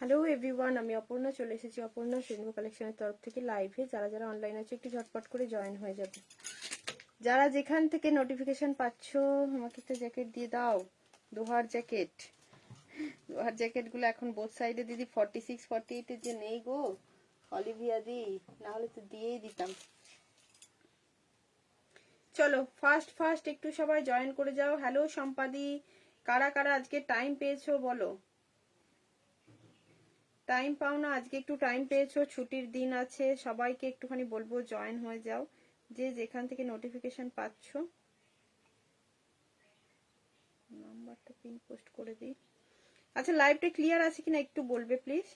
Hello everyone, আমি অপর্ণা চলে এসেছি অপর্ণা রেনবো কালেকশনের তরফ থেকে লাইভে। যারা যারা অনলাইন আছে একটু ঝটপট করে জয়েন হয়ে যাবে। যারা যেখান থেকে নোটিফিকেশন পাচ্ছ আমাকে একটা জ্যাকেট দিয়ে দাও। দোহার জ্যাকেট, দোহার জ্যাকেটগুলো এখন বোথ সাইডে দিদি 46 48 যে নেই গো অলিভিয়া দি, না হলে তো দিয়েই দিতাম। চলো ফার্স্ট ফার্স্ট একটু সবাই জয়েন করে যাও। হ্যালো সম্পাদি, কারা কারা আজকে টাইম পেয়েছো বলো। টাইম পাও না আজকে, একটু টাইম পেয়েছো, ছুটির দিন আছে, সবাইকে একটুখানি বলবো জয়েন হয়ে যাও যে যেখান থেকে নোটিফিকেশন পাচ্ছ। নাম্বারটা পিন পোস্ট করে দিই। আচ্ছা লাইভটা ক্লিয়ার আছে কিনা একটু বলবে প্লিজ।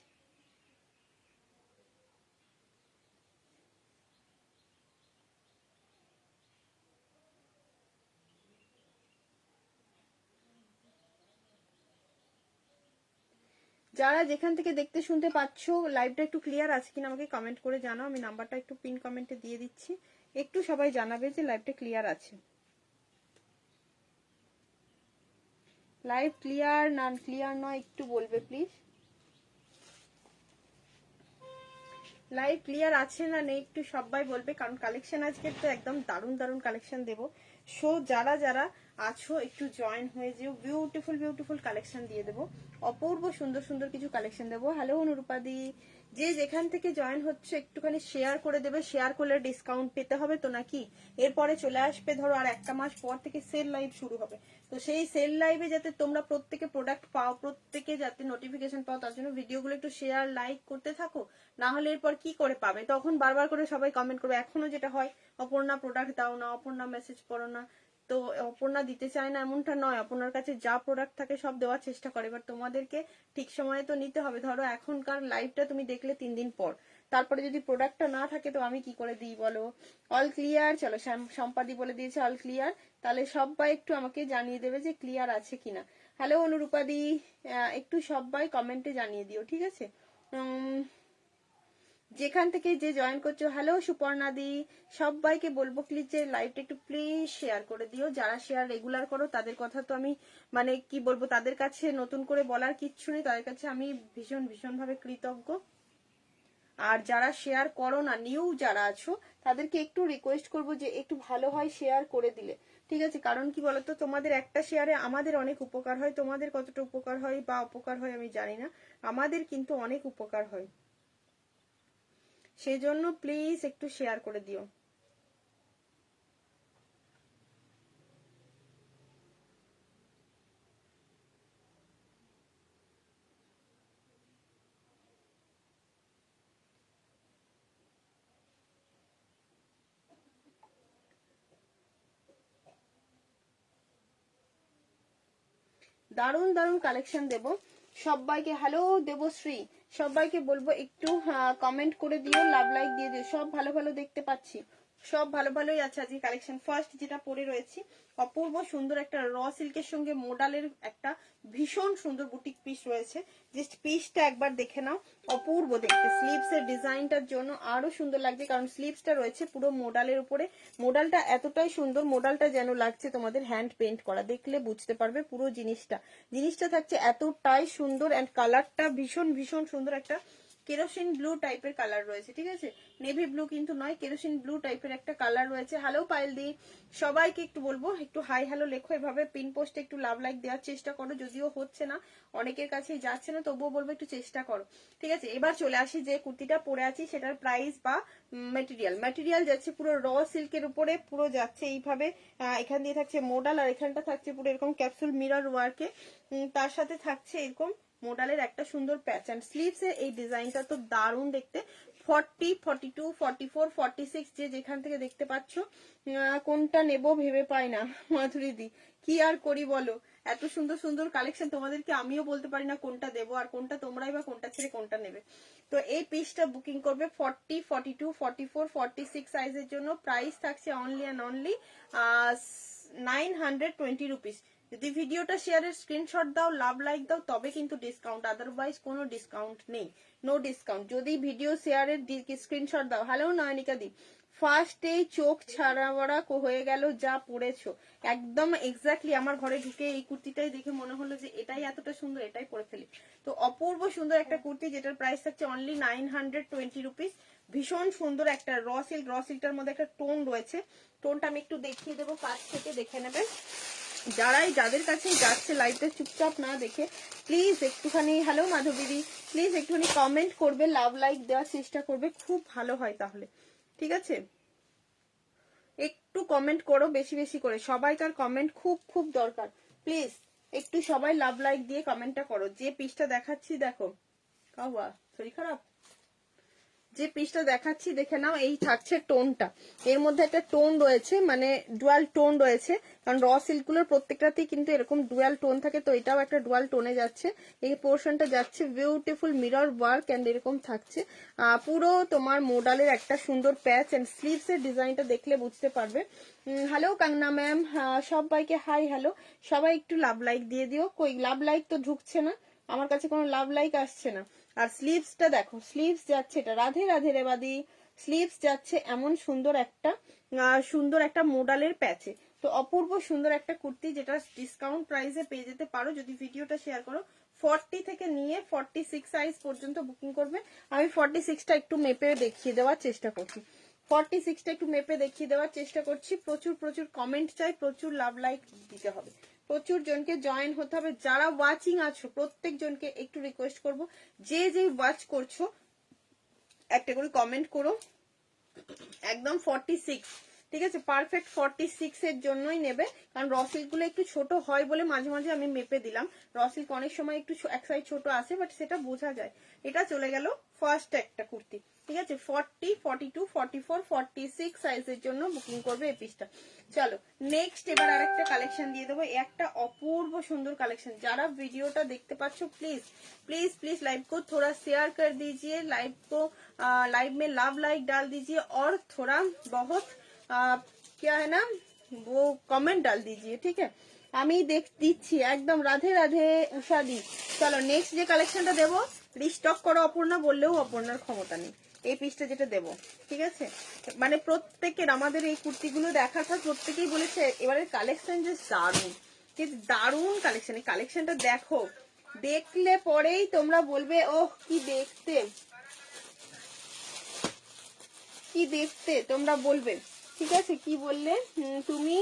যারা যেখান থেকে দেখতে শুনতে পাচ্ছ লাইভটা একটু ক্লিয়ার আছে কিনা আমাকে কমেন্ট করে জানাও। আমি নাম্বারটা একটু পিন কমেন্টে দিয়ে দিচ্ছি, একটু সবাই জানাবে যে লাইভটা ক্লিয়ার আছে। লাইভ ক্লিয়ার না ক্লিয়ার নয় একটু বলবে প্লিজ। লাইভ ক্লিয়ার আছে না নেই একটু সবাই বলবে, কারণ কালেকশন আজকে তো একদম দারুণ দারুণ কালেকশন দেবো। সো যারা যারা আছো একটু জয়েন হয়ে যেও, বিউটিফুল বিউটিফুল কালেকশন দিয়ে দেবো, অপূর্ব সুন্দর সুন্দর কিছু কালেকশন দেবো। হ্যালো অনুরূপাদি, যে যেখান থেকে জয়েন হচ্ছে একটুখানি শেয়ার করে দেবে। শেয়ার করলে ডিসকাউন্ট পেতে হবে তো নাকি, এরপরে চলে আসবে ধরো আর একটা মাস পর থেকে সেল লাইভ শুরু হবে। তো সেই সেল লাইভে যাতে তোমরা প্রত্যেকে প্রোডাক্ট পাও, প্রত্যেকে যাতে নোটিফিকেশন পাও, তার জন্য ভিডিওগুলো একটু শেয়ার লাইক করতে থাকো। না হলে এরপর কি করে পাবে, তখন বারবার করে সবাই কমেন্ট করবে। এখনো যেটা হয় অপর্ণা প্রোডাক্ট দাও না, অপর্ণা মেসেজ করো না, তো অপর্ণা দিতে চায় না এমনটা নয়, অপর্ণার কাছে যা প্রোডাক্ট থাকে সব দেওয়ার চেষ্টা করে। এবার তোমাদেরকে ঠিক সময়ে তো নিতে হবে। ধরো এখনকার লাইভটা তুমি দেখলে 3 দিন পর, তারপরে যদি প্রোডাক্টটা না থাকে তো আমি কি করে দিই বলো। অল ক্লিয়ার, চলো সম্পাদি বলে দিয়েছে অল ক্লিয়ার, তাহলে সবাই একটু আমাকে জানিয়ে দেবে যে ক্লিয়ার আছে কিনা। হ্যালো অনুরূপাদি, একটু সবাই কমেন্টে জানিয়ে দিও, ঠিক আছে। যেখান থেকে যে জয়েন করছো, হ্যালো সুপর্ণাদি, সবাইকে বলবো প্লিজ যে লাইভটা একটু প্লিজ শেয়ার করে দিও। যারা শেয়ার রেগুলার করো তাদের কথা তো আমি মানে কি বলবো, তাদের কাছে নতুন করে বলার কিচ্ছু নেই, তাদের কাছে আমি ভীষণ ভীষণ ভাবে কৃতজ্ঞ। আর যারা শেয়ার করো না, নিউ যারা আছো, তাদেরকে একটু রিকোয়েস্ট করবো যে একটু ভালো হয় শেয়ার করে দিলে, ঠিক আছে। কারণ কি বলতো, তোমাদের একটা শেয়ারে আমাদের অনেক উপকার হয়। তোমাদের কতটা উপকার হয় বা অপকার হয় আমি জানি না, আমাদের কিন্তু অনেক উপকার হয়। সেই জন্য প্লিজ একটু শেয়ার করে দিও। দারুণ দারুণ কালেকশন দেব সবাইকে। হ্যালো দেবশ্রী, সবাইকে বলবো একটু কমেন্ট করে দিও, লাভ লাইক দিয়ে দিও। সব ভালো ভালো দেখতে পাচ্ছি, সব ভালো ভালোই আছে আজকে কালেকশন। ফার্স্ট যেটা পরে রয়েছি অপূর্ব সুন্দর একটা র সিল্কের সঙ্গে মোডালের একটা ভীষণ সুন্দর বুটিক পিস রয়েছে। জাস্ট পিসটা একবার দেখে নাও, অপূর্ব দেখতে। স্লিভস এর ডিজাইনটার জন্য আরো সুন্দর লাগছে, কারণ স্লিভসটা রয়েছে পুরো মোডালের উপরে। মোডালটা এতটাই সুন্দর, মোডালটা যেন লাগছে তোমাদের হ্যান্ড পেইন্ট করা, দেখলে বুঝতে পারবে পুরো জিনিসটা। জিনিসটা থাকছে এতটাই সুন্দর, অ্যান্ড কালারটা ভীষণ ভীষণ সুন্দর, একটা কেরোসিন ব্লু টাইপের কালার রয়েছে, ঠিক আছে। নেভি ব্লু কিন্তু নয়, কেরোসিন ব্লু টাইপের একটা কালার রয়েছে। হ্যালো পাইল দি, সবাইকে একটু বলবো একটু হাই হ্যালো লেখো, এভাবে পিন পোস্টে একটু লাভ লাইক দেওয়ার চেষ্টা করো। যদিও হচ্ছে না, অনেকের কাছেই যাচ্ছে না, তবুও বলবো একটু চেষ্টা করো, ঠিক আছে। এবার চলে আসি যে কুর্তিটা পরে আছি সেটার প্রাইস বা ম্যাটেরিয়াল যাচ্ছে পুরো র সিল্কের উপরে, পুরো যাচ্ছে এইভাবে। এখান দিয়ে থাকছে মোডাল, আর এখানটা থাকছে পুরো এরকম ক্যাপসুল মিরর ওয়ার্কে। তার সাথে থাকছে এরকম মোডালের একটা সুন্দর প্যাচ, অ্যান্ড স্লিভস এর এই ডিজাইনটা তো দারুণ দেখতে। 40, 42, 44, 46 যে যেখান থেকে দেখতে পাচ্ছ, কোনটা নেব ভেবে পাই না মাধুরী দি, কি আর করি বলো। এত সুন্দর সুন্দর কালেকশন, তোমাদেরকে আমিও বলতে পারি না কোনটা দেবো আর কোনটা তোমরাই বা কোনটা ছেড়ে কোনটা নেবে। তো এই পিসটা বুকিং করবে 40, 42, 44, 46 সাইজের জন্য। প্রাইস থাকছে অনলি অ্যান্ড অনলি 920 রুপিস। যদি ভিডিওটা শেয়ারের স্ক্রিনশট দাও, লাভ লাইক দাও, তবে কিন্তু ডিসকাউন্ট, আদারওয়াইজ কোনো ডিসকাউন্ট নেই, নো ডিসকাউন্ট। যদি ভিডিও শেয়ারের স্ক্রিনশট দাও। হ্যালো নয়নিকা দি, ফার্স্টেই চোখ ছাড়া হয়ে গেল যা পড়েছো, একদম এক্স্যাক্টলি। আমার ঘরে ঢুকে এই কুর্তিটাই দেখে মনে হলো যে এটাই এতটা সুন্দর, এটাই পরে ফেলি। তো অপূর্ব সুন্দর একটা কুর্তি, যেটার প্রাইস থাকছে অনলি 920 রুপিস। ভীষণ সুন্দর একটা র সিল্ক, র সিল্কটার মধ্যে একটা টোন রয়েছে। টোনটা আমি একটু দেখিয়ে দেবো, কাছ থেকে দেখে নেবেন। যাদের কাছে যাচ্ছে লাইভটা চুপচাপ না দেখে প্লিজ একটুখানি, হ্যালো মাধবীদি, প্লিজ একটুখানি কমেন্ট করবে, লাভ লাইক দেওয়ার চেষ্টা করবে, খুব ভালো হয় তাহলে। ঠিক আছে, একটু কমেন্ট করো বেশি বেশি করে, সবাইকার কমেন্ট খুব খুব দরকার। প্লিজ একটু সবাই লাভ লাইক দিয়ে কমেন্টটা করো। যে পিসটা দেখাচ্ছি দেখো, কাউয়া শরীর খারাপ, যে পিসটা দেখাচ্ছি দেখে নাও, এই থাকছে টোনটা। এর মধ্যে একটা টোন রয়েছে, মানে ডুয়াল টোন রয়েছে, কারণ র সিল্কগুলোর প্রত্যেকটাতেই কিন্তু এরকম ডুয়াল টোন থাকে, তো এটাও একটা ডুয়াল টোনে যাচ্ছে। এই পোর্শনটা যাচ্ছে বিউটিফুল মিরর ওয়ার্ক অ্যান্ড এরকম থাকছে পুরো তোমার মোডালের একটা সুন্দর প্যাচ অ্যান্ড স্লিভস এর ডিজাইনটা দেখলে বুঝতে পারবে। হ্যালো কাংনা ম্যাম, সবাইকে হাই হ্যালো। সবাই একটু লাভ লাইক দিয়ে দিও। কই লাভ লাইক তো ঢুকছে না, আমার কাছে কোনো লাভ লাইক আসছে না। আর স্লিভসটা দেখো, স্লিভস যাচ্ছে এটা রাধে রাধে রেবাদি, স্লিভস যাচ্ছে এমন সুন্দর একটা মোডালের প্যাচে। তো অপূর্ব সুন্দর একটা কুর্তি, যেটা ডিসকাউন্ট প্রাইসে পেয়ে যেতে পারো যদি ভিডিওটা শেয়ার করো। 40 থেকে নিয়ে 46 সাইজ পর্যন্ত বুকিং করবে। আমি 46টা একটু মেপে দেখিয়ে দেওয়ার চেষ্টা করছি, 46টা একটু মেপে দেখিয়ে দেওয়ার চেষ্টা করছি। প্রচুর প্রচুর কমেন্ট চাই, প্রচুর লাভ লাইক দিতে হবে, প্রচুর জনকে জয়েন হতে হবে। যারা ওয়াচিং আছো প্রত্যেক জনকে একটু রিকোয়েস্ট করব, যে ওয়াচ করছো একটা করে কমেন্ট করো। একদম 46, ঠিক আছে, পারফেক্ট 46 এর জন্যই নেবে, কারণ রসিল্ক গুলো একটু ছোট হয় বলে মাঝে মাঝে আমি মেপে দিলাম। রসিল্ক অনেক সময় একটু এক সাইজ ছোট আসে, বাট সেটা বোঝা যায়। এটা চলে গেল ফার্স্ট একটা কুর্তি, ঠিক আছে। 40, 42, 44, 46 সাইজের জন্য বুকিং করবে এই পিসটা। চলো নেক্সট, এবার আরেকটা কালেকশন দিয়ে দেবো। একটা অপূর্ব সুন্দর কালেকশন। যারা ভিডিওটা দেখতে পাচ্ছ প্লিজ प्लीज प्लीज लाइव को थोड़ा शेयर कर दीजिए, लाइव में लव लाइक डाल दीजिए, और थोड़ा बहुत क्या है ना वो कमेंट डाल दीजिए, ठीक है। আমি দিচ্ছি একদম রাধে রাধে উষাদি। চলো নেক্সট যে কালেকশনটা দেবো, রিস্টক করো অপর্ণা বললেও অপর্ণার ক্ষমতা নেই। এই পিসটা যেটা দেবো, ঠিক আছে, মানে প্রত্যেকের আমাদের এই কুর্তিগুলো দেখার পর প্রত্যেকেই বলেছে এবারে কালেকশন যে দারুণ, দারুণ কালেকশন। এই কালেকশনটা দেখো, দেখলে পরেই তোমরা বলবে ওহ কি দেখতে, কি দেখতে তোমরা বলবে, ঠিক আছে। কি বললে তুমি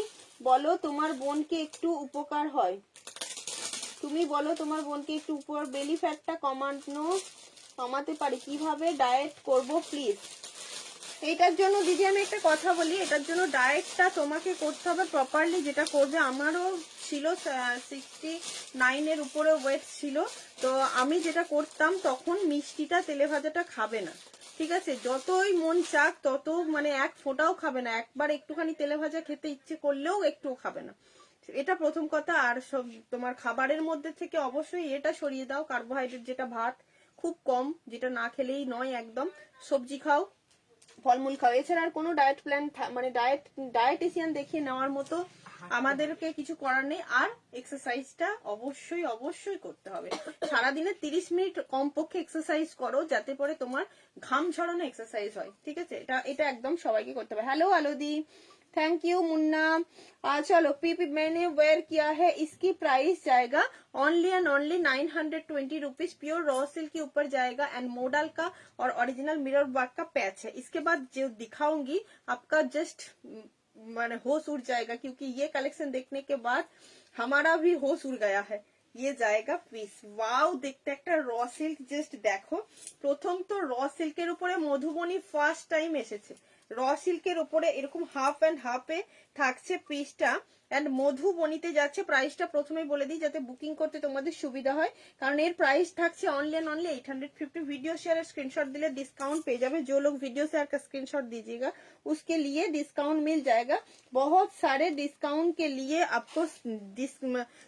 বলো তোমার বোনকে একটু উপকার হয়, তুমি বলো তোমার বোনকে একটু উপর বেলি ফ্যাটটা কমাতে পারি, কিভাবে ডায়েট করব প্লিজ। এটার জন্য দিদি আমি একটা কথা বলি, এটার জন্য ডায়েটটা তোমাকে করতে হবে প্রপারলি, যেটা করবে। আমারও ছিল 69 এর উপরে ওয়েট ছিল, তো আমি যেটা করতাম তখন মিষ্টিটা তেলে ভাজাটা খাবে না, ঠিক আছে। যতই মন চাক তত মানে এক ফোঁটাও খাবে না, একবার একটুখানি তেলে ভাজা খেতে ইচ্ছে করলেও একটুও খাবে না, এটা প্রথম কথা। আর সব তোমার খাবারের মধ্যে থেকে অবশ্যই এটা সরিয়ে দাও, কার্বোহাইড্রেট যেটা ভাত খুব কম, যেটা না খেলেই নয় একদম। সবজি খাও, ফলমূল খাও, এছাড়া আর কোনো ডায়েট প্ল্যান মানে ডায়েটিশিয়ান দেখিয়ে নেওয়ার মতো আমাদেরকে কিছু করার নেই। আর এক্সারসাইজটা অবশ্যই অবশ্যই করতে হবে, সারাদিনে 30 মিনিট কমপক্ষে এক্সারসাইজ করো, যাতে করে তোমার ঘাম ঝরানো এক্সারসাইজ হয়, ঠিক আছে। এটা একদম সবাইকে করতে হবে। হ্যালো আলোদি, थैंक यू मुन्ना। चलो पीपी मैंने वेयर किया है, इसकी प्राइस जाएगा only and only 920 rupees. Pure raw silk के ऊपर जाएगा एंड मॉडल का और ओरिजिनल मिरर वर्क का पैच है। इसके बाद जो दिखाऊंगी आपका जस्ट माने होश उड़ जाएगा, क्योंकि ये कलेक्शन देखने के बाद हमारा भी होश उड़ गया है। ये जाएगा পিস, ওয়াও দেখতে একটা র সিল্ক, জাস্ট দেখো। প্রথম তো র সিল্কের উপরে মধুবনী ফার্স্ট টাইম এসেছে, র সিল্কের উপরে এরকম হাফ এন্ড হাফে থাকছে পিসটা, এন্ড মধুবনীতে যাচ্ছে। প্রাইসটা প্রথমেই বলে দিই যাতে বুকিং করতে তোমাদের সুবিধা হয়, কারণ এর প্রাইস থাকছে only and only 850। Video share screenshot दिले डिस्काउंट पे जावे, जो लोग वीडियो शेयर का स्क्रीनशॉट दीजिएगा उसके लिए डिस्काउंट मिल जाएगा। बहुत सारे डिस्काउंट के लिए आपको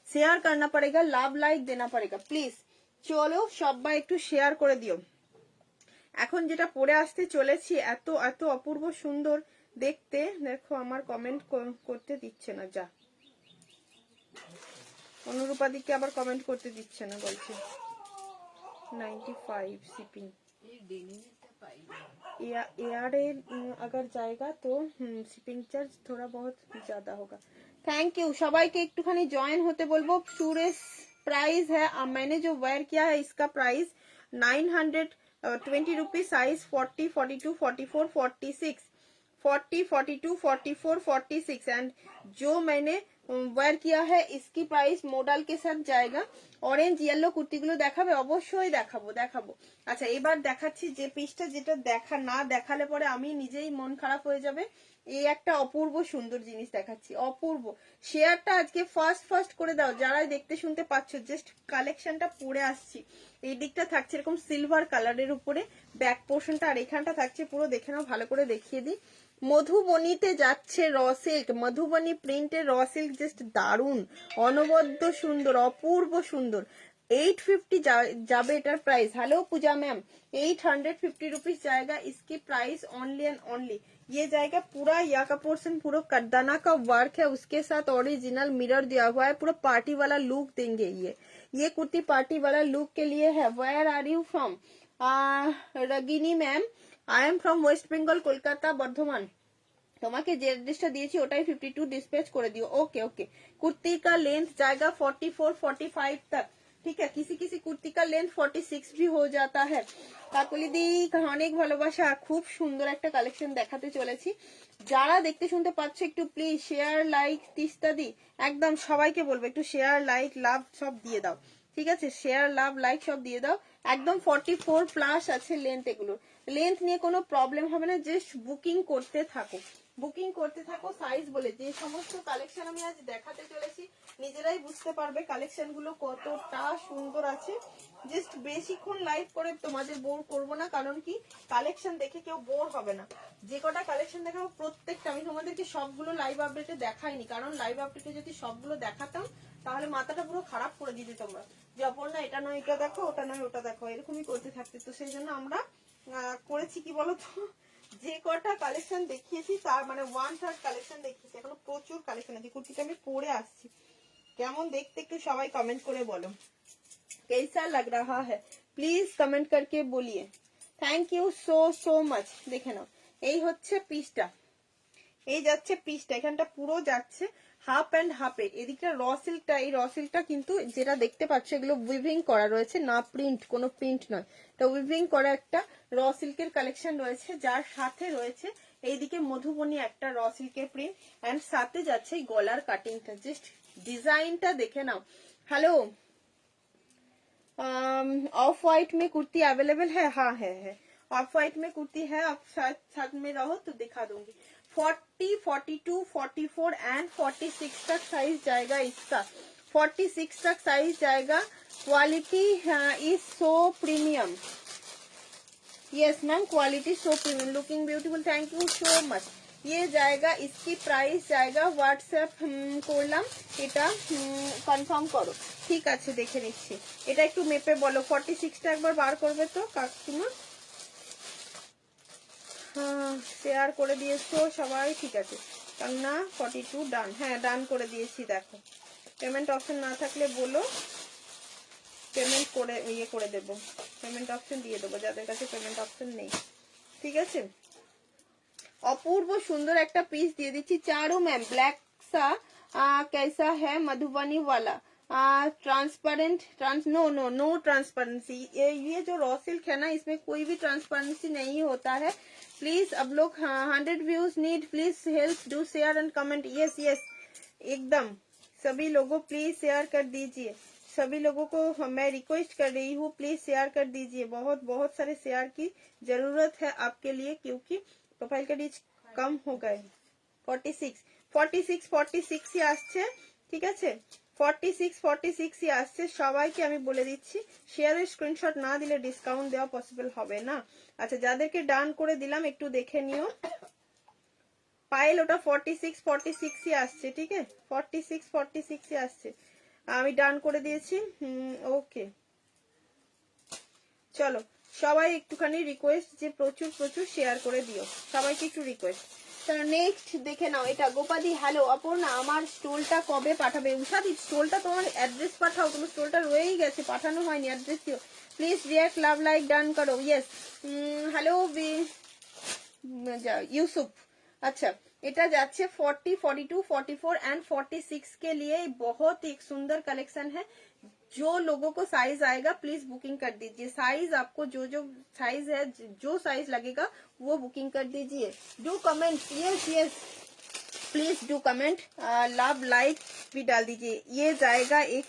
शेयर करना पड़ेगा, लाभ लाइक देना पड़ेगा प्लीज। चलो সবাই একটু শেয়ার করে দিও। এখন যেটা পরে আসতে চলেছি, এত এত অপূর্ব সুন্দর দেখতে, দেখো আমার কমেন্ট করতে দিচ্ছে না, যা অনুরূপাদিকে আবার কমেন্ট করতে দিচ্ছে না, বলছে 95 শিপিং। एयर अगर जाएगा तो शिपिंग चार्ज थोड़ा बहुत ज्यादा होगा। Thank you. সবাইকে একটুখানি জয়েন হতে বলবো। সুরেশ प्राइस है, मैंने जो वेयर किया है इसका प्राइस 920 रुपीज, साइज 40, 42, 44, 46, 40, 42, 44, 46 एंड जो मैंने ওয়্যার কিয়া है इसकी प्राइस মডেল के साथ जाएगा। অরেঞ্জ ইয়েলো কুর্তিগুলো দেখাবে? অবশ্যই দেখাবো দেখাবো। আচ্ছা এবার দেখাচ্ছি যে পিসটা, যেটা না দেখালে পরে আমি নিজেই মন খারাপ হয়ে যাবে। এই একটা অপূর্ব সুন্দর জিনিস দেখাচ্ছি, অপূর্ব। শেয়ারটা আজকে ফার্স্ট করে দাও যারাই দেখতে শুনতে পাচ্ছ। জাস্ট কালেকশনটা পরে আসছি। এই দিকটা থাকছে এরকম সিলভার কালারের উপরে ব্যাক পোর্শনটা, আর এখানটা থাকছে পুরো, দেখে নাও, ভালো করে দেখিয়ে দিই। মধুবনীতে যাচ্ছে র সিল্ক, মধুবনী প্রিন্টের র সিল্ক, জাস্ট দারুন, অনবদ্য সুন্দর, অপূর্ব সুন্দর। 850 যাবে এটার প্রাইস। हेलो पूजा मैम, 850 रुपीज जाएगा इसकी प्राइस ओनली एंड ओनली। ये जाएगा पूरा या का पोर्शन पूरा करदाना का वर्क है, उसके साथ ओरिजिनल मिरर दिया हुआ है, पूरा पार्टी वाला लुक देंगे। ये कुर्ती पार्टी वाला लुक के लिए है। Where are you from? Ragini ma'am, I am from West Bengal, Kolkata, Bardhaman. তোমাকে যে অ্যাড্রেসটা দিয়েছি ওটাই 52 डिस्पैच করে দিও। Okay okay. कुर्ती का लेंथ जाएगा 44, 45 तक, ठीक है। किसी किसी कुर्ती का लेंथ 46 भी हो जाता है। কাকলি দি অনেক ভালোবাসা, খুব সুন্দর একটা কালেকশন দেখাতে চলেছি। যারা দেখতে শুনতে পাচ্ছ একটু প্লিজ শেয়ার, লাইক, তিস্তা দি একদম সবাইকে বলবো একটু শেয়ার, লাইক, লাভ সব দিয়ে দাও, ঠিক আছে। শেয়ার, লাভ, লাইক সব দিয়ে দাও। একদম 44 প্লাস আছে লেন্থ। এগুলোর লেন্থ নিয়ে কোনো প্রবলেম হবে না, জাস্ট বুকিং করতে থাকো, বুকিং করতে থাকো। সাইজ বলে যে সমস্ত কালেকশন আমি আজ দেখাতে চলেছি নিজেরাই বুঝতে পারবে কালেকশন গুলো কতটা সুন্দর আছে। জাস্ট বেশিক্ষণ লাইভ করে তোমাদের বোর করবো না, কারণ কি কালেকশন দেখে কেউ বোর হবে না। যে কটা কালেকশন দেখাবো প্রত্যেকটা আমি তোমাদেরকে সবগুলো লাইভ আপডেটে দেখাইনি, কারণ লাইভ আপডেটে যদি সবগুলো দেখাতাম তাহলে মাথাটা পুরো খারাপ করে দিতে তোমরা, যে অপর্ণা এটা নয় এটা দেখো, ওটা নয় ওটা দেখো, এরকমই করতে থাকতে। তো সেই জন্য আমরা করেছি কি বলতো, যে কটা কালেকশন দেখিয়েছি তার মানে 1/3 কালেকশন দেখিয়েছি, এখনো প্রচুর কালেকশন আছে। কুর্তিটা আমি পরে আসছি, কেমন দেখতে একটু সবাই কমেন্ট করে বলো कैसा लग रहा है, প্লিজ কমেন্ট करके बोलिए। Thank you so much. দেখে নাও এই হচ্ছে পিসটা, এই যাচ্ছে পিসটা, এখানটা পুরো যাচ্ছে হাফ অ্যান্ড হাফে। এদিকটা র সিল্কটা, এই র সিল্কটা কিন্তু যেটা দেখতে পাচ্ছ এগুলো উইভিং করা রয়েছে, না প্রিন্ট, কোনো প্রিন্ট নয়। তো উইভিং করা একটা র সিল্কের কালেকশন রয়েছে, যার সাথে রয়েছে এইদিকে মধুবনী একটা র সিল্কের প্রিন্ট, অ্যান্ড সাথে যাচ্ছে এই গলার কাটিংটা। জাস্ট ডিজাইনটা দেখে নাও। হ্যালো, ऑफ वाइट में कुर्ती अवेलेबल है? हाँ है। ऑफ वाइट में कुर्ती है, आप शायद साथ में रहो तो दिखा दूंगी। 40, 42, 44 एंड 46 तक साइज जाएगा इसका, 46 तक साइज जाएगा। Quality is so premium. Yes ma'am, quality so premium, looking beautiful, thank you so much. ये जाएगा, इसकी प्राइस जाएगा হোয়াটসঅ্যাপ করলাম, এটা কনফার্ম করো, ঠিক আছে। দেখে নিচ্ছি, এটা একটু মেপে বলো। 46টা একবার বার করবে তো কাকিমা? হ্যাঁ শেয়ার করে দিয়েছো সবাই, ঠিক আছে। না 42 ডান, হ্যাঁ ডান করে দিয়েছি। দেখো পেমেন্ট অপশন না থাকলে বলো, পেমেন্ট করে ইয়ে করে দেবো, পেমেন্ট অপশন দিয়ে দেবো যাদের কাছে পেমেন্ট অপশন নেই, ঠিক আছে। অপূর্ব সুন্দর একটা পিস দিয়ে দিচ্ছি। চারু मैम ब्लैक सा कैसा है मधुबनी वाला, ट्रांसपेरेंट, नो ट्रांसपेरेंसी। ये जो रॉ सिल्क है ना, इसमें कोई भी ट्रांसपेरेंसी नहीं होता है। प्लीज अब लोग 100 views need, please help, do share and comment. Yes एकदम सभी लोगों प्लीज शेयर कर दीजिए, सभी लोगों को मैं रिक्वेस्ट कर रही हूँ, प्लीज शेयर कर दीजिए। बहुत सारे शेयर की जरूरत है आपके लिए, क्योंकि प्रोफाइल का रीच कम हो गए। 46 আসছে, ঠিক আছে। 46 আসছে। সবাইকে আমি বলে দিচ্ছি শেয়ারের স্ক্রিনশট না দিলে ডিসকাউন্ট দেওয়া পসিবল হবে না। আচ্ছা যাদেরকে ডান করে দিলাম একটু দেখে নিও। পায়েল ওটা 46 আসছে, ঠিক আছে। 46 আসছে, আমি ডান করে দিয়েছি। ওকে চলো সবাই একটুখানি রিকোয়েস্ট যে প্রচুর শেয়ার করে দিও, সবাইকে একটু রিকোয়েস্ট। নেক্সট দেখে নাও এটা গোপাদি হ্যালো অপর্ণা আমার স্টোলটা কবে পাঠাবে? উষাদি স্টোলটা তোমার অ্যাড্রেস পাঠাও, তোমার স্টোলটা রয়েই গেছে, পাঠানো হয়নি, অ্যাড্রেস দিও please. React love like done করো। Yes hello Yusuf. अच्छा এটা যাচ্ছে 40, 42, 44 एंड 46 के लिए बहुत एक सुंदर कलेक्शन है। जो लोगों को साइज आएगा प्लीज बुकिंग कर दीजिए। साइज आपको जो जो साइज है, जो साइज लगेगा वो बुकिंग कर दीजिए। Do comment, yes yes please do comment, love like भी डाल दीजिए। ये जाएगा एक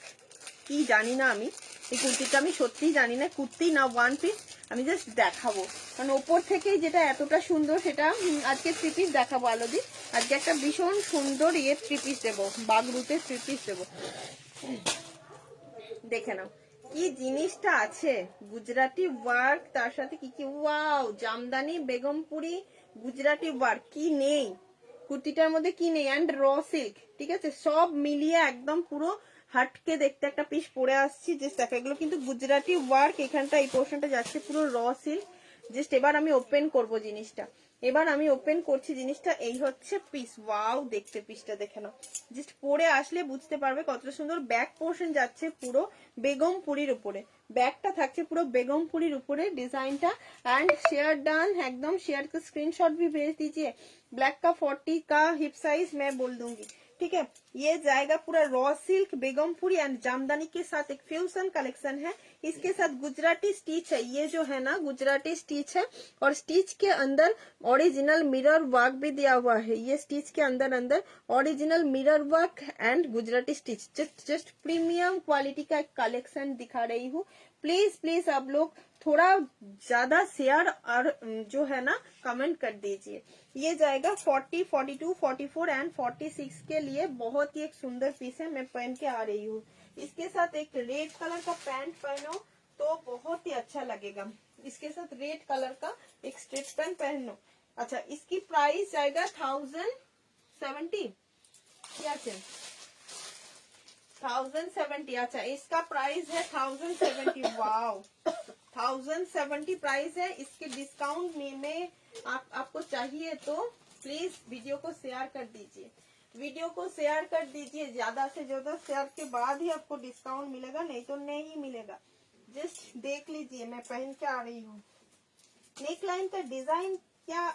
কি জানি না আমি, এই কুর্তিটা আমি সত্যিই জানি না কুর্তি না ওয়ান পিস, আমি জাস্ট দেখাবো কারণ ওপর থেকেই যেটা এতটা সুন্দর সেটা আজকে 3 পিস দেখাবো আলোদি। আজকে একটা ভীষণ সুন্দর 3 পিস দেবো, বাগরুতে 3 পিস দেবো। দেখে নাও কি জিনিসটা আছে, গুজরাটি ওয়ার্ক, তার সাথে কি কি, ওয়াও জামদানি বেগমপুরি গুজরাটি ওয়ার্ক, কি নেই কুর্তিটার মধ্যে, কি নেই, অ্যান্ড র সিল্ক, ঠিক আছে সব মিলিয়ে একদম পুরো হাটকে দেখতে একটা পিস পরে আসছি। জাস্ট দেখো এগুলো কিন্তু গুজরাটি ওয়ার্ক, এখানটা এই পোর্শনটা যাচ্ছে পুরো র সিল্ক। জাস্ট এবার আমি ওপেন করব জিনিসটা, এবার আমি ওপেন করছি জিনিসটা, এই হচ্ছে পিস। ওয়াও দেখতে পিসটা দেখে নাও, জাস্ট পরে আসলে বুঝতে পারবে কতটা সুন্দর। ব্যাক পোর্শন যাচ্ছে পুরো বেগমপুরির উপরে, ব্যাগটা থাকছে পুরো बेगमपुरी উপরে ডিজাইনটা। एंड शेयर डन एकदम, शेयर का स्क्रीनशॉट भी भेज दीजिए। ब्लैक का 40 का हिप साइज मैं बोल दूंगी, ठीक है। ये जाएगा पूरा raw silk Begampuri and jamdani के साथ एक फ्यूजन कलेक्शन है। इसके साथ गुजराती स्टिच है, ये जो है ना गुजराती स्टिच है, और स्टिच के अंदर ओरिजिनल मिरर वर्क भी दिया हुआ है। ये स्टिच के अंदर अंदर original mirror work and Gujarati stitch, just premium quality का एक कलेक्शन दिखा रही हूँ। प्लीज प्लीज आप लोग थोड़ा ज्यादा शेयर और जो है ना कमेंट कर दीजिए। ये जाएगा 40, 42, 44 एंड 46 के लिए बहुत ही एक सुंदर पीस है, मैं पहन के आ रही हूँ। इसके साथ एक रेड कलर का पैंट पहनो तो बहुत ही अच्छा लगेगा। इसके साथ रेड कलर का एक स्ट्रेट पैंट पहनो। अच्छा इसकी प्राइस जाएगा 1070, क्या है 1070। अच्छा इसका प्राइस है 1070, वाओ 1070 प्राइस है। इसके डिस्काउंट में आपको चाहिए तो प्लीज वीडियो को शेयर कर दीजिए, वीडियो को शेयर कर दीजिए, ज्यादा से ज्यादा शेयर के बाद ही आपको डिस्काउंट मिलेगा, नहीं तो नहीं मिलेगा। जस्ट देख लीजिए मैं पहन के आ रही हूँ। नेकलाइन का डिजाइन क्या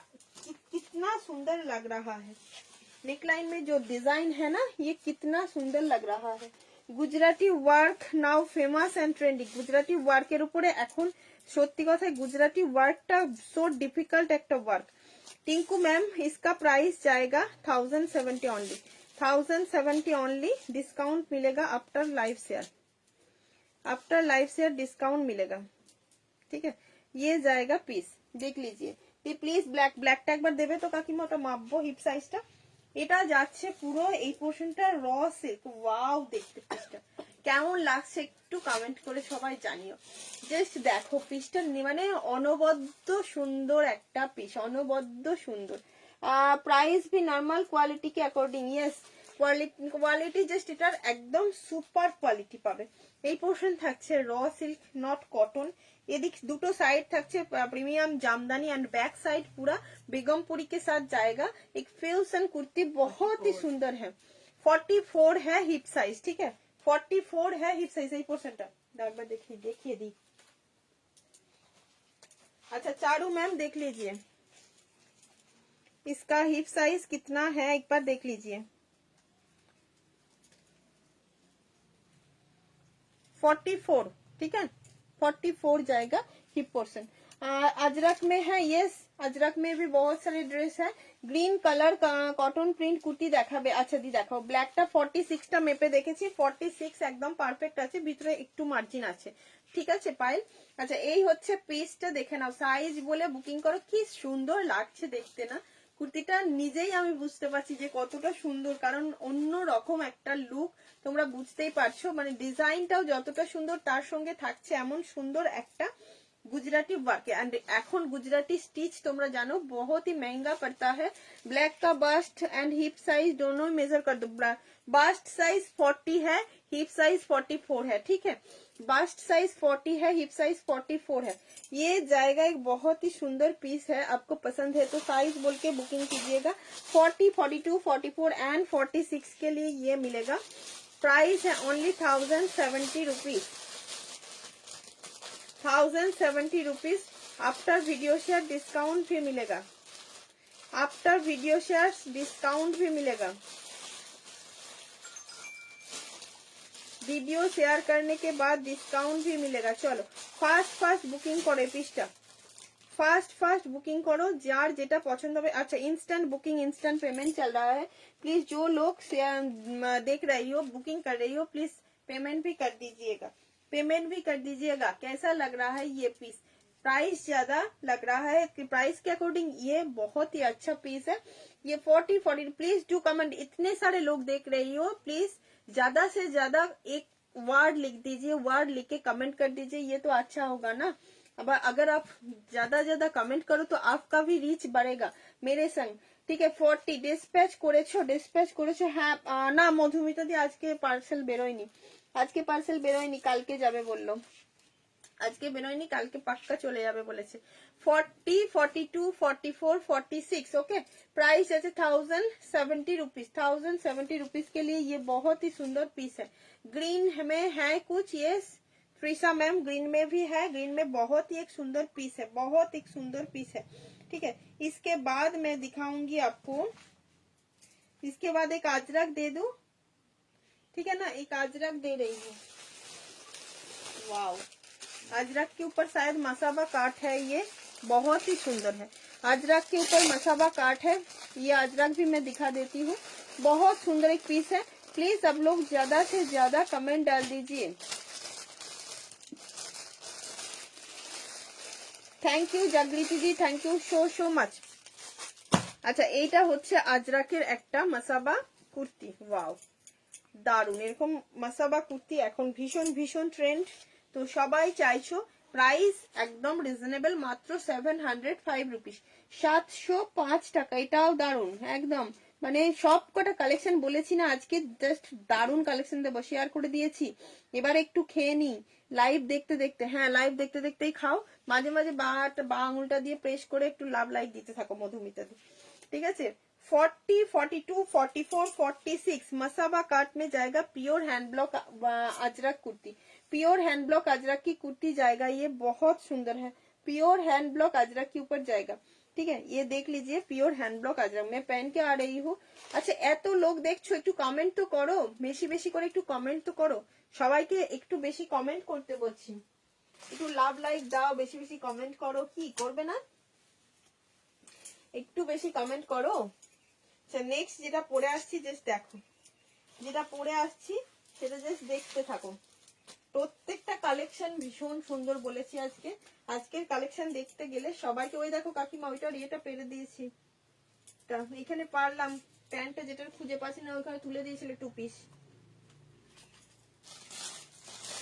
कितना सुंदर लग रहा है, नेकलाइन में जो डिजाइन है ना ये कितना सुंदर लग रहा है। Gujarati work now famous and trending. Gujarati ওয়ার্কের উপরে এখন সত্যি কথা গুজরাটি ওয়ার্কটা সো ডিফিকাল্ট একটা ওয়ার্ক। टिंकू मैम इसका प्राइस जाएगा 1070 ओनली, 1070 ओनली। डिस्काउंट मिलेगा after live share, after live share discount मिलेगा, ठीक है। ये जाएगा पीस, देख लीजिए प्लीज। ब्लैक ब्लैकটা একবার দেবে তো কাকিমা, ওটা মাপবো হিপ সাইজটা। এটা যাচ্ছে পুরো এই পোর্শনটা র সিল্ক, ওয়াও দেখতে পিসটা কেমন লাগছে একটু কমেন্ট করে সবাই জানিও। জাস্ট দেখো পিসটা মানে অনবদ্য সুন্দর একটা পিস, অনবদ্য সুন্দর। प्राइस भी नॉर्मल क्वालिटी के अकॉर्डिंग, यस কোয়ালিটি জাস্ট এটার একদম সুপার কোয়ালিটি পাবে। এই পোর্শন থাকছে র সিল্ক নট কটন, এদিক দুটো साइड থাকছে premium jamdani and back side पूरा बेगमपुरी के साथ जाएगा। एक फ्यूजन कुर्ती बहुत ही सुंदर है। 44 है हिप साइज, ठीक है 44 है हिप साइज। এই পোর্শনটা एक बार देखिए दी। अच्छा चारू मैम देख लीजिए इसका हिप साइज कितना है, एक बार देख लीजिए। 44, ठीक है 44 जाएगा हिप पोर्शन। अजरक में है, यस अजरक में भी बहुत सारे ड्रेस है। ग्रीन कलर का कॉटन प्रिंट कुर्ती দেখাবে। আচ্ছা দি দেখো ব্ল্যাকটা 46টা মেপে দেখেছি, 46 একদম পারফেক্ট আছে, ভিতরে একটু মার্জিন আছে, ঠিক আছে পাইল। আচ্ছা এই হচ্ছে পিসটা দেখে নাও, সাইজ বলে বুকিং করো। কি সুন্দর লাগছে দেখতে না কুর্তিটা, নিজেই আমি বুঝতে পারছি যে কতটা সুন্দর, কারণ অন্য রকম একটা লুক তোমরা বুঝতেই পারছো। মানে ডিজাইনটাও যতটা সুন্দর তার সঙ্গে থাকছে এমন সুন্দর একটা गुजराती वर्क एंड এখন गुजराती स्टिच তোমরা জানো बहुत ही महंगा पड़ता है। ब्लैक का बस्ट एंड हिप साइज दोनों मेजर कर दो। बस्ट साइज 40 है, हिप साइज 44 है, ठीक है। बस्ट साइज 40 है, हिप साइज 44 है। ये जाएगा एक बहुत ही सुंदर पीस है, आपको पसंद है तो साइज बोल के बुकिंग कीजिएगा। 40, 42, 44 एंड 46 के लिए ये मिलेगा। प्राइस है only 1070 rupees, 1070 rupees. After video share discount भी मिलेगा, आफ्टर वीडियो शेयर डिस्काउंट भी मिलेगा। वीडियो शेयर करने के बाद डिस्काउंट भी मिलेगा। चलो फास्ट फास्ट बुकिंग करो, पीसटा फास्ट फास्ट बुकिंग करो, जार जेटा पसंद होवे। अच्छा इंस्टेंट बुकिंग, इंस्टेंट पेमेंट चल रहा है। प्लीज जो लोग देख रही हो, बुकिंग कर रही हो, प्लीज पेमेंट भी कर दीजिएगा, पेमेंट भी कर दीजिएगा। कैसा लग रहा है ये पीस? प्राइस ज्यादा लग रहा है कि प्राइस के अकॉर्डिंग ये बहुत ही अच्छा पीस है। ये 40 प्लीज डू कमेंट। इतने सारे लोग देख रही हो, प्लीज ज्यादा से ज्यादा एक वर्ड लिख दीजिए, वर्ड लिख के कमेंट कर दीजिए, ये तो अच्छा होगा ना। अब अगर आप ज्यादा कमेंट करो तो आपका भी रीच बढ़ेगा मेरे संग, ठीक है। 40 डिस्पैच করেছো, ডিসপ্যাচ করেছো। হ্যাঁ না মধুমিতা দি আজকে পার্সেল বেরোয়নি, আজকে পার্সেল বেরোয়নি, কালকে যাবে বললো। আজকে বেরোয়নি, কালকে পাক্কা চলে যাবে বলেছে। 40, 42, 44, 46 ओके। प्राइस है 1070 रुपीज, 1070 रुपीज के लिए ये बहुत ही सुंदर पीस है। ग्रीन में है कुछ, ये फ्रीसा मैम ग्रीन में भी है, ग्रीन में बहुत ही एक सुंदर पीस है, बहुत एक सुंदर पीस है, ठीक है। इसके बाद मैं दिखाऊंगी आपको, इसके बाद एक अजरक दे दूं, ठीक है ना, एक अजरक दे रही हूँ। वाओ, अजरक के ऊपर शायद मसाबा काट है, ये बहुत ही सुंदर है। अजरक के ऊपर मसाबा काट है, ये अजरक भी मैं दिखा देती हूँ। बहुत सुंदर एक पीस है। प्लीज सब लोग ज्यादा से ज्यादा कमेंट डाल दीजिए। Thank you Jagriti ji, thank you so much. আচ্ছা এইটা হচ্ছে আজরাকের একটা মাসাবা কুর্তি। ওয়াও দারুন, এরকম মাসাবা কুর্তি এখন ভীষণ ভীষণ ট্রেন্ড, তো সবাই চাইছো। প্রাইস একদম রিজনেবল, মাত্র 705 রুপিস, 705 টাকা। এটাও দারুন একদম, মানে সব কটা কালেকশন বলেছি না আজকে, জাস্ট দারুন কালেকশন দেবো, শেয়ার করে দিয়েছি। এবার একটু খেয়ে নি লাইভ দেখতে দেখতে। হ্যাঁ লাইভ দেখতে দেখতেই খাও, মাঝে মাঝে বা আঙুলটা দিয়ে প্রেস করে একটু লাভ লাইক দিতে থাকো মধুমিতা দি, ঠিক আছে। 40, 42, 44, 46 मसाबा काट में जाएगा। Pure hand block Ajrak kurti, pure hand block Ajrak की कुर्ती जाएगा। ये बहुत सुंदर है, प्योर हैंड ब्लॉक अजरक के ऊपर जाएगा, ठीक है। ये देख लीजिए प्योर हैंड ब्लॉक अजरक, मैं पहन के आ रही हूँ। अच्छा এত লোক দেখছো, একটু কমেন্ট তো করো, বেশি বেশি করে একটু কমেন্ট তো করো। সবাইকে একটু বেশি কমেন্ট করতে বলছি, একটু লাভ লাইক দাও, বেশি বেশি কমেন্ট করো। কি করবে না, একটু বেশি কমেন্ট করো। নেক্সট যেটা পরে আসছি জাস্ট দেখো, যেটা পরে আসছি সেটা জাস্ট দেখতে থাকো। প্রত্যেকটা কালেকশন ভীষণ সুন্দর বলেছি আজকে। আজকের কালেকশন দেখতে গেলে সবাইকে, ওই দেখো কাকিমা ওইটার ইয়েটা পেরে দিয়েছি, এখানে পারলাম প্যান্টটা যেটা খুঁজে পাচ্ছি না ওইখানে তুলে দিয়েছিল 2 পিস,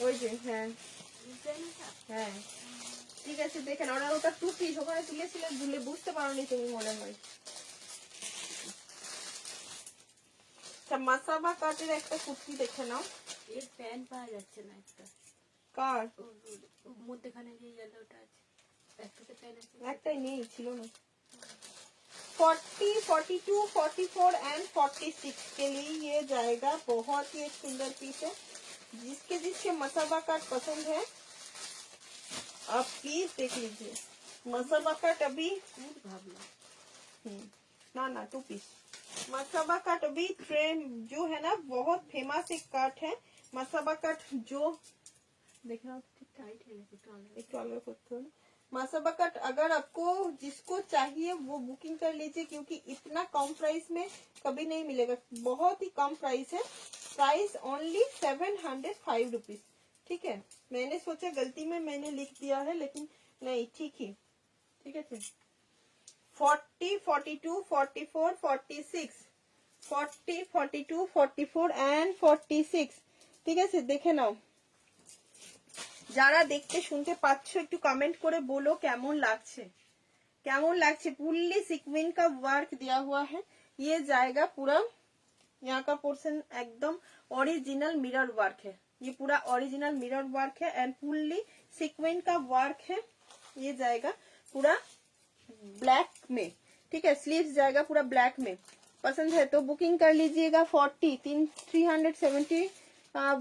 ওই যে। হ্যাঁ হ্যাঁ ঠিক আছে, দেখেন ওরা ওটা 2 পিস ওখানে তুলেছিল, ভুলে বুঝতে পারোনি তুমি মনে হয়। মাসাবা কাটের একটা কুর্তি দেখে নাও, এর প্যান্ট পাওয়া যাচ্ছে না একটা। কার মধ্যখানে যে ইয়েলোটা আছে, একটাতে প্যান্ট আছে, একটাই নেই, ছিল না। 40, 42, 44 एंड 46 के लिए ये जाएगा। बहुत ही एक सुंदर पीस है, जिसके जिसके मसाबा काट पसंद है आप प्लीज देख लीजिए। मसाबा काट अभी ना 2 पीस मसाबा काट अभी ट्रेंड जो है ना, बहुत फेमस एक काट है मसाबा काट, जो देखना টাইট হয়ে গেছে एक तो अलग करते हो ना। मसाबा कट अगर आपको जिसको चाहिए वो बुकिंग कर लीजिए, क्योंकि इतना कम प्राइस में कभी नहीं मिलेगा, बहुत ही कम प्राइस है। प्राइस ओनली 705 रुपीज, ठीक है। मैंने सोचा गलती में मैंने लिख दिया है, लेकिन नहीं ठीक ही, ठीक है। 40, 42, 44, 46, 40, 42, 44 एंड 46, ठीक है। देखे नाओ যারা দেখতে শুনতে পাচ্ছ একটু कमेंट করে বলো কেমন লাগছে, কেমন লাগছে। फुल्ली सीक्वेंस का वर्क दिया हुआ है, ये जाएगा पूरा, यहाँ का पोर्शन एकदम ओरिजिनल मिरर वर्क है, ये पूरा ओरिजिनल मिरर वर्क है एंड फुल्ली सीक्वेंस का वर्क है। ये जाएगा पूरा ब्लैक में, ठीक है, स्लीव्स जाएगा पूरा ब्लैक में। पसंद है तो बुकिंग कर लीजिएगा। 370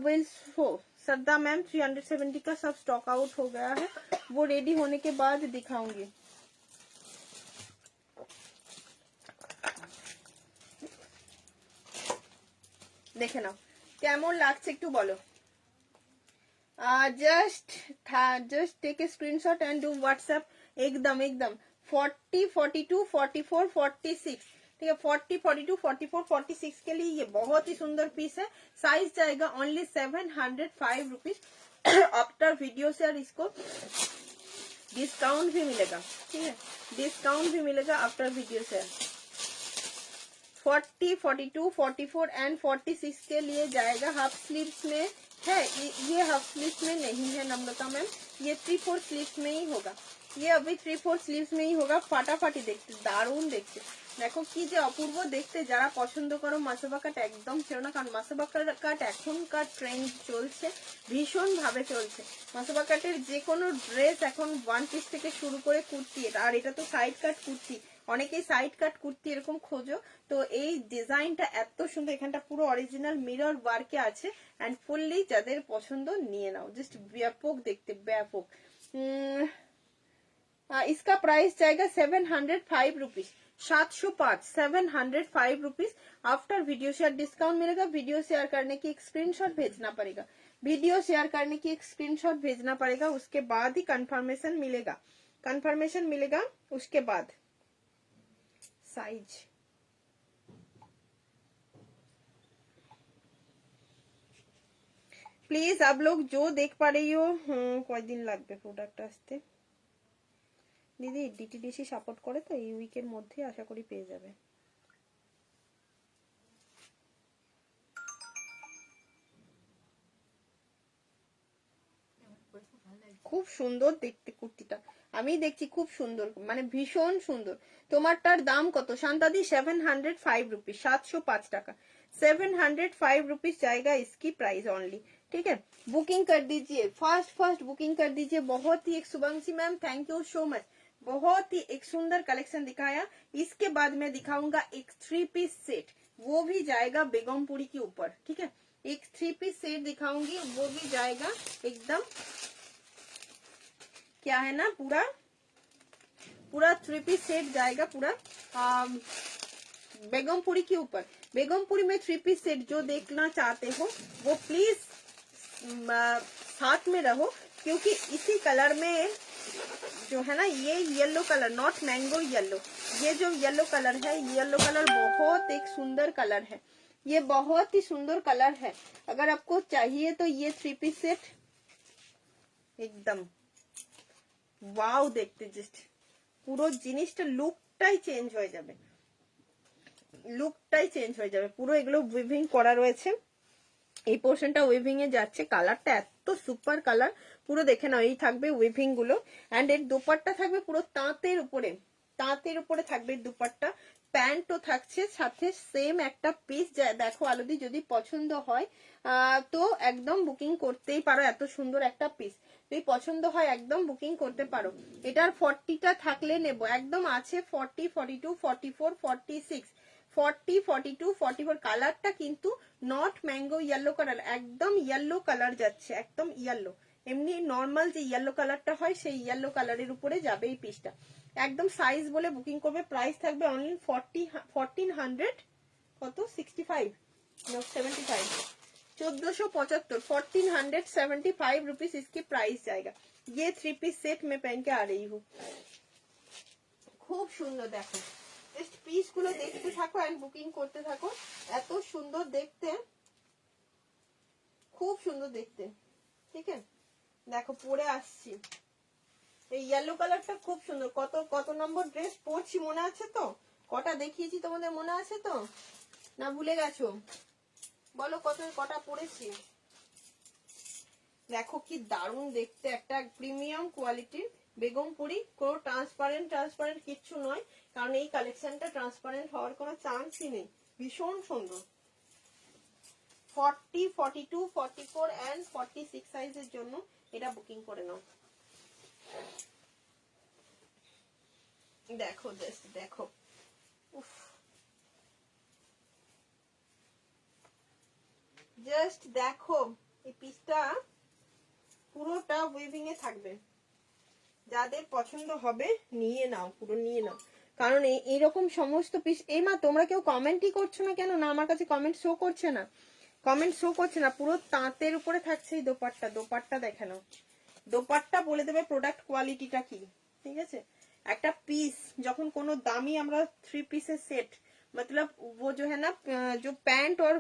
विल शो। श्रद्धा मैम 370 का सब स्टॉक आउट हो गया है, वो रेडी होने के बाद दिखाऊंगी। দেখে নাও কেমন লাগছে একটু বলো। Just take a screenshot and do WhatsApp. एकदम एकदम 40, 42, 44, 46, ठीक है, 40, 42, 44, 46 के लिए ये बहुत ही सुंदर पीस है। साइज जाएगा ओनली 705 रुपीज। आफ्टर वीडियो से और इसको डिस्काउंट भी मिलेगा, ठीक है, डिस्काउंट भी मिलेगा आफ्टर वीडियो से। 40, 42, 44 एंड 46 के लिए जाएगा। हाफ स्लीव्स में है, ये हाफ स्लीव्स में नहीं है नम्रता मैम, ये 3/4 स्लीव्स में ही होगा, ये अभी 3/4 स्लीव्स में ही होगा। फाटाफाटी देखते, दारुण देखते, দেখো কি যে অপূর্ব দেখতে। যারা পছন্দ করো মাসাবা কাট একদম ছেড়ো না, কারণ মাসাবা কাট এখনকার ট্রেন্ড চলছে, ভীষণ ভাবে চলছে। মাসাবা কাটের যে কোনো ড্রেস এখন ওয়ান পিস থেকে শুরু করে কুর্তি, আর এটা তো সাইড কাট কুর্তি, অনেকেই সাইড কাট কুর্তি এরকম খোঁজো, তো এই ডিজাইনটা এত সুন্দর, এখানটা পুরো অরিজিনাল মিরর ওয়ার্কে আছে এন্ড ফুললি যাদের পছন্দ নিয়ে নাও। জাস্ট ব্যাপক দেখতে, ব্যাপক। इसका प्राइस जाएगा 705 rupees, 705, 705 rupees. After video share discount मिलेगा। वीडियो शेयर करने की एक स्क्रीनशॉट भेजना पड़ेगा, वीडियो शेयर करने की एक स्क्रीनशॉट भेजना पड़ेगा, उसके बाद ही कंफर्मेशन मिलेगा, कंफर्मेशन मिलेगा उसके बाद। साइज प्लीज आप लोग जो देख पा रही हो, কয় দিন লাগবে প্রোডাক্ট আসতে? দিদি ডিটিডিসি সাপোর্ট করে তো, এই উইকের মধ্যে আশা করি পেয়ে যাবে। খুব সুন্দর দেখতে কুর্তিটা, আমি দেখছি খুব সুন্দর, মানে ভীষণ সুন্দর। তোমারটার দাম কত শান্তাদি? 705 रुपीज, 705 টাকা, 705 रुपीज जाएगा इसकी प्राइस ओनली, ठीक है। बुकिंग कर दीजिए, फास्ट बुकिंग कर दीजिए। बहुत ही एक Shubhanshi ma'am thank you so much, बहुत ही एक सुंदर कलेक्शन दिखाया। इसके बाद मैं दिखाऊंगा एक 3 पीस सेट, वो भी जाएगा बेगमपुरी के ऊपर, ठीक है। एक 3 पीस सेट दिखाऊंगी, वो भी जाएगा एकदम, क्या है ना, पूरा पूरा 3 पीस सेट जाएगा पूरा बेगमपुरी के ऊपर। बेगमपुरी में 3 पीस सेट जो देखना चाहते हो वो प्लीज साथ में रहो, क्योंकि इसी कलर में जो है ना, ये yellow colour, not mango yellow, ये जो येलो कलर है, येलो कलर बहुत एक सुंदर कलर है, ये बहुत ही सुंदर कलर है। अगर आपको चाहिए तो ये 3 पीस सेट एकदम ওয়াও দেখতে, জাস্ট পুরো জিনিসটা লুকটাই চেঞ্জ হয়ে যাবে, লুকটাই চেঞ্জ হয়ে যাবে পুরো। এগুলো উইভিং করা রয়েছে, এই পোর্শনটা উইভিং এ যাচ্ছে, কালারটা এত সুপার কালার, পুরো দেখে নাও। এই থাকবে উইভিং গুলো এন্ড এর দুপাট্টা থাকবে পুরো তাঁতের উপরে, তাঁতের উপরে থাকবে দুপাট্টা, প্যান্টও থাকছে সাথে সেম একটা পিস। দেখো আলুদি যদি পছন্দ হয় তো একদম বুকিং করতেই পারো, এত সুন্দর একটা পিস যদি পছন্দ হয় একদম বুকিং করতে পারো। এটার 40টা থাকলে নেব, একদম আছে 40, 42, 44, 46, 40, 42, 44। কালারটা কিন্তু নট ম্যাঙ্গো ইয়েলো কালার, একদম ইয়েলো কালার যাচ্ছে, একদম ইয়েলো, এমনি নর্মাল যে ইয়েলো কালারটা হয় সেই ইয়েলো কালারের উপরে যাবে এই পিসটা। একদম সাইজ বলে বুকিং করবে। প্রাইস থাকবে অনলি 1400 কত 65 नो 75, 1475, 1475 रुपीज इसकी प्राइस जाएगा। ये 3 पीस सेट में पहन के आ रही हूँ, খুব সুন্দর। দেখো জাস্ট পিস গুলো দেখতে থাকো এন্ড বুকিং করতে থাকো, এত সুন্দর দেখতে, খুব সুন্দর দেখতে, ঠিক আছে। দেখো পরে আসছি, এই ইয়েলো কালারটা খুব সুন্দর। কত নম্বর ড্রেস পরছি মনে আছে তো? কটা দেখিয়েছি তোমাদের মনে আছে তো, না ভুলে গেছো? বলো কটা পরেছি। দেখো কি দারুণ দেখতে, একটা প্রিমিয়াম কোয়ালিটির বেগমপুরি। কোনো ট্রান্সপারেন্ট কিচ্ছু নয়, কারণ এই কালেকশনটা ট্রান্সপারেন্ট হওয়ার কোনো চান্সই নেই। ভীষণ সুন্দর। 40, 42, 44 and 46 সাইজের জন্য এটা বুকিং করে নাও। দেখো জাস্ট দেখো, উফ, জাস্ট দেখো এই পিসটা পুরোটা উইভিং এ থাকবে। যাদের পছন্দ হবে নিয়ে নাও, পুরো নিয়ে নাও, কারণ এইরকম সমস্ত পিস। এই মা তোমরা কেউ কমেন্টই করছো না কেন? না আমার কাছে কমেন্ট শো করছে না, কমেন্ট শো করছে না। পুরো তাঁতের উপরে থাকছে এই দোপাট্টা। দোপাট্টা দেখে নাও, দোপাট্টা বলে দেবে প্রোডাক্ট কোয়ালিটিটা কি। ঠিক আছে, একটা পিস যখন কোনো দামি আমরা 3 पीसेस सेट, मतलब वो जो है ना, जो पैंट और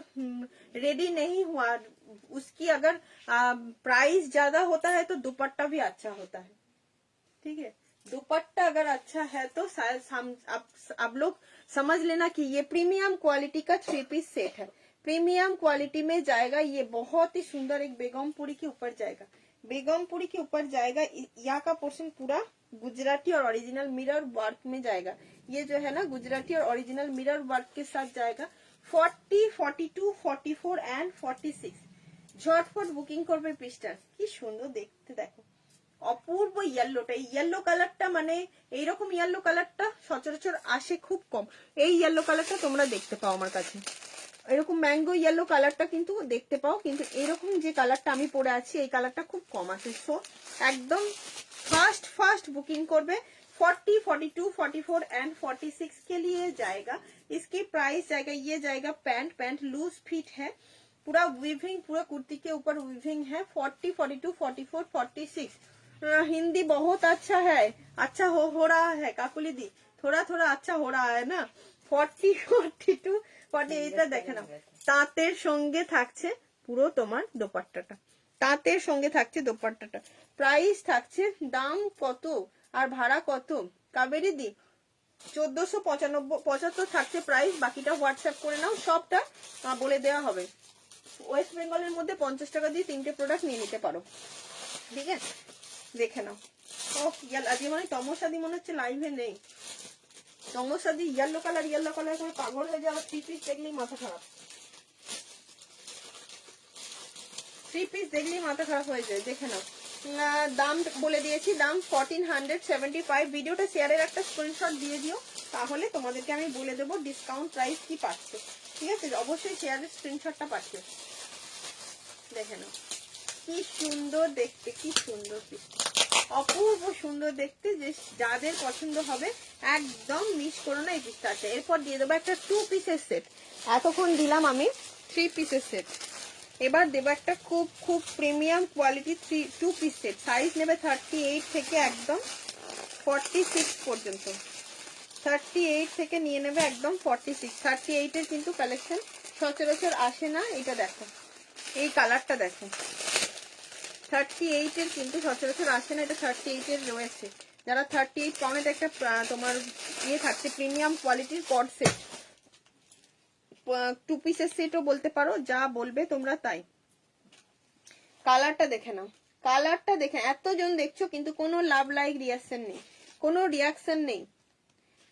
रेडी नहीं हुआ, उसकी अगर प्राइस ज्यादा होता है तो दुपट्टा भी अच्छा होता है। ठीक है, दुपट्टा अगर अच्छा है तो शायद आप लोग समझ लेना कि ये प्रीमियम क्वालिटी का 3 पीस सेट है। प्रीमियम क्वालिटी में जाएगा ये, बहुत ही सुंदर एक बेगमपुरी के ऊपर जाएगा। बेगमपुरी के ऊपर जाएगा, यहाँ का पोर्शन पूरा गुजराती और ओरिजिनल मिरर वर्क में जाएगा। ये जो है ना गुजराती और ओरिजिनल मिरर वर्क के साथ जाएगा। 40, 42, 44 एंड 46 ঝটফট বুকিং করবে পিসটা। কি সুন্দর দেখতে দেখো, অপূর্ব ইয়েলোটা। এই ইয়েলো কালারটা মানে এইরকম ইয়েলো কালারটা সচরাচর আসে খুব কম। এই ইয়েলো কালারটা তোমরা দেখতে পাও আমার কাছে, এরকম ম্যাঙ্গো ইয়েলো কালারটা কিন্তু দেখতে পাও, কিন্তু এরকম যে কালারটা আমি পরে আছি এই কালারটা খুব কম আসে। সো একদম फास्ट बुकिंग করবে। 40, 42, 44 एंड 46 के लिए जाएगा। इसकी प्राइस जाएगा, ये जाएगा पैंट लूज फिट है, पूरा वीविंग, पूरा कुर्ती के ऊपर वीविंग है। 40, 42, 44, 46 हिंदी बहुत अच्छा है, अच्छा हो रहा है काकुली दी, थोड़ा थोड़ा अच्छा हो रहा है ना। 40, 42, 40 এটা দেখে নাও। তাঁতের সঙ্গে থাকছে পুরো তোমার দোপাট্টাটা, তাঁতের সঙ্গে থাকছে দোপাট্টাটা। প্রাইস থাকছে, দাম কত আর ভাড়া কত কাবেরী দি? 1475 থাকছে প্রাইস, বাকিটা হোয়াটসঅ্যাপ করে নাও, সবটা বলে দেওয়া হবে। ওয়েস্ট বেঙ্গলের মধ্যে 50 টাকা দিয়ে 3টে প্রোডাক্ট নিয়ে নিতে পারো। ঠিক আছে, দেখে নাও। ও আজকে মানে তমসাদি মনে হচ্ছে লাইভে নেই। তমসাদি ইয়েলো কালার করে পাগল হয়ে যাওয়ার 3 পিস দেখলেই মাথা খারাপ, 3 পিস দেখলেই মাথা খারাপ হয়ে যায়। দেখে নাও, দাম বলে দিয়েছি, দাম 1475। ভিডিওটা শেয়ারের একটা স্ক্রিনশট দিয়ে দিও, তাহলে তোমাদেরকে আমি বলে দেবো ডিসকাউন্ট প্রাইস কি পাচ্ছ। ঠিক আছে, অবশ্যই শেয়ারের স্ক্রিনশটটা পাচ্ছ। দেখে নাও কি সুন্দর দেখতে, কি সুন্দর পিসটা, অপূর্ব সুন্দর দেখতে। যে যাদের পছন্দ হবে একদম মিস করো না এই পিসটা। আছে এরপর দিয়ে দেবো একটা 2 পিসের সেট। এতক্ষণ দিলাম আমি 3 পিসের সেট, এবার দেবো একটা খুব খুব premium quality 2 piece set. Size নেবে 38 থেকে একদম 46 পর্যন্ত। 38 থেকে নিয়ে নেবে একদম 46। 38 এর কিন্তু কালেকশন সচরাচর আসে না। এটা দেখো, এই কালারটা দেখো, 38 এর কিন্তু সচরাচর আসে না, এটা 38 এর রয়েছে। যারা 38 পাউন্ড একটা তোমার ইয়ে থাকছে প্রিমিয়াম কোয়ালিটির কর্ড সেট, 2 পিসের সেটও বলতে পারো, যা বলবে তোমরা তাই। কালারটা দেখে নাও, কালারটা দেখে, এতজন দেখছো কিন্তু কোনো লাভ লাইক রিয়াকশন নেই, কোনো রিয়াকশন নেই,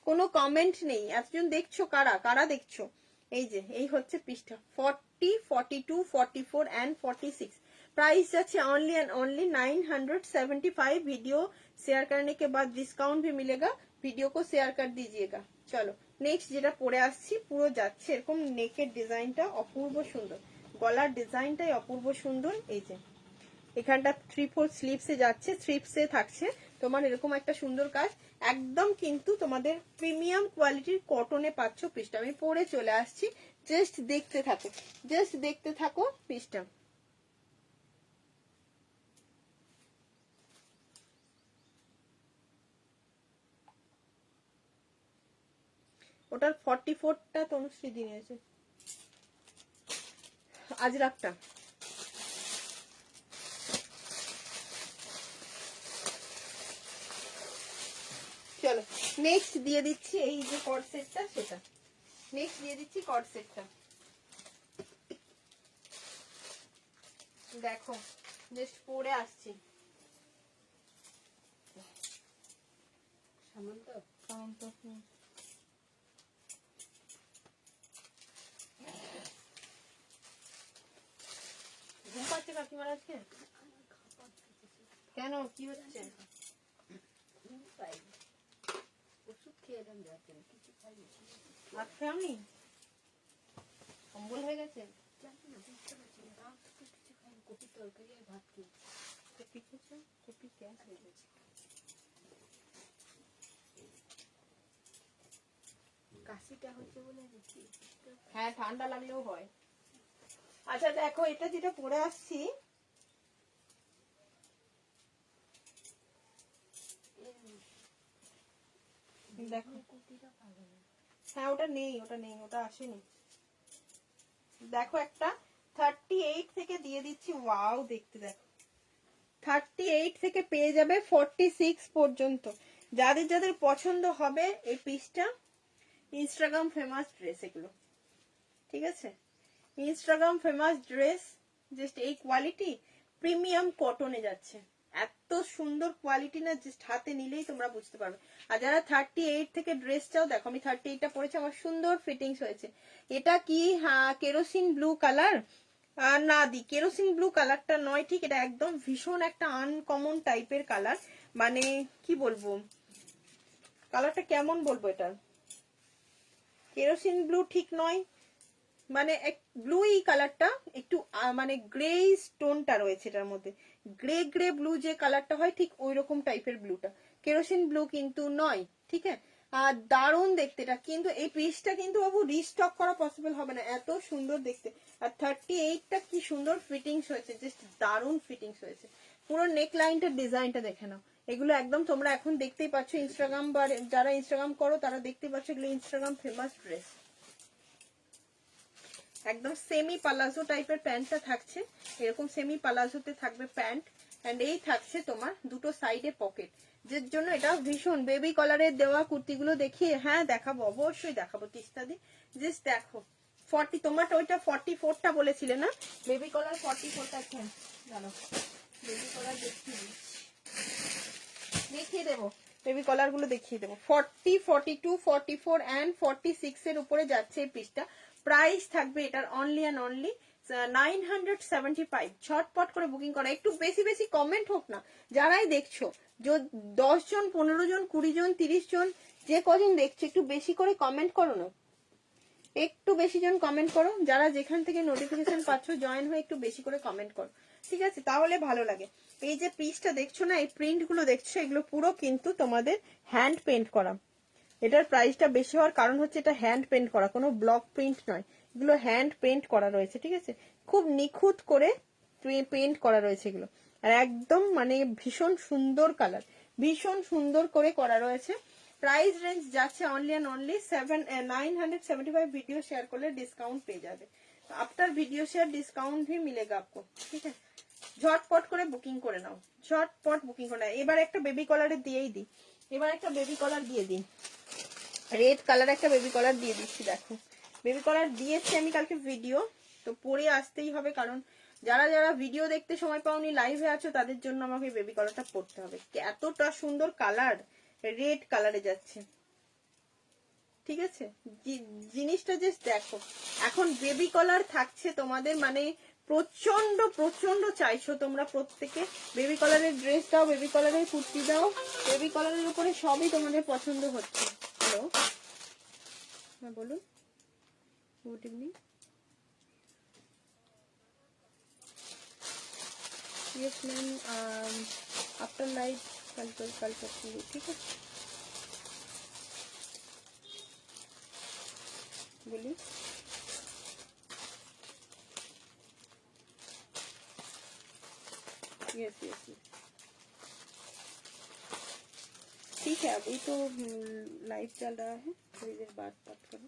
কোনো কমেন্ট নেই। এতজন দেখছো, কারা কারা দেখছো? এই যে এই হচ্ছে পিসটা। 40, 42, 44 एंड 46 प्राइस जाच्छे only and only 975। Video share करने के बाद डिस्काउंट भी मिलेगा, वीडियो को शेयर कर दीजिएगा। चलो नेक्स्ट যেটা পরে আসছি, পুরো যাচ্ছে এরকম নেকের ডিজাইনটা অপূর্ব সুন্দর, গলার ডিজাইনটাই অপূর্ব সুন্দর। এই যে এখানটা 3/4 স্লিভসে যাচ্ছে, স্লিভসে থাকছে তোমার এরকম একটা সুন্দর কাজ। একদম কিন্তু তোমাদের প্রিমিয়াম কোয়ালিটির কটনে পাচ্ছ পিসটা। আমি পরে চলে আসছি, জাস্ট দেখতে থাকো, জাস্ট দেখতে থাকো পিসটা। ওটার 44টা তনুশ্রী দিয়েছে, আজরাকটা। চলো নেক্সট দিয়ে দিচ্ছি এই যে কর্ড সেটটা, সেটা নেক্সট দিয়ে দিচ্ছি কর্ড সেটটা। দেখো জাস্ট পরে আসছি। সামন্ত ঘুম পাচ্ছে কাকিমার আজকে? কেন, কি হচ্ছে? ওষুধ খেয়ে এলাম রাতে, কিছু খাইনি। আজকে আমি কম্বল হয়ে গেছে। জানি না, বুঝতে পারছি না, রাত থেকে কিছু খাইনি, কপির তরকারি আর ভাত খেয়েছি। কপি খেয়েছো? কপি গ্যাস হয়ে গেছে। কাশিটা হচ্ছে বলে দেখি। হ্যাঁ, ঠান্ডা লাগলেও হয়। আচ্ছা দেখো, এটা যেটা পরে আসছি, দেখো। কপিটা পাবে না। হ্যাঁ, ওটা নেই, ওটা আসেনি। দেখো, একটা 38 থেকে দিয়ে দিচ্ছি। ওয়াও, দেখতে দেখো, 38 থেকে পেয়ে যাবে 46 পর্যন্ত। যাদের যাদের পছন্দ হবে এই পিসটা, ইনস্টাগ্রাম ফেমাস ড্রেস এগুলো, ঠিক আছে? ইনস্টাগ্রাম ফেমাস ড্রেস, জাস্ট এই কোয়ালিটি প্রিমিয়াম কটনে যাচ্ছে। এত সুন্দর কোয়ালিটি না, জাস্ট হাতে নিলেই তোমরা বুঝতে পারবে। আর যারা 38 থেকে ড্রেস চাও, দেখো আমি 38টা পরেছি, আমার সুন্দর ফিটিংস হয়েছে। এটা কি কেরোসিন ব্লু কালার? না দি, কেরোসিন ব্লু কালারটা নয় ঠিক, এটা একদম ভীষণ একটা আনকমন টাইপের কালার। মানে কি বলবো, কালারটা কেমন বলবো, এটা কেরোসিন ব্লু ঠিক নয়, মানে ব্লু এই কালারটা একটু মানে গ্রে স্টোনটা রয়েছে এটার মধ্যে, গ্রে গ্রে ব্লু যে কালারটা হয় ঠিক ওই রকম টাইপের ব্লুটা, কেরোসিন ব্লু কিন্তু নয়, ঠিক আছে? আর দারুণ দেখতে এটা, কিন্তু এই পিসটা কিন্তু বাবু রিস্টক করা পসিবল হবে না, এত সুন্দর দেখতে। আর 38টা কি সুন্দর ফিটিংস হয়েছে, জাস্ট দারুণ ফিটিংস হয়েছে। পুরো নেক লাইনটার ডিজাইনটা দেখে নাও। এগুলো একদম তোমরা এখন দেখতেই পাচ্ছ, ইনস্টাগ্রাম বা যারা ইনস্টাগ্রাম করো তারা দেখতেই পাচ্ছ, এগুলো ইনস্টাগ্রাম ফেমাস ড্রেস। একদম সেমি পালাজো টাইপের প্যান্টটা থাকছে, এরকম সেমি পালাজোতে থাকবে প্যান্ট, এন্ড এই থাকছে তোমার দুটো সাইডে পকেট, যে জন্য এটা ভীষণ বেবি কলারের দেওয়া কুর্তিগুলো দেখিয়ে, হ্যাঁ দেখাবো, অবশ্যই দেখাবো তিস্তা দি। জাস্ট দেখো 40, তোমার ওইটা 44টা বলেছিলে না, বেবি কলার 44টা আছে, জানো বেবি কলার দেখিয়ে দেবো, বেবি কলার গুলো দেখিয়ে দেবো। 40, 42, 44 এন্ড 46 এর উপরে যাচ্ছে এই পিসটা। প্রাইস থাকবে এটার অনলি অ্যান্ড অনলি 975। ছটপট করে বুকিং করা, একটু বেশি বেশি কমেন্ট হোক না, যারাই দেখছো, 10 জন, 15 জন, 20 জন, 30 জন, যে কজন দেখছো, একটু বেশি করে কমেন্ট করো না, একটু বেশি জন কমেন্ট করো, যারা যেখান থেকে নোটিফিকেশন পাচ্ছ জয়েন হয়ে একটু বেশি করে কমেন্ট করো, ঠিক আছে? তাহলে ভালো লাগে। এই যে পিসটা দেখছো না, এই প্রিন্ট গুলো দেখছো, এগুলো পুরো কিন্তু তোমাদের হ্যান্ড পেন্ট করা। এটার প্রাইসটা বেশি হওয়ার কারণ হচ্ছে এটা হ্যান্ড পেন্ট করা, কোনো ব্লক প্রিন্ট নয়, এগুলো হ্যান্ড পেন্ট করা রয়েছে, ঠিক আছে? খুব নিখুঁত করে পেন্ট করা রয়েছে এগুলো, আর একদম মানে ভীষণ সুন্দর কালার, ভীষণ সুন্দর করে করা রয়েছে। প্রাইস রেঞ্জ যাচ্ছে only and only 975। Video share করলে ডিসকাউন্ট পেয়ে যাবে, আফটার ভিডিও শেয়ার ডিসকাউন্ট भी मिलेगा आपको, ঠিক আছে? ঝটপট করে বুকিং করে নাও, ঝটপট বুকিং করে নাও। এবার একটা বেবি কলারে দিয়েই দিই, এবার একটা বেবি কলার দিয়ে দিই, রেড কালার একটা বেবি কলার দিয়ে দিচ্ছি। দেখো বেবি কলার দিয়েছি আমি কালকে ভিডিও, তো পরে আসতেই হবে, কারণ যারা যারা ভিডিও দেখতে সময় পাওনি, লাইভে আছো, তাদের জন্য আমাকে বেবি কলারটা পরতে হবে। এতটা সুন্দর কালার, রেড কালারে যাচ্ছে, ঠিক আছে? জিনিসটা জাস্ট দেখো, এখন বেবি কলার থাকছে তোমাদের, মানে প্রচন্ড প্রচন্ড চাইছো তোমরা প্রত্যেকে, বেবি কলারের ড্রেস দাও, বেবি কলারের কুর্তি দাও, বেবি কলারের উপরে সবই তোমাদের পছন্দ হচ্ছে। হ্যালো, হ্যাঁ বলুন, good evening. Yes ma'am, after live कल करती हूँ, ठीक है? बोलिए। यस यस यस, ठीक है, अभी तो लाइव चल रहा है, थोड़ी देर बाद बात करो।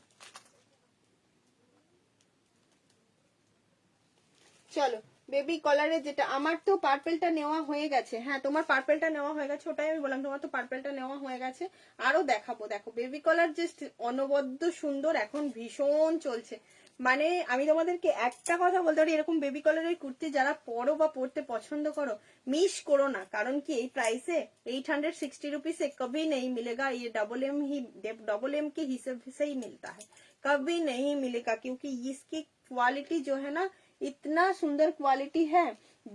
চলো বেবি কলারে, যেটা আমার তো পার্পেলটা নেওয়া হয়ে গেছে, হ্যাঁ তোমার পার্পেলটা নেওয়া হয়ে গেছে, ওটাই আমি বললাম, তোমার তো পার্পেলটা নেওয়া হয়ে গেছে। আরো দেখাবো, দেখো বেবি কলার জাস্ট অনবদ্য সুন্দর, এখন ভীষণ চলছে, মানে আমি তোমাদেরকে একটা কথা বলতে পারি, এরকম বেবি কলারের কুর্তি যারা পরো বা পরতে পছন্দ করো, মিস করো না। কারণ কি এই প্রাইসে 860 रुपीज से कभी नहीं मिलेगा। ये डबल एम के हिसाब से ही मिलता है, कभी नहीं मिलेगा। क्योंकि इसकी क्वालिटी जो है ना, इतना सुंदर क्वालिटी है,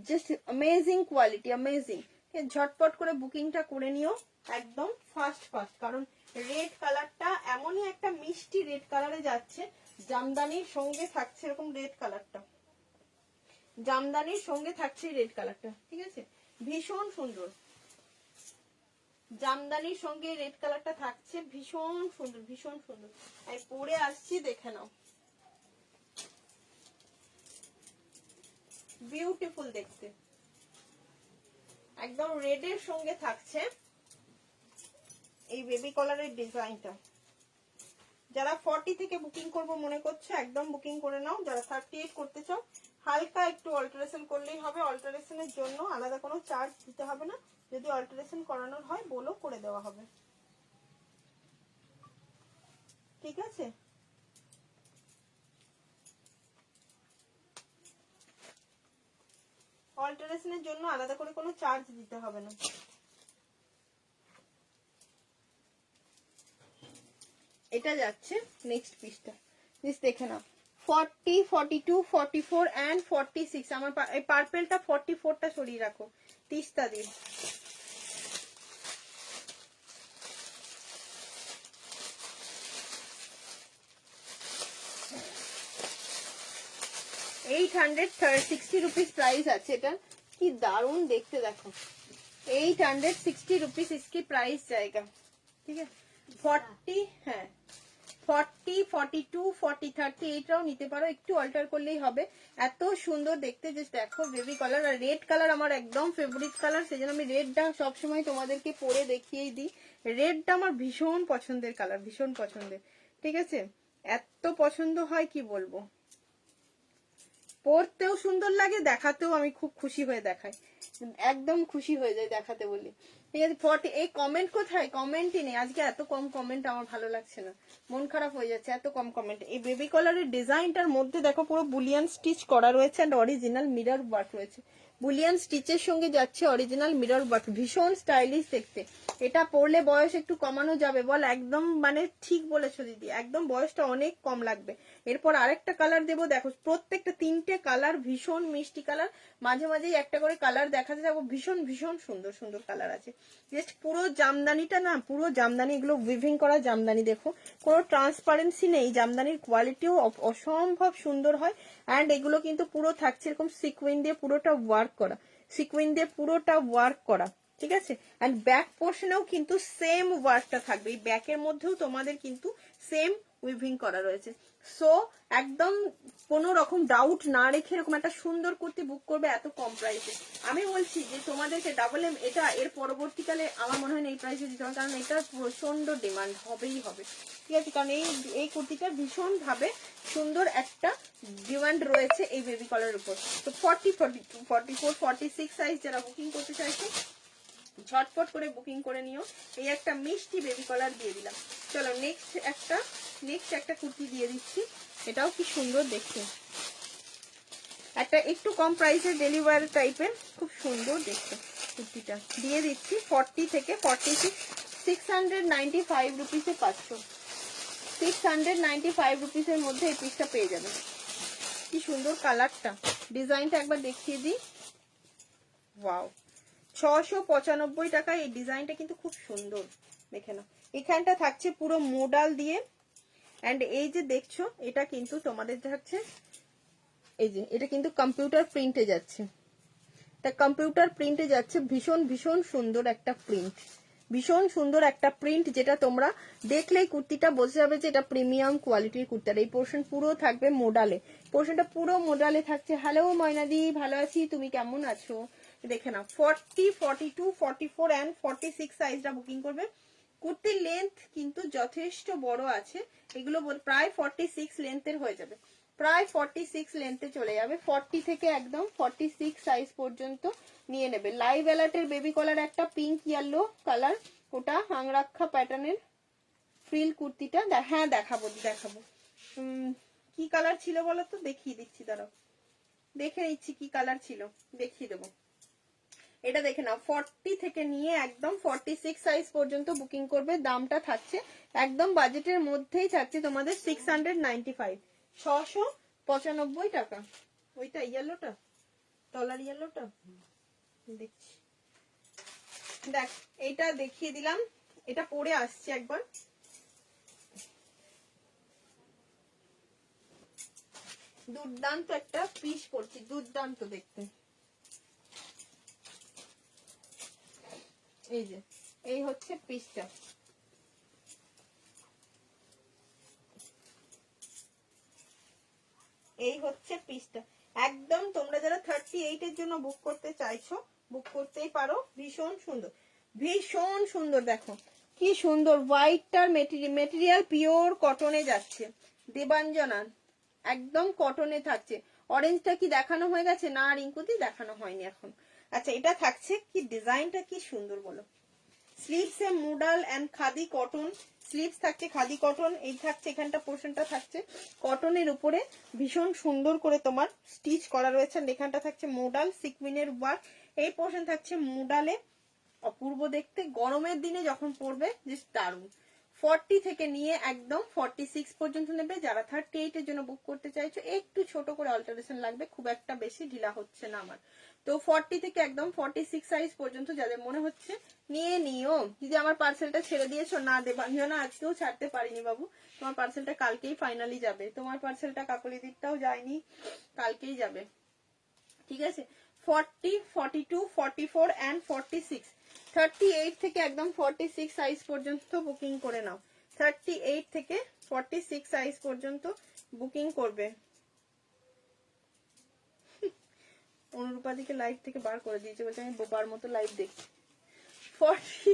জাস্ট অ্যামেজিং কোয়ালিটি, অ্যামেজিং। ঝটপট করে বুকিংটা করে নিও একদম ফাস্ট ফাস্ট। কারণ রেড কালারটা এমনই একটা মিষ্টি রেড কালারে যাচ্ছে, জামদানির সঙ্গে থাকছে এরকম রেড কালারটা, জামদানির সঙ্গে থাকছে রেড কালারটা, ঠিক আছে? ভীষণ সুন্দর, জামদানির সঙ্গে রেড কালারটা থাকছে, ভীষণ সুন্দর, ভীষণ সুন্দর। আমি পরে আসছি, দেখে নাও, বিউটিফুল দেখতে। একদম রেড এর সঙ্গে থাকছে এই বেবি কলারের ডিজাইনটা। যারা 40 থেকে বুকিং করব মনে করছো, একদম বুকিং করে নাও। যারা 38 করতে চাও, হালকা একটু অল্টারেশন করলেই হবে। অল্টারেশনের জন্য আলাদা কোনো চার্জ দিতে হবে না। যদি অল্টারেশন করানোর হয় বলো, করে দেওয়া হবে, ঠিক আছে? অল্টারেশনের জন্য আলাদা করে কোনো চার্জ দিতে হবে না। এটা যাচ্ছে নেক্সট পিসটা, প্লিজ দেখে নাও। 40, 42, 44 এন্ড 46। আমার এই পার্পলটা 44টা সরিয়ে রাখো, তিস্তা দিয়ে। ₹860 प्राइस আছে এটা। কি দারুণ দেখতে দেখো, 860 रुपीस इसकी प्राइस जाएगा, ठीक है? 40, হ্যাঁ 40, 42, 40, 30 এইটাও নিতে পারো, একটু অল্টার করলেই হবে। এত সুন্দর দেখতে, জাস্ট দেখো বেবি কালার। আর রেড কালার আমার একদম ফেভারিট কালার, সেজন্য আমি রেডটা সবসময় তোমাদেরকে পরে দেখিয়েই দিই। রেডটা আমার ভীষণ পছন্দের কালার, ভীষণ পছন্দের, ঠিক আছে? এত পছন্দ হয় কি বলবো, পরতেও সুন্দর লাগে, দেখাতেও আমি খুব খুশি হয়ে দেখাই, একদম খুশি হয়ে যায় দেখাতে বলি, ঠিক আছে? 40। এই কমেন্ট কোথায়? কমেন্টই নেই আজকে, এত কম কমেন্ট, আমার ভালো লাগছে না, মন খারাপ হয়ে যাচ্ছে, এত কম কমেন্ট। এই বেবি কলারের ডিজাইনটার মধ্যে দেখো পুরো বুলিয়ান স্টিচ করা রয়েছে এন্ড অরিজিনাল মিরর ওয়ার্ক রয়েছে। বুলিয়ান স্টিচের সঙ্গে যাচ্ছে অরিজিনাল মিরর ওয়ার্ক, ভীষণ স্টাইলিশ দেখতে। এটা পরলে বয়স একটু কমানো যাবে বল, একদম মানে ঠিক বলেছো দিদি, একদম বয়সটা অনেক কম লাগবে। এরপর আরেকটা কালার দেবো, দেখো প্রত্যেকটা 3টে কালার ভীষণ মিষ্টি কালার, মাঝে মাঝেই একটা করে কালার দেখাতে যাবো, ভীষণ ভীষণ সুন্দর সুন্দর কালার আছে। জাস্ট পুরো জামদানিটা না, পুরো জামদানি, এগুলো উইভিং করা জামদানি, দেখো কোনো ট্রান্সপারেন্সি নেই, জামদানির কোয়ালিটিও অসম্ভব সুন্দর হয়। অ্যান্ড এগুলো কিন্তু পুরো থাকছে এরকম সিকুইন দিয়ে পুরোটা ওয়ার্ক করা, সিকুইন দিয়ে পুরোটা ওয়ার্ক করা, ঠিক আছে? অ্যান্ড ব্যাক পোর্শনেও কিন্তু সেম ওয়ার্কটা থাকবে, এই ব্যাকের মধ্যেও তোমাদের কিন্তু সেম উইভিং করা রয়েছে। সো একদম কোনো রকম ডাউট না রেখে এরকম একটা সুন্দর কুর্তি বুক করবে এত কম প্রাইসে। আমি বলছি যে তোমাদেরকে ডাবল এম এটা এর পরবর্তীকালে আমার মনে হয় না এই প্রাইসে দিতে হবে, কারণ এটার প্রচন্ড ডিমান্ড হবেই হবে, ঠিক আছে? কারণ এই কুর্তিটা ভীষণ ভাবে সুন্দর একটা ডিমান্ড রয়েছে এই বেবি কলার উপর। তো 40, 42, 44, 46 সাইজ যারা বুকিং করতে চাইছে ঝটপট করে বুকিং করে নিও। এই একটা মিষ্টি বেবি কলার দিয়ে দিলাম। চলো নেক্সট একটা কুর্তি দিয়ে দিচ্ছি, এটাও কি সুন্দর দেখতে, একটা একটু কম প্রাইসের ডেলিভারি টাইপের, খুব সুন্দর দেখতে কুর্তিটা দিয়ে দিচ্ছি। 40 থেকে 46, 695 রুপিসে পাচ্ছ, 695 রুপিসের মধ্যে এই পিসটা পেয়ে যাবে। কি সুন্দর কালারটা, ডিজাইনটা একবার দেখিয়ে দিই। ওয়াও, 695 টাকায় এই ডিজাইনটা কিন্তু খুব সুন্দর, দেখে নাও। এখানটা থাকছে পুরো মোডাল দিয়ে, এন্ড এই যে দেখছো এটা কিন্তু তোমাদের থাকছে, এই যে এটা কিন্তু কম্পিউটার প্রিন্টে যাচ্ছে, তা কম্পিউটার প্রিন্টে যাচ্ছে, ভীষণ ভীষণ সুন্দর একটা প্রিন্ট, ভীষণ সুন্দর একটা প্রিন্ট, যেটা তোমরা দেখলেই কুর্তিটা বোঝা যাবে যে এটা প্রিমিয়াম কোয়ালিটির কুর্তি। আর এই পোর্শন পুরো থাকবে মোডালে, পোর্শনটা পুরো মোডালে থাকছে। হ্যালো ময়নাদি, ভালো আছি, তুমি কেমন আছো? দেখে নাও 40, 42, 44 এন্ড 46 সাইজটা বুকিং করবে। কুর্তির লেন্থ কিন্তু যথেষ্ট বড় আছে, এগুলো প্রায় 46 লেন্থের হয়ে যাবে, প্রায় 46 লেন্থে চলে যাবে। 40 থেকে একদম 46 সাইজ পর্যন্ত নিয়ে নেবে। লাইভ অ্যালার্টের বেবি কলার একটা পিঙ্ক ইয়েলো কালার, ওটা হাংরাক্ষা প্যাটার্নের ফ্রিল কুর্তিটা, হ্যাঁ দেখাবো। কি কালার ছিল বলো তো, দেখিয়ে দিচ্ছি, দাঁড়াও দেখে নিচ্ছি কি কালার ছিল, দেখিয়ে দেবো। এটা দেখে নাও, 40 থেকে নিয়ে একদম 46 সাইজ পর্যন্ত বুকিং করবে। দামটা থাকছে একদম বাজেটের মধ্যেই থাকছে তোমাদের 695, 695 টাকা। ওইটা ইয়েলোটা, তলার ইয়েলোটা দেখছি, দেখ এইটা দেখিয়ে দিলাম, এটা পরে আসছে একবার। দুর্দান্ত একটা পিস করছি, দুর্দান্ত দেখতে। এই যে এই হচ্ছে পিসটা, এই হচ্ছে পিসটা। একদম তোমরা যারা 38 এর জন্য বুক করতে চাইছো বুক করতেই পারো। ভীষণ সুন্দর, ভীষণ সুন্দর, দেখো কি সুন্দর। হোয়াইটটার মেটেরিয়াল পিওর কটনে যাচ্ছে, দেবাঞ্জনা একদম কটনে থাকছে। অরেঞ্জটা কি দেখানো হয়ে গেছে? না রিঙ্কুতি দেখানো হয়নি এখন। আচ্ছা এটা থাকছে কি, ডিজাইনটা কি সুন্দর বলো। স্লিভস এ modal and khadi cotton, sleeves থাকছে খাদি কটন। এই থাকছে এখানটা পোর্শনটা থাকছে কটনের উপরে, ভীষণ সুন্দর করে তোমার স্টিচ করা রয়েছে। এখানটা থাকছে মোডাল সিকুইনের ওয়ার্ক, এই পোর্শন থাকছে মুডালে, অপূর্ব দেখতে। গরমের দিনে যখন পরবে জাস্ট দারুণ। 40 থেকে নিয়ে একদম 46 পর্যন্ত নেবে। যারা 38 এর জন্য বুক করতে চাইছো একটু ছোট করে অল্টারেশন লাগবে, খুব একটা বেশি ঢিলা হচ্ছে না আমার। তো 40 থেকে একদম 46 সাইজ পর্যন্ত যাদের মনে হচ্ছে নিয়ে নিও। যদি আমার পার্সেলটা ছেড়ে দিয়েছো, না দেবাঞ্জনা আজকেও ছাড়তে পারিনি বাবু, তোমার পার্সেলটা কালকেই ফাইনালি যাবে। তোমার পার্সেলটা কাকলি দিকটাও যায়নি, কালকেই যাবে, ঠিক আছে। 40, 42, 44 and 46, 38 থেকে একদম 46 সাইজ পর্যন্ত বুকিং করে নাও। 38 থেকে 46 সাইজ পর্যন্ত বুকিং করবে। অনুরূপাদিকে লাইভ থেকে বার করে দিয়েছে, বলছে আমি বোবার মতো লাইভ দেখছি। 40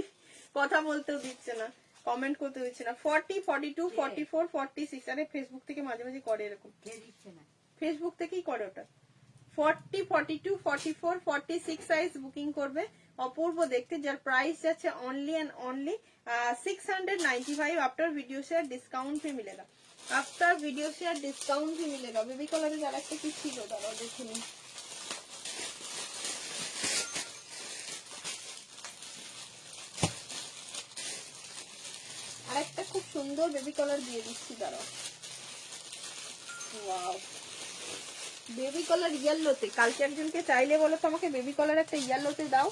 কথা বলতেও দিচ্ছে না, কমেন্ট করতে দিচ্ছে না। 40, 42, 44, 46, আরে ফেসবুক থেকে মাঝে মাঝে করে এরকম, ফেসবুক থেকেই করে ওটা। 40, 42, 44, 46 সাইজ বুকিং করবে। অপূর্ব দেখতে, যার প্রাইস যাচ্ছে only and only 695। After video share discount भी मिलेगा, आफ्टर वीडियो शेयर डिस्काउंट भी मिलेगा। बेबी कलर যার একটা কি ছিল দাঁড়াও দেখে নিই। আরেকটা খুব সুন্দর বেবি কালার দিয়ে দিচ্ছি, দাঁড়াও। ওয়াও, বেবি কালার ইয়েলোতে। কালকে একজনকে চাইলে বলো তো আমাকে বেবি কালার একটা ইয়েলোতে দাও।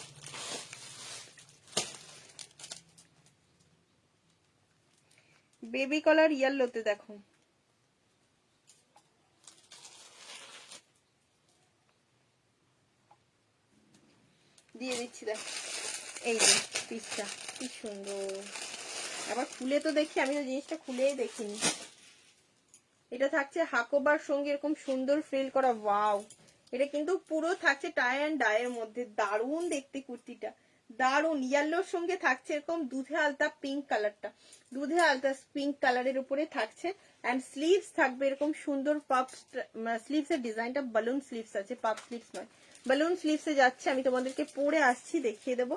বেবি কালার ইয়েলোতে দেখো, দিয়ে দিচ্ছি দেখো। এই যে পিসটা কি সুন্দর, আবার খুলে তো দেখি, আমি তো জিনিসটা খুলেই দেখিনি। এটা থাকছে হাকোবার সঙ্গে এরকম সুন্দর ফ্রিল করা, ওয়াও। এটা কিন্তু পুরো থাকছে টাই অ্যান্ড ডাই এর মধ্যে, দারুণ দেখতে কুর্তিটা, দারুণ। ইয়েলোর সঙ্গে থাকছে এরকম দুধে আলতা পিঙ্ক কালারটা, দুধে আলতা পিঙ্ক কালারের উপরে থাকছে। এন্ড স্লিভস থাকবে এরকম সুন্দর পাপ স্লিভস এর ডিজাইনটা বালুন স্লিভস আছে, পাপ স্লিভস নয়, বালুন স্লিভসে যাচ্ছে। আমি তোমাদেরকে পরে আসছি দেখিয়ে দেবো।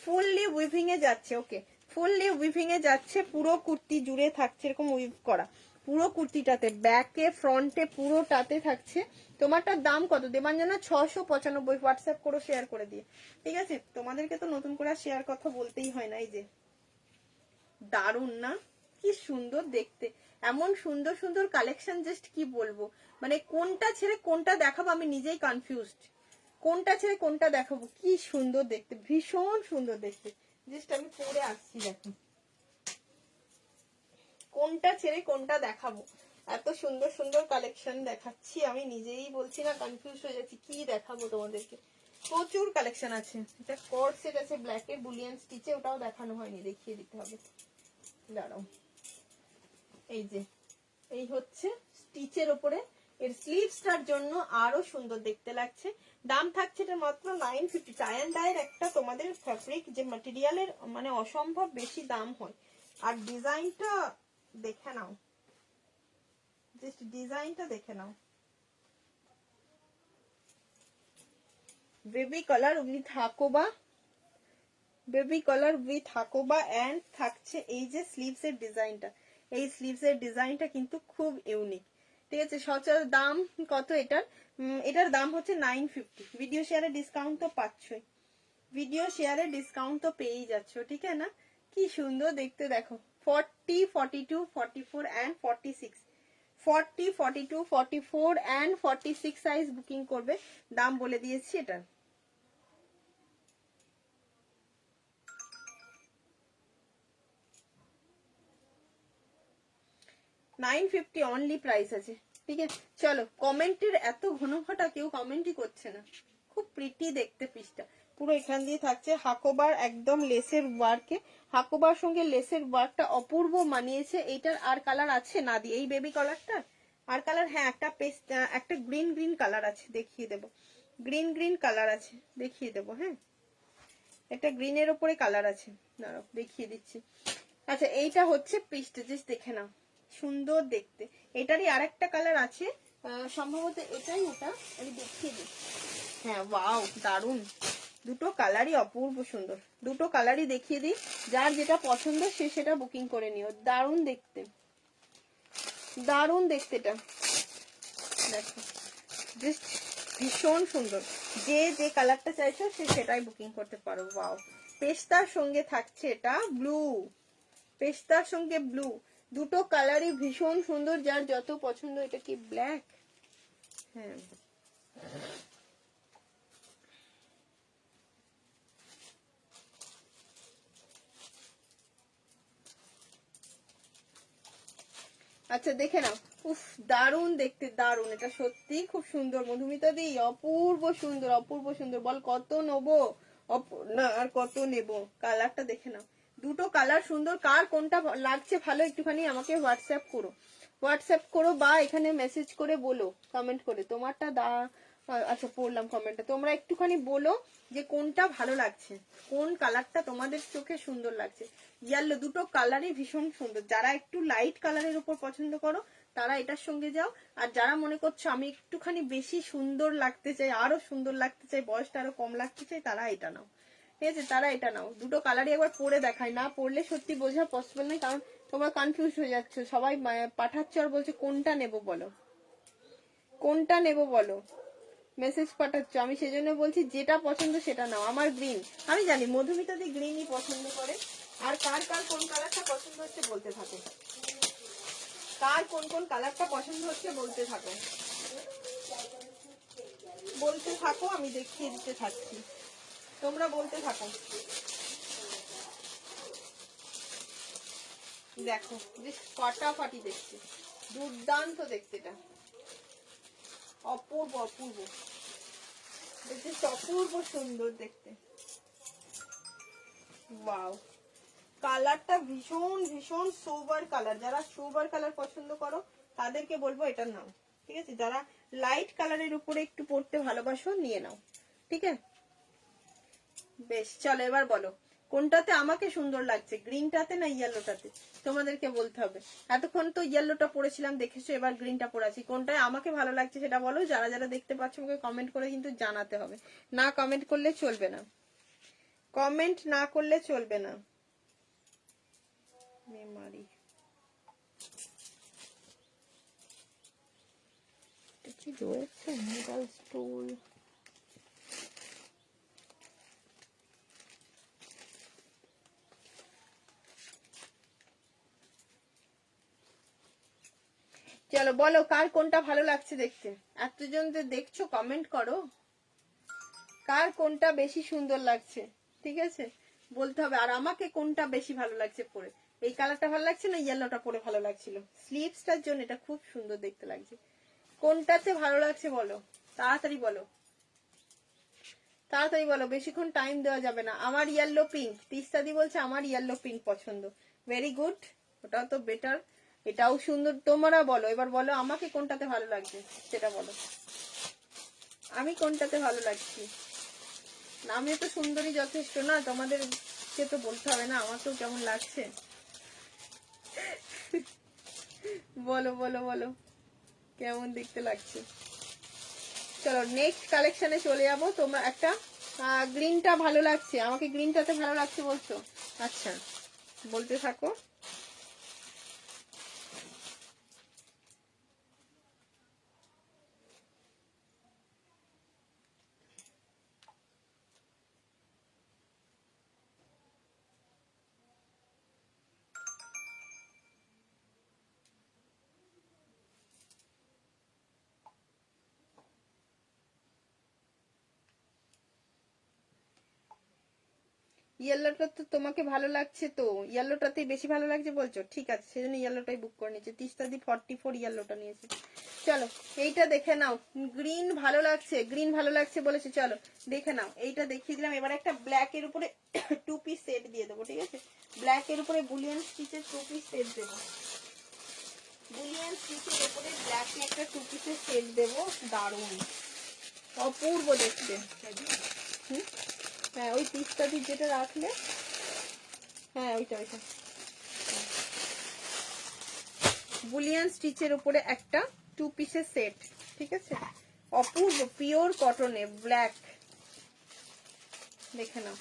ফুললি উইভিং এ যাচ্ছে, ওকে, ফুললি উইভিং এ যাচ্ছে। পুরো কুর্তি জুড়ে থাকছে এরকম উইভ করা, পুরো কুর্তিটাতে ব্যাকে ফ্রন্টে পুরোটাতে থাকছে। তোমারটার দাম কত দেবাঞ্জনা? 695। হোয়াটসঅ্যাপ করে শেয়ার করে দিয়ে, ঠিক আছে। তোমাদেরকে তো নতুন করে শেয়ার কথা বলতেই হয় না। এই যে দারুন না, কি সুন্দর দেখতে, এমন সুন্দর সুন্দর কালেকশন, জাস্ট কি বলবো, মানে কোনটা ছেড়ে কোনটা দেখাবো আমি নিজেই কনফিউজড, কোনটা ছেড়ে কোনটা দেখাবো। কি সুন্দর দেখতে, ভীষণ সুন্দর দেখতে। জাস্ট আমি পরে আসছি, দেখো কোনটা ছেড়ে কোনটা দেখাবো। এত সুন্দর সুন্দর কালেকশন দেখাচ্ছি, আমি নিজেই বলছি না, কনফিউজ হয়ে যাচ্ছি কি দেখাবো তোমাদেরকে। প্রচুর কালেকশন আছে। এটা কর্ড সেট আছে ব্ল্যাক এর বুলিয়ান স্টিচে, ওটাও দেখানো হয়নি, দেখিয়ে দিতে হবে, দাঁড়াও। এই যে এই হচ্ছে স্টিচের উপরে, এর স্লিভসটার জন্য আরো সুন্দর দেখতে লাগছে। দাম থাকছে এটা মাত্র 950। টাই অ্যান্ড ডাইয়ের একটা তোমাদের ফ্যাব্রিক যে ম্যাটেরিয়ালের মানে অসম্ভব বেশি দাম হয়। আর ডিজাইনটা দেখে নাও, জাস্ট ডিজাইনটা দেখে নাও। Baby colour with Hakoba, baby colour with Hakoba and থাকছে এই যে স্লিভস এর ডিজাইনটা। এই স্লিভস এর ডিজাইনটা কিন্তু খুব ইউনিক, ঠিক আছে। সচল দাম কত এটার? এটার দাম হচ্ছে 950। ভিডিও শেয়ারে ডিসকাউন্ট তো পাচ্ছই, ভিডিও শেয়ারে ডিসকাউন্ট তো পেয়েই যাচ্ছ, ঠিক আছে না? কি সুন্দর দেখতে দেখো। 40, 42, 44 অ্যান্ড 46, 40, 42, 44 অ্যান্ড 46 সাইজ বুকিং করবে। দাম বলে দিয়েছি এটার। $950 অনলি প্রাইস আছে, ঠিক আছে। চলো, কমেন্টের এত ঘন ঘটা কেউ কমেন্টই করছে না। খুব প্রিটি দেখতে পিসটা, পুরো এখান দিয়ে থাকছে হাকোবার একদম লেসের ওয়ার্কে। হাকোবার সঙ্গে লেসের ওয়ার্কটা অপূর্ব মানিয়েছে। এইটার আর কালার আছে না দিয়ে, এই বেবি কালারটা আর কালার, হ্যাঁ একটা পেস্ট, একটা গ্রিন গ্রিন কালার আছে, দেখিয়ে দেবো। গ্রিন গ্রিন কালার আছে, দেখিয়ে দেবো। হ্যাঁ, একটা গ্রিনের ওপরে কালার আছে, দাঁড়াও দেখিয়ে দিচ্ছি। আচ্ছা, এইটা হচ্ছে পিসটা, জাস্ট দেখে নাও, সুন্দর দেখতে। এটারই আরেকটা কালার আছে, সম্ভবত এটাই ওটা, আমি দেখিয়ে দিই। হ্যাঁ, ওয়াও, দারুন, দুটো কালারই অপূর্ব সুন্দর, দুটো কালারই দেখিয়ে দিই। যার যেটা পছন্দ সে সেটা বুকিং করে নিও। দারুন দেখতে, দারুন দেখতে এটা, দেখো জাস্ট ভীষণ সুন্দর। যে যে কালারটা চাইছো সে সেটাই বুকিং করতে পারো। ওয়াও, পেস্তার সঙ্গে থাকছে এটা ব্লু, পেস্তার সঙ্গে ব্লু, দুটো কালারই ভীষণ সুন্দর। যার যত পছন্দ। এটা কি ব্ল্যাক? হ্যাঁ, আচ্ছা দেখে নাও। উফ, দারুন দেখতে, দারুন, এটা সত্যি খুব সুন্দর। মধুমিতা দি, অপূর্ব সুন্দর, অপূর্ব সুন্দর। বল কত নেবো? না, আর কত নেব? কালারটা দেখে নাও, দুটো কালার সুন্দর। কার কোনটা লাগছে ভালো একটুখানি আমাকে হোয়াটসঅ্যাপ করো, হোয়াটসঅ্যাপ করো বা এখানে মেসেজ করে বলো, কমেন্ট করে তোমারটা আচ্ছা, পড়লাম কমেন্টটা। তোমরা একটুখানি বলো যে কোনটা ভালো লাগছে, কোন কালারটা তোমাদের চোখে সুন্দর লাগছে। ইয়েলো, দুটো কালারই ভীষণ সুন্দর। যারা একটু লাইট কালারের উপর পছন্দ করো তারা এটার সঙ্গে যাও। আর যারা মনে করছো আমি একটুখানি বেশি সুন্দর লাগতে চাই, আরো সুন্দর লাগতে চাই, বয়সটা আরো কম লাগতে চাই, তারা এটা নাও, ঠিক আছে, তারা এটা নাও। দুটো কালারই একবার পরে দেখায়, না পড়লে সত্যি বোঝা পসিবল নয়, কারণ তোমরা কনফিউজ হয়ে যাচ্ছ। সবাই পাঠাচ্ছে আর বলছে কোনটা নেব বলো, কোনটা নেব বলো, মেসেজ পাঠাচ্ছ। আমি সেজন্য বলছি যেটা পছন্দ সেটা নাও। আমার গ্রিন, আমি জানি মধুমিতা দি গ্রিনই পছন্দ করে। আর কার কার কোন কালারটা পছন্দ হচ্ছে বলতে থাকো, কার কোন কোন কালারটা পছন্দ হচ্ছে বলতে থাকো, বলতে থাকো, আমি দেখিয়ে দিতে থাকছি, তোমরা বলতে থাকো। দেখো বেশ ফাটাফাটি দেখতে, দুর্দান্ত দেখতে, এটা অপূর্ব, অপূর্ব দেখতে, অপূর্ব সুন্দর দেখতে। ওয়াও, কালারটা ভীষণ ভীষণ সোবার কালার। যারা সোবার কালার পছন্দ করো তাদেরকে বলবো এটা নাও, ঠিক আছে। যারা লাইট কালারের উপরে একটু পড়তে ভালোবাসো নিয়ে নাও, ঠিক আছে। বেশ, চলো এবার বলো কোনটাতে আমাকে সুন্দর লাগছে, গ্রিনটাতে না ইয়েলোটাতে? তোমাদেরকে বলতে হবে। এতক্ষণ তো ইয়েলোটা পড়েছিলাম দেখেছো, এবার গ্রিনটা পড়েছি, কোনটায় আমাকে ভালো লাগছে সেটা বলো। যারা যারা দেখতে পাচ্ছ আমাকে কমেন্ট করে কিন্তু জানাতে হবে, না কমেন্ট করলে চলবে না, কমেন্ট না করলে চলবে না। মেমারি, কি রয়েছে? মেটাল স্টুল, চলো বলো কার কোনটা ভালো লাগছে দেখতে। এতজন যে দেখছো কমেন্ট করো, কার কোনটা বেশি সুন্দর লাগছে, ঠিক আছে, বলতে হবে। আর আমাকে কোনটা বেশি ভালো লাগছে পরে, এই কালারটা ভালো লাগছে না ইয়েলোটা পরে ভালো লাগছিল? স্লিভসটার জন্য এটা খুব সুন্দর দেখতে লাগছে। কোনটাতে ভালো লাগছে বলো, তাড়াতাড়ি বলো, তাড়াতাড়ি বলো, বেশিক্ষণ টাইম দেওয়া যাবে না। আমার ইয়েলো পিঙ্ক, তিস্তাদি বলছে আমার ইয়েলো পিঙ্ক পছন্দ। ভেরি গুড, ওটাও তো বেটার, এটাও সুন্দর। তোমরা বলো এবার, বলো আমাকে কোনটাতে ভালো লাগছে সেটা বলো, আমি কোনটাতে ভালো লাগছি। আমি তো সুন্দরী যথেষ্ট না, তোমাদেরকে তো বলতে হবে না আমাকেও কেমন লাগছে। বলো বলো বলো কেমন দেখতে লাগছে। চলো নেক্সট কালেকশনে চলে যাবো। তোমরা একটা গ্রিনটা ভালো লাগছে, আমাকে গ্রিনটাতে ভালো লাগছে বলছো, আচ্ছা বলতে থাকো। ইয়েলোটা তো তোমাকে ভালো লাগছে, তো ইয়েলোটাতেই বেশি ভালো লাগছে বলছো, ঠিক আছে সেজন্য ইয়েলোটাই বুক করে নিয়েছে। তিস্তাদি 44 ইয়েলোটা নিয়েছে। চলো এইটা দেখে নাও, গ্রিন ভালো লাগছে, গ্রিন ভালো লাগছে বলেছে, চলো দেখে নাও। এইটা দেখিয়ে দিলাম। এবার একটা ব্ল্যাক এর উপরে 2 পিস সেট দিয়ে দেবো, ঠিক আছে? ব্ল্যাক এর উপরে বুলিয়ান স্টিচের 2 পিস সেট দেবো, বুলিয়ান স্টিচের উপরে ব্ল্যাক একটা 2 পিসের সেট দেবো। দারুণ অপূর্ব দেখতে। হ্যাঁ ওই তিস্তাদি যেটা রাখলে, হ্যাঁ ওইটা ওইটা বুলিয়ান স্টিচের উপরে একটা 2 পিসের সেট, ঠিক আছে? অপূর্ব পিওর কটনে ব্ল্যাক, দেখে নাও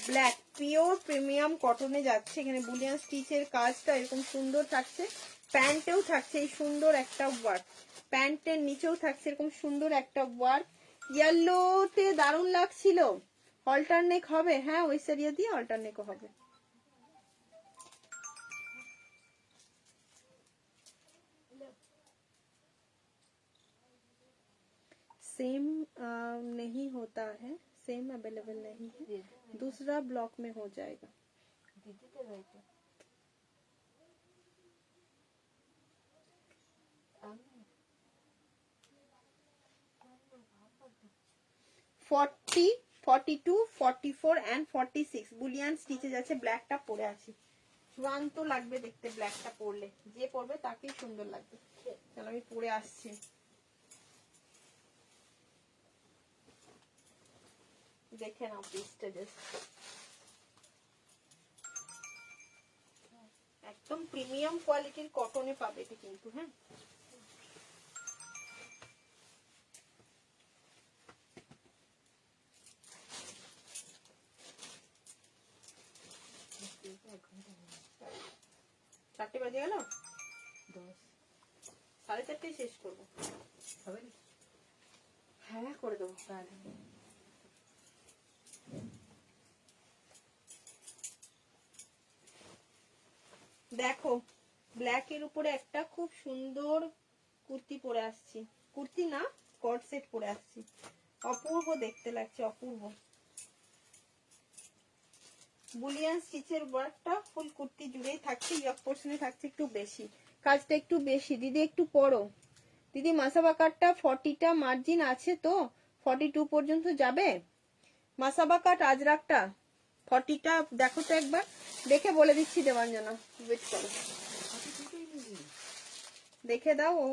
ব্ল্যাক পিওর প্রিমিয়াম কটনে যাচ্ছে। এখানে বুলিয়ান স্টিচের কাজটা এরকম সুন্দর থাকছে, প্যান্টেও থাকছে এই সুন্দর একটা ওয়ার্ক, প্যান্টের নিচেও থাকছে এরকম সুন্দর একটা ওয়ার্ক। ইয়েলোতে দারুণ লাগছিল। অল্টারনেক হবে, হ্যাঁ ওই সেরিয়া দিয়ে অল্টারনেকও হবে। सेम नहीं होता है, सेम अवेलेबल नहीं है, दूसरा ब्लॉक में हो जाएगा। दीदी तो रहते 40, 42, 44 and 46 বুলিয়ান স্টিচেস আছে। ব্ল্যাকটা পরে আছি, চূড়ান্ত লাগবে দেখতে ব্ল্যাকটা পরলে, যে পরবে তাকেই সুন্দর লাগবে। চলো আমি পরে আসছি। দেখে নাও পিসটা, জাস্ট একদম প্রিমিয়াম কোয়ালিটির কটনে পাবে এটা কিন্তু, হ্যাঁ চারটে বাজে গেল, 10 4:30 শেষ করবো। হবে হ্যাঁ করে দেবো। দেখো ব্ল্যাক এর উপরে একটা খুব সুন্দর কুর্তি পরে আসছি, কুর্তি না কট সেট পরে আসছি, অপূর্ব দেখতে লাগছে, অপূর্ব। বুলিয়ান স্টিচের ওয়ার্কটা ফুল কুর্তি জুড়েই থাকছে, ইয়ক পোর্শনে থাকছে একটু বেশি, কাজটা একটু বেশি। দিদি একটু পরো, দিদি মাসাবা কাটটা 40টা মার্জিন আছে তো 42 পর্যন্ত যাবে। মাসাবা কাট আজরাকটা 40টা দেখো তো একবার, দেখে বলে দিচ্ছি দেবাঞ্জনা, ওয়েট করো দেখে দাও, ও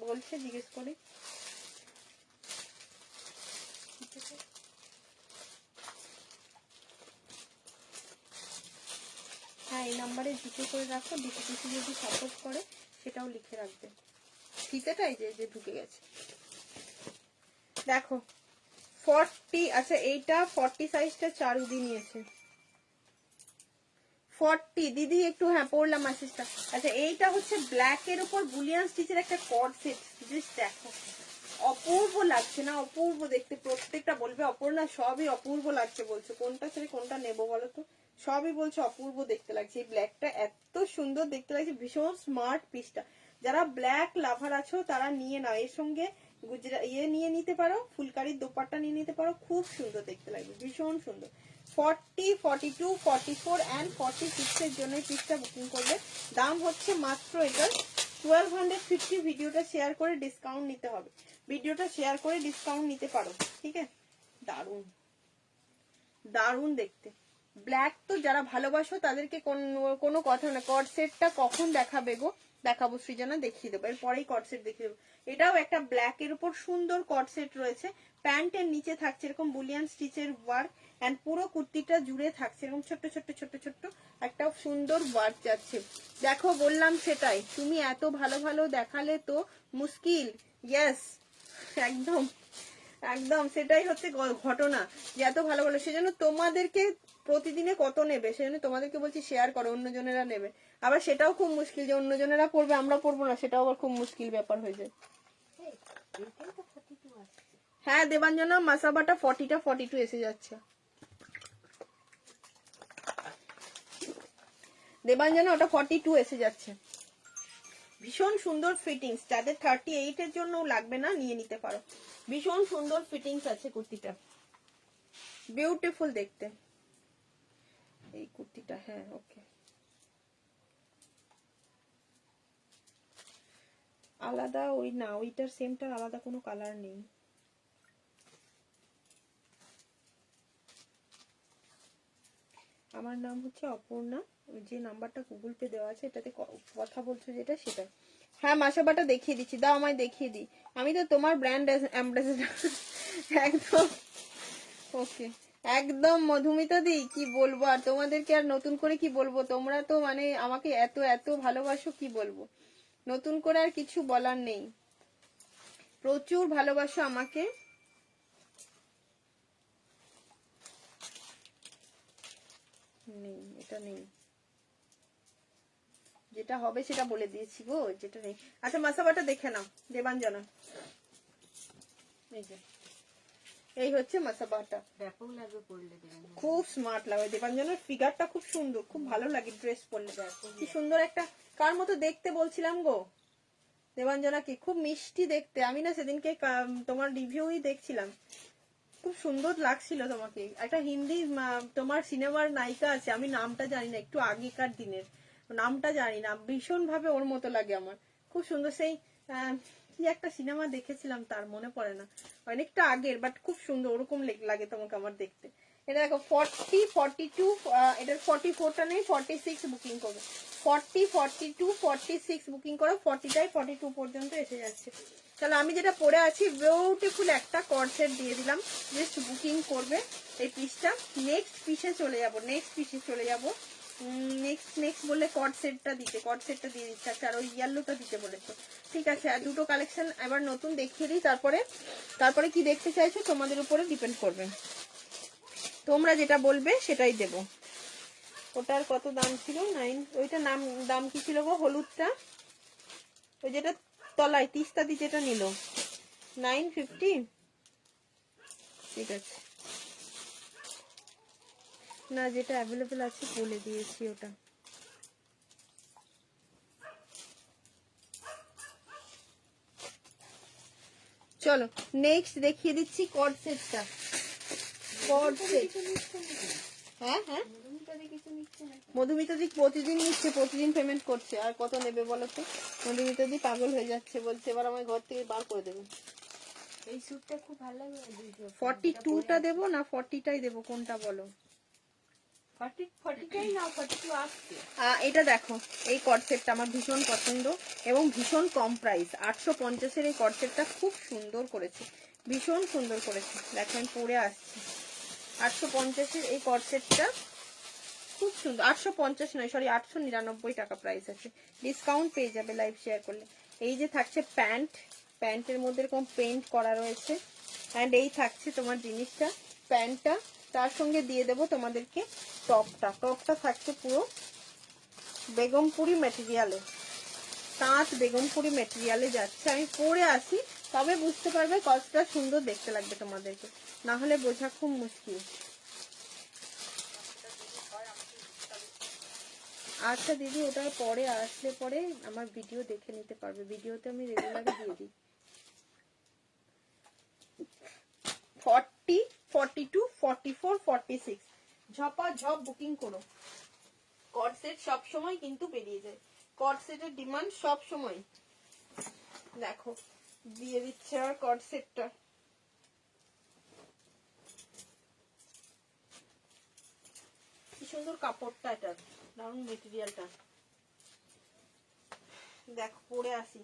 বলছে জিজ্ঞেস করে। হ্যাঁ এই নাম্বারে জিকে করে রাখো, ডিপিটিসি যদি সাপোর্ট করে সেটাও লিখে রাখবে। ফিতেটাই যে ঢুকে গেছে দেখো 40, আচ্ছা এইটা 40 সাইজটা চারুদি নিয়েছে 40। দিদি একটু হ্যাঁ পড়লাম মেসেজটা। আচ্ছা এইটা হচ্ছে ব্ল্যাক এর উপর বুলিয়ান স্টিচের একটা কর্ড সেট, জাস্ট দেখো অপূর্ব লাগছে না? অপূর্ব দেখতে, প্রত্যেকটা বলবে অপূর্ণা সবই অপূর্ব লাগছে বলছো, কোনটা ছেড়ে কোনটা নেবো বলো তো? সবই বলছে অপূর্ব দেখতে লাগছে। এই ব্ল্যাকটা এত সুন্দর দেখতে লাগছে, ভীষণ স্মার্ট পিসটা। যারা ব্ল্যাক লাভার আছো তারা নিয়ে নাও, এর সঙ্গে নিয়ে নিতে পারো, ফুলকারির দোপাট্টা নিয়ে নিতে পারো, খুব সুন্দর দেখতে লাগবে, ভীষণ সুন্দর। 40, 42, 44 and 46 এর জন্য পিসটা বুকিং করবে। দাম হচ্ছে মাত্র এটার 1250। ভিডিওটা শেয়ার করে ডিসকাউন্ট নিতে হবে, ভিডিওটা শেয়ার করে ডিসকাউন্ট নিতে পারো, ঠিক আছে? দারুন দারুন দেখতে ব্ল্যাক তো যারা ভালোবাসো তাদেরকে কোনো কথা না। কট সেটটা কখন দেখাবে গো? দেখাবো সৃজনা, দেখিয়ে দেবো, এরপরেই কট সেট দেখিয়ে দেবো। এটাও একটা ব্ল্যাক এর উপর সুন্দর কট সেট রয়েছে, প্যান্টের নিচে থাকছে এরকম বুলিয়ান স্টিচের ওয়ার্ক, এন্ড পুরো কুর্তিটা জুড়ে থাকছে এরকম ছোট্ট ছোট্ট ছোট্ট ছোট্ট একটা সুন্দর ওয়ার্ক যাচ্ছে। দেখো বললাম সেটাই, তুমি এত ভালো ভালো দেখালে তো মুশকিল। ইয়েস একদম একদম সেটাই হচ্ছে ঘটনা, যে এত ভালো ভালো, সেজন্য তোমাদেরকে প্রতিদিনে কত নেবে, সেজন্য তোমাদেরকে বলছি শেয়ার করো, অন্যজনেরা নেবে। আবার সেটাও খুব মুশকিল যে অন্যজনেরা পড়বে আমরা পড়বো না, সেটাও আবার খুব মুশকিল ব্যাপার হয়ে যায়। হ্যাঁ দেবাঞ্জনা মাসাবাটা 40টা 42 এসে যাচ্ছে। দেবাঞ্জনা ওটা 42 এসে যাচ্ছে, ভীষণ সুন্দর ফিটিংস। যাদের 38 এর জন্য লাগবে না নিয়ে নিতে পারো, ভীষণ সুন্দর ফিটিংস আছে কুর্তিটা, বিউটিফুল দেখতে। এই কুর্তিটা, হ্যাঁ ওকে। আলাদা ওই না, ওইটার সেমটার আলাদা কোনো কালার নেই। আমার নাম হচ্ছে অপর্ণা, যে নাম্বারটা গুগল পে দেওয়া আছে এটাতে কথা বলছো যেটা সেটা। হ্যাঁ মাসাবাটা দেখিয়ে দিচ্ছি, দাও আমায় দেখিয়ে দিই, আমি তো তোমার ব্র্যান্ড অ্যাম্বাসেডর একদম। ওকে একদম মধুমিতা দি, কি বলবো আর তোমাদেরকে, আর নতুন করে কি বলবো, তোমরা তো মানে আমাকে এত এত ভালোবাসো, কি বলবো, নতুন করে আর কিছু বলার নেই, প্রচুর ভালোবাসো আমাকে। নেই, এটা নেই, যেটা হবে সেটা বলে দিয়েছি গো, যেটা নেই। আচ্ছা মাসাবাটা দেখে নাও দেবাঞ্জনা, এই যে এই হচ্ছে মাসাবাটা, ব্যাপক লাগবে পড়লে দেবাঞ্জনা। খুব স্মার্ট লাগে দেবাঞ্জনার, ফিগারটা খুব সুন্দর, খুব ভালো লাগে ড্রেস পরলে, কি সুন্দর একটা, কার মতো দেখতে বলছিলাম গো দেবাঞ্জনা, কি খুব মিষ্টি দেখতে, আমি না সেদিনকে তোমার রিভিউই দেখছিলাম, খুব সুন্দর লাগছিল তোমাকে। একটা হিন্দি তোমার সিনেমার নায়িকা আছে, আমি নামটা জানি না, একটু আগেকার দিনের, নামটা জানি না, ভীষণ ভাবে ওর মতো লাগে আমার, খুব সুন্দর। সেই কি একটা সিনেমা দেখেছিলাম, তার মনে পড়ে না, অনেকটা আগের, বাট খুব সুন্দর, ওরকম লাগে তোমাকে আমার দেখতে। এটা দেখো 40, 42, এটার 44টা নেই, 46 বুকিং করবে, 40, 42, 46 বুকিং করো, 40টাই 42 পর্যন্ত এসে যাচ্ছে। তাহলে আমি যেটা পরে আছি বিউটিফুল একটা কর্ড সেট দিয়ে দিলাম, জাস্ট বুকিং করবে এই পিসটা। নেক্সট পিসে চলে যাব, নেক্সট বললে কর্ড সেটটা দিয়ে দিচ্ছে। আচ্ছা আর ওই ইয়েলোটা দিতে বলেছে, ঠিক আছে। আর দুটো কালেকশন এবার নতুন দেখিয়ে দিই, তারপরে কি দেখতে চাইছো তোমাদের উপরে ডিপেন্ড করবে, তোমরা যেটা বলবে সেটাই দেব। ওটার কত দাম ছিল? 9, ওইটা দাম কি ছিল গো, হলুদটা, ওই যেটা তলায় তিস্তাদি যেটা নিল, 950, ঠিক আছে। না যেটা অ্যাভেলেবেল আছে বলে দিয়েছি ওটা। চলো নেক্সট দেখিয়ে দিচ্ছি কর্ড সেটটা, কর্ড সেট। হ্যাঁ হ্যাঁ মধুমিতা দি প্রতিদিন নিচ্ছে, প্রতিদিন পেমেন্ট করছে, আর কত নেবে বলো তো? মধুমিতা দি পাগল হয়ে যাচ্ছে, বলছে এবার আমার ঘর থেকে বার করে দেবে। এই স্যুটটা খুব ভালো লাগে। 42টা দেবো না 40টাই দেবো, কোনটা বলো? 40টাই নাও, 42 আসছে। এটা দেখো, এই কর্ডসেটটা আমার ভীষণ পছন্দ এবং ভীষণ কম প্রাইস, 850-এর এই কর্ডসেটটা খুব সুন্দর করেছে, ভীষণ সুন্দর করেছে। দেখো আমি পরে আসছি, 850-এর এই কর্ডসেটটা খুব সুন্দর, 850 নয় সরি 899 টাকা প্রাইস আছে, ডিসকাউন্ট পেয়ে যাবে লাইভ শেয়ার করলে। এই যে থাকছে প্যান্টের মধ্যে এরকম পেন্ট করা রয়েছে, অ্যান্ড এই থাকছে তোমার জিনিসটা, প্যান্টটা, তার সঙ্গে দিয়ে দেবো তোমাদেরকে টপটা থাকছে পুরো বেগমপুরি ম্যাটেরিয়ালে, তাঁত বেগমপুরি ম্যাটেরিয়ালে যাচ্ছে। আমি পরে আসি তবে বুঝতে পারবে কতটা সুন্দর দেখতে লাগবে তোমাদেরকে, না হলে বোঝা খুব মুশকিল। আচ্ছা দিদি, ওটা পরে আসলে পরে আমার ভিডিও দেখে নিতে পারবে, ভিডিওতে আমি রেগুলারই দিয়ে দিই। 40, 42, 44, 46 ঝপ বুকিং করো। কর্ড সেট সব সময় কিন্তু বেরিয়ে যায়, কর্ড সেটের ডিমান্ড সব সময়। দেখো দিয়ে দিচ্ছে আর কর্ড সেটটা, কি সুন্দর কাপড়টা, এটা দারুণ মেটেরিয়ালটা। দেখো পরে আসি,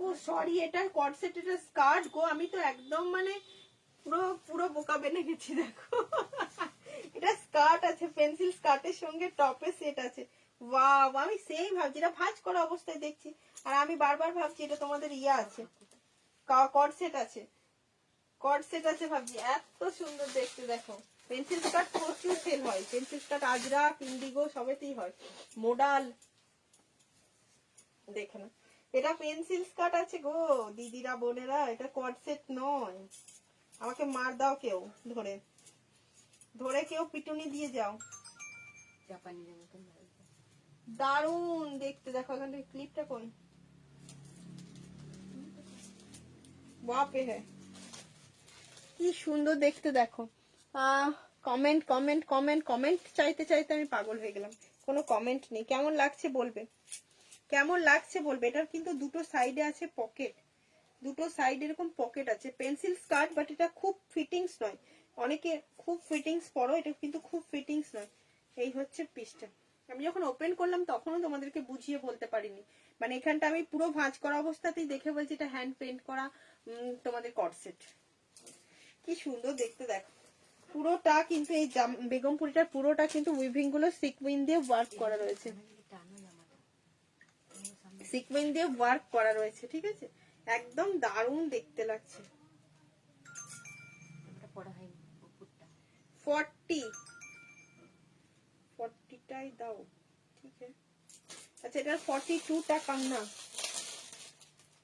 ও সরি এটা কর্ড সেট, এটা স্কার্ট গো, আমি তো একদম মানে পুরো বোকা বেনে গেছি। দেখো এটা স্কার্ট আছে, পেন্সিল স্কার্টের সঙ্গে টপের সেট আছে। ওয়াও, আমি সেই ভাবছি, এটা ভাঁজ করা অবস্থায় দেখছি, আর আমি বারবার ভাবছি এটা তোমাদের আছে, কর্ড সেট আছে, ভাবছি এত সুন্দর দেখতে। দেখো পেন্সিল স্কার্ট প্রচুর সেল হয়, পেন্সিল স্কার্ট আজরাক, ইন্ডিগো সবেতেই হয়, মোডাল। দেখো না, এটা পেন্সিল স্কার্ট আছে গো দিদিরা বোনেরা, এটা কর্ড সেট নয়। আমাকে মার দাও কেউ, ধরে কেউ পিটুনি দিয়ে যাও। জাপানিদের মতন লাগবে, দারুন দেখতে। দেখো এখান থেকে ক্লিপটা কই, বাপে হ্যাঁ কি সুন্দর দেখতে দেখো। কমেন্ট কমেন্ট কমেন্ট কমেন্ট চাইতে চাইতে আমি পাগল হয়ে গেলাম, কোনো কমেন্ট নেই। কেমন লাগছে বলবে, কেমন লাগছে বলবে। এটার কিন্তু দুটো সাইডে আছে পকেট, দুটো সাইড এরকম পকেট আছে। পেন্সিল স্কার্ট, বাট এটা খুব ফিটিংস নয়। অনেকে খুব ফিটিংস পরো, এটা কিন্তু খুব ফিটিংস নয়। এই হচ্ছে পিসটা। আমি যখন ওপেন করলাম তখনও তোমাদেরকে বুঝিয়ে বলতে পারিনি, মানে এখানটা আমি পুরো ভাঁজ করা অবস্থাতেই দেখে বলছি এটা হ্যান্ড পেন্ট করা তোমাদের কটসেট। কি সুন্দর দেখতে দেখো। পুরোটা কিন্তু এই বেগমপুরিটার পুরোটা কিন্তু উইভিং গুলো সিকুইন দিয়ে ওয়ার্ক করা রয়েছে, সিকুইন দিয়ে ওয়ার্ক করা রয়েছে, ঠিক আছে। একদম দারুণ দেখতে লাগছে। 40টাই দাও, ঠিক আছে। আচ্ছা, এটার 42টা কান্না,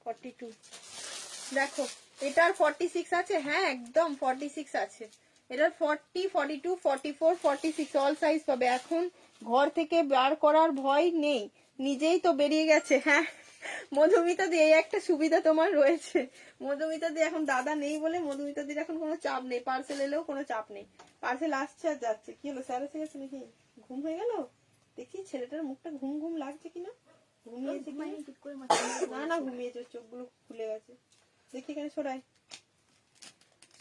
42 দেখো। এটার 46 আছে, হ্যাঁ একদম 46 আছে। এটার 40, 42, 44, 46 অল সাইজ পাবে। এখন ঘর থেকে বার করার ভয় নেই, নিজেই তো বেরিয়ে গেছে। হ্যাঁ মধুমিতা দি, এই একটা সুবিধা তোমার রয়েছে। মধুমিতা দি এখন দাদা নেই বলে মধুমিতা দির এখন কোনো চাপ নেই, পার্সেল এলেও কোনো চাপ নেই। পার্সেল আসছে আর যাচ্ছে। কি হলো, স্যার এসে গেছে নাকি? ঘুম হয়ে গেল? দেখি ছেলেটার মুখটা ঘুম ঘুম লাগছে কিনা। ঘুমিয়েছে না, না ঘুমিয়েছে, চোখগুলো খুলে গেছে। দেখি এখানে সরাই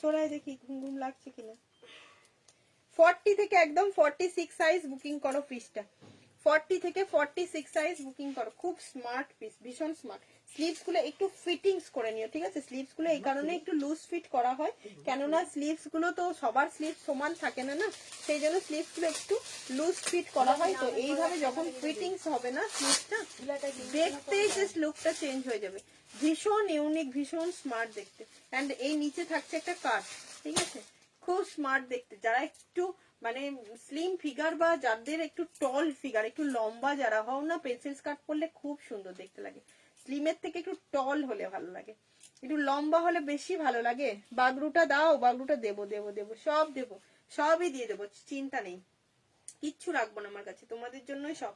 সরাই দেখি ঘুম ঘুম লাগছে কিনা। 40 থেকে একদম 46 সাইজ বুকিং করো পিসটা। 40 থেকে 46 সাইজ বুকিং করো। খুব স্মার্ট পিস, ভীষণ স্মার্ট। স্লিভস গুলো একটু ফিটিংস করে নিও, ঠিক আছে। স্লিভস গুলো এই কারণে একটু লুজ ফিট করা হয়, কেননা স্লিভস গুলো তো সবার স্লিভ সমান থাকে না, না সেই জন্য স্লিভস গুলো একটু লুজ ফিট করা হয়। তো এইভাবে যখন ফিটিংস হবে না স্লিভসটা, দেখতেই জাস্ট লুকটা চেঞ্জ হয়ে যাবে। ভীষণ ইউনিক, ভীষণ স্মার্ট দেখতে। এন্ড এই নিচে থাকছে একটা কাট, ঠিক আছে। খুব স্মার্ট দেখতে। যারা একটু মানে স্লিম ফিগার বা যাদের একটু টল ফিগার, একটু লম্বা যারা হও না, পেন্সিল স্কার্ট পরলে খুব সুন্দর দেখতে লাগে। স্লিমের থেকে একটু টল হলে ভালো লাগে, একটু লম্বা হলে বেশি ভালো লাগে। বাগরুটা দাও, বাগরুটা দেবো দেবো দেবো, সব দেবো, সবই দিয়ে দেবো, চিন্তা নেই, কিচ্ছু রাখবো না আমার কাছে, তোমাদের জন্যই সব।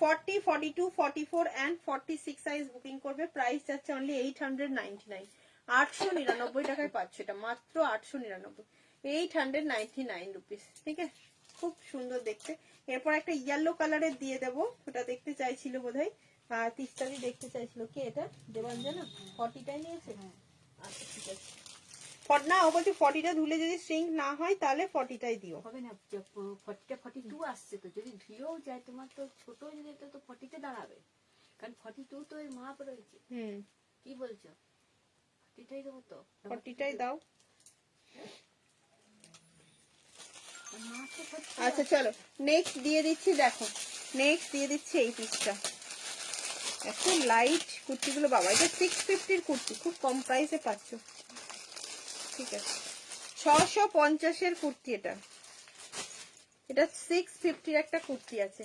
40, 42, 44 and 46 সাইজ বুকিং করবে। প্রাইস যাচ্ছে অনলি 899, 899 টাকায় পাচ্ছ এটা, মাত্র 899, 899 রুপিস, ঠিক আছে। খুব সুন্দর দেখতে। এরপর একটা ইয়েলো কালারের দিয়ে দেবো, ওটা দেখতে চাইছিল বোধহয় তিস্তারি দেখতে চাইছিল। কি এটা দেবাঞ্জনা 40টাই নিয়েছে? আচ্ছা ঠিক আছে। না ও বলছে 40টা ধুলে যদি স্ট্রিং না হয় তাহলে 40টাই দিও। হবে না, 40টা 42 আসছে তো, যদি ধুয়েও যায় তোমার তো ছোট যদি তো 40তে দাঁড়াবে, কারণ 42 তো এর মাপ রয়েছে। কি বলছো? 40টাই দেবো তো, 40টাই দাও। মাপ তো 40। আচ্ছা চলো নেক্সট দিয়ে দিচ্ছি, দেখো নেক্সট দিয়ে দিচ্ছি এই পিসটা। এত লাইট কুর্তিগুলো বাবা, এটা 650-র কুর্তি, খুব কম প্রাইসে পাচ্ছ, ঠিক আছে। 650-এর কুর্তি এটা, এটা 650-র একটা কুর্তি আছে,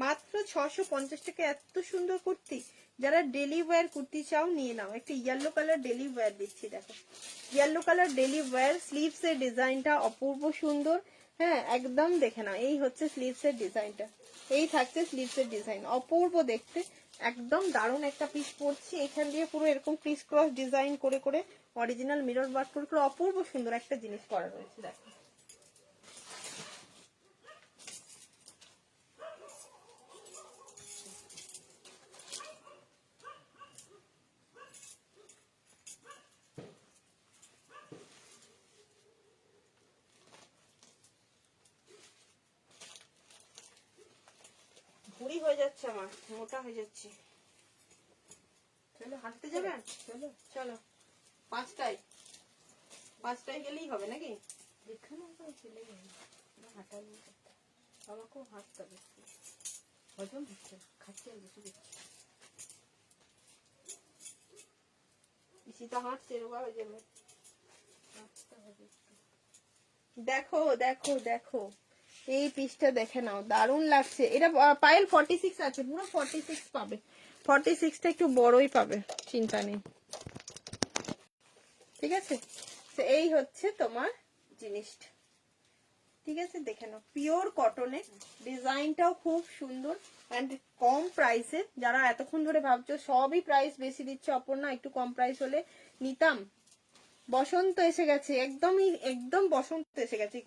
মাত্র 650 টাকা। এত সুন্দর কুর্তি, যারা ডেলি ওয়্যার কুর্তি চাও নিয়ে নাও। একটা ইয়েলো কালার ডেলি ওয়্যার দিচ্ছি, দেখো yellow colour daily wear. Sleeves এর ডিজাইনটা অপূর্ব সুন্দর, হ্যাঁ একদম দেখে নাও। এই হচ্ছে স্লিভস এর ডিজাইনটা, এই থাকছে স্লিভস এর ডিজাইন, অপূর্ব দেখতে, একদম দারুণ একটা পিস পরছি। এখান দিয়ে পুরো এরকম ক্রিস ক্রস ডিজাইন করে করে অরিজিনাল মিরর ওয়ার্ক করে করে অপূর্ব সুন্দর একটা জিনিস করা রয়েছে, দেখো। ভুড়ি হয়ে যাচ্ছে আমার, মোটা হয়ে যাচ্ছে। চলো হাঁটতে যাবেন, চলো চলো 5টায় গেলেই হবে নাকি? যেখানে চলে যাবে, হাঁটা নিয়ে আমাকেও হাঁটতে হবে, হজম হচ্ছে, খাচ্ছে আর বসে দিচ্ছে। ইসিতা হাঁটছে, রোগা হয়ে যাবে। হাঁটতে হবে একটু। দেখো দেখো দেখো, এই পিসটা দেখে নাও, দারুণ লাগছে। এটা পায়েল 46 আছে, পুরো 46 পাবে। 46টা একটু বড়ই পাবে, চিন্তা নেই, ঠিক আছে। তো এই হচ্ছে তোমার জিনিসটা, ঠিক আছে। দেখে নাও, পিওর কটনে, ডিজাইনটাও খুব সুন্দর এন্ড কম প্রাইসে। যারা এতক্ষণ ধরে ভাবছো সবই প্রাইস বেশি দিচ্ছে অপর্ণা, একটু কম প্রাইস হলে নিতাম, বসন্ত এসে গেছে, একদম বসন্ত এসে গেছে। এই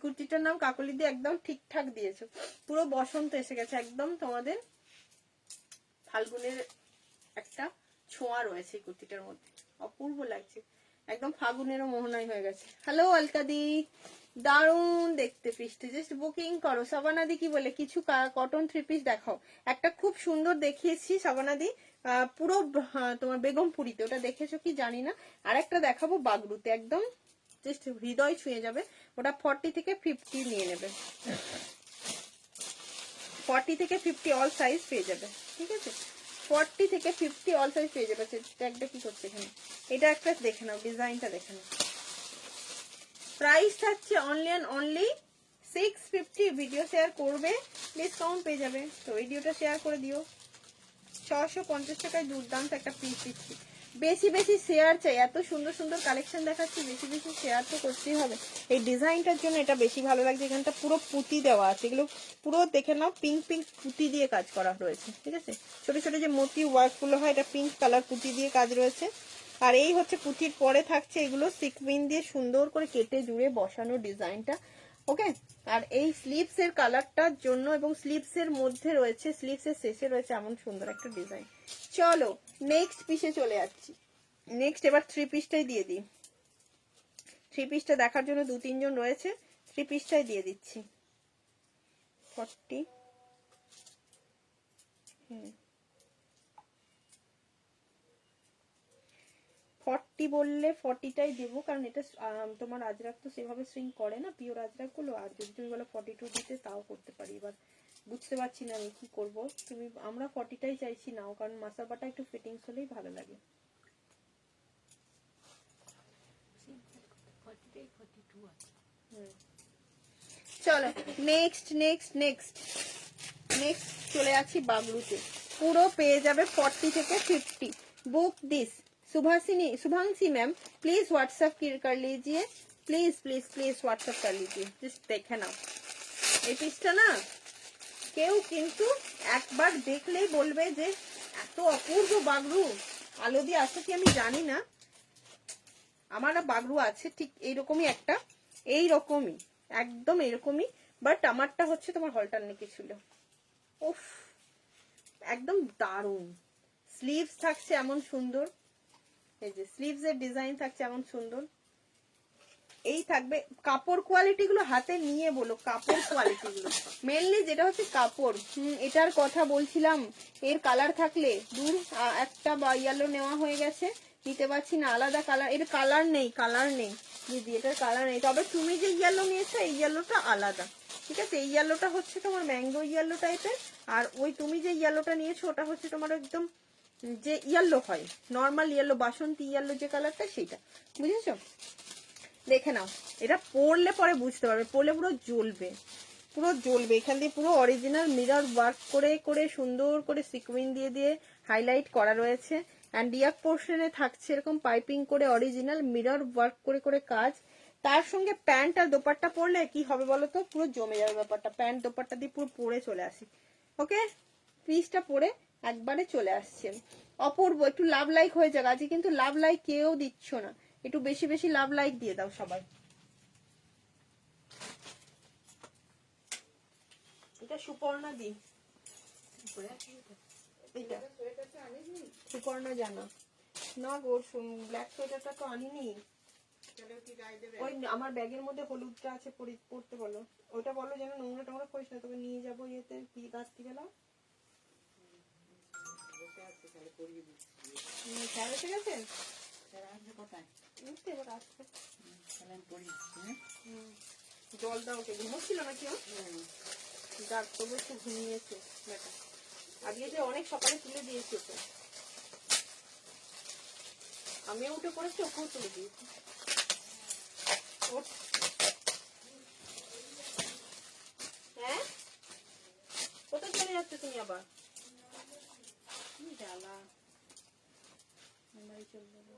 কুর্তিটার নাম কাকলি দিয়ে একদম ঠিকঠাক দিয়েছো, পুরো বসন্ত এসে গেছে একদম। তোমাদের ফাল্গুনের একটা ছোঁয়া রয়েছে এই কুর্তিটার মধ্যে, অপূর্ব লাগছে, একদম ফাগুনেরও মোহনায় হয়ে গেছে। হ্যালো অলকাদি, দারুণ দেখতে পিসটা, জাস্ট বুকিং করো। সাবানাদি কি বলে কিছু কটন 3 পিস দেখাও। একটা খুব সুন্দর দেখিয়েছি সাবানাদি, পুরো তোমার বেগমপুরিতে, ওটা দেখেছো কি জানি না। আর একটা দেখাবো বাগরুতে, একদম জাস্ট হৃদয় ছুঁয়ে যাবে। ওটা 40 থেকে 50 নিয়ে নেবে, 40 থেকে 50 অল সাইজ পেয়ে যাবে, ঠিক আছে? 40 থেকে 50 অল সাইজ পেয়ে যাবে। ট্যাগটা কি করছে এখানে, এটা একটা দেখে নাও, ডিজাইনটা দেখে নাও। প্রাইস থাকছে অনলি 650। ভিডিও শেয়ার করবে, ডিসকাউন্ট পেয়ে যাবে। তো ভিডিওটা শেয়ার করে দিও। 650 টাকায় দুর্দান্ত একটা পিস দিচ্ছি। বেশি বেশি শেয়ার চাই, এত সুন্দর সুন্দর কালেকশন দেখাচ্ছি, বেশি বেশি শেয়ার তো করতেই হবে। এই ডিজাইনটার জন্য এটা বেশি ভালো লাগছে। এখানটা পুরো পুঁতি দেওয়া আছে, এগুলো পুরো দেখে নাও পিঙ্ক পিঙ্ক পুঁতি দিয়ে কাজ করা রয়েছে, ঠিক আছে? ছোট ছোট যে মোতি ওয়ার্ক গুলো হয়, এটা পিঙ্ক কালার পুঁতি দিয়ে কাজ রয়েছে। আর এই হচ্ছে পুঁতির পরে থাকছে এগুলো সিকউইন দিয়ে সুন্দর করে কেটে জুড়ে বসানো ডিজাইনটা, ওকে? আর এই স্লিভস এর কালারটার জন্য এবং স্লিভস এর মধ্যে রয়েছে, স্লিভস এর শেষে রয়েছে এমন সুন্দর একটা ডিজাইন। চলো নেক্সট পিসে চলে যাচ্ছি। নেক্সট এবার 3 পিসটাই দিয়ে দিই। 3 পিসটা দেখার জন্য 2-3 জন রয়েছে, 3 পিসটাই দিয়ে দিচ্ছি। 40, 40 বললে 40টাই দেবো, কারণ এটা তোমার আজরাক তো সেভাবে সুইং করে না, পিওর আজরাক গুলো। আর যদি তুমি বলো 42 দিতে, তাও করতে পারি। এবার বুঝতে পারছি না আমি কি করব। আমরা 40টাই চাইছি নাও, কারণ মাসাবাটা একটু ফিটিংস হলেই ভালো লাগে। চলো নেক্সট চলে যাচ্ছি বাগরুতে। পুরো পেয়ে যাবে 40 থেকে 50। Book this. Shubhanshi ma'am please WhatsApp कर लीजिए, प्लीज प्लीज प्लीज व्हाट्सएप कर लीजिए। जस्ट देखे नाও এই পিসটা না, কেউ কিন্তু একবার দেখলেই বলবে যে এত অপূর্ব বাগরু। আলো দিয়ে আসে কি আমি জানি না, আমার না বাগরু আছে ঠিক এইরকমই একটা, এইরকমই একদম এরকমই, বাট আমারটা হচ্ছে তোমার হলটার নেকে ছিল। উফ একদম দারুণ। স্লিভস থাকছে এমন সুন্দর, এই যে স্লিভস এর ডিজাইন থাকছে এমন সুন্দর। এই থাকবে কাপড় কোয়ালিটি গুলো হাতে নিয়ে বলো, কাপড় কোয়ালিটি গুলো মেনলি যেটা হচ্ছে কাপড়। এটার কথা বলছিলাম, এর কালার থাকলে দূর, একটা বা ইয়েলো নেওয়া হয়ে গেছে, নিতে পারছি না। আলাদা কালার, এর কালার নেই দিদি, এটার কালার নেই। তবে তুমি যে ইয়েলো নিয়েছো এই ইয়েলোটা আলাদা, ঠিক আছে? এই ইয়েলোটা হচ্ছে তোমার ম্যাঙ্গো ইয়েলো টাইপের, আর ওই তুমি যে ইয়েলোটা নিয়েছো ওটা হচ্ছে তোমার একদম যে ইয়েলো হয়, নর্মাল ইয়েলো, বাসন্তী ইয়েলো যে কালারটা, সেইটা। বুঝেছো? দেখে নাও, এটা পরলে পরে বুঝতে পারবে, পরলে পুরো জ্বলবে, পুরো জ্বলবে। এখান দিয়ে পুরো অরিজিনাল মিরর ওয়ার্ক করে করে সুন্দর করে সিকুইন দিয়ে দিয়ে হাইলাইট করা রয়েছে। অ্যান্ড ইয়াক পোর্শনে থাকছে এরকম পাইপিং করে অরিজিনাল মিরর ওয়ার্ক করে করে কাজ। তার সঙ্গে প্যান্ট আর দোপাট্টা পরলে কি হবে বলো তো, পুরো জমে যাবে ব্যাপারটা। প্যান্ট দোপাট্টা দিয়ে পুরো পরে চলে আসি, ওকে? পিসটা পরে একবারে চলে আসছে। অপূর্ব, একটু লাভ লাইক হয়ে যাক আজকে, কিন্তু লাভ লাইক কেউ দিচ্ছ না, একটু বেশি বেশি লাভ লাইক দিয়ে দাও সবাই। এটা সুপর্ণা দি, সুপর্ণা জানা না গো, ব্ল্যাক সোয়েটারটা তো আনিনি। ওই আমার ব্যাগের মধ্যে হলুদটা আছে, পড়তে বলো। ওইটা বলো যেন নোংরা টোংরা করিস না, তোকে নিয়ে যাবো ইয়েতে রাত্রিবেলা। স্যার এসে গেছেন, জল দাও, ওকে ঘুমোচ্ছিল নাকি? যাক তবু একটু ঘুমিয়েছে বেটা, আজকে যে অনেক সকালে তুলে দিয়েছি ওকে, আমিও উঠে পড়েছি, ওকেও তুলে দিয়েছি। হ্যাঁ কোথায় চলে যাচ্ছে তুমি আবার? জ্বালা, চলে যাবো।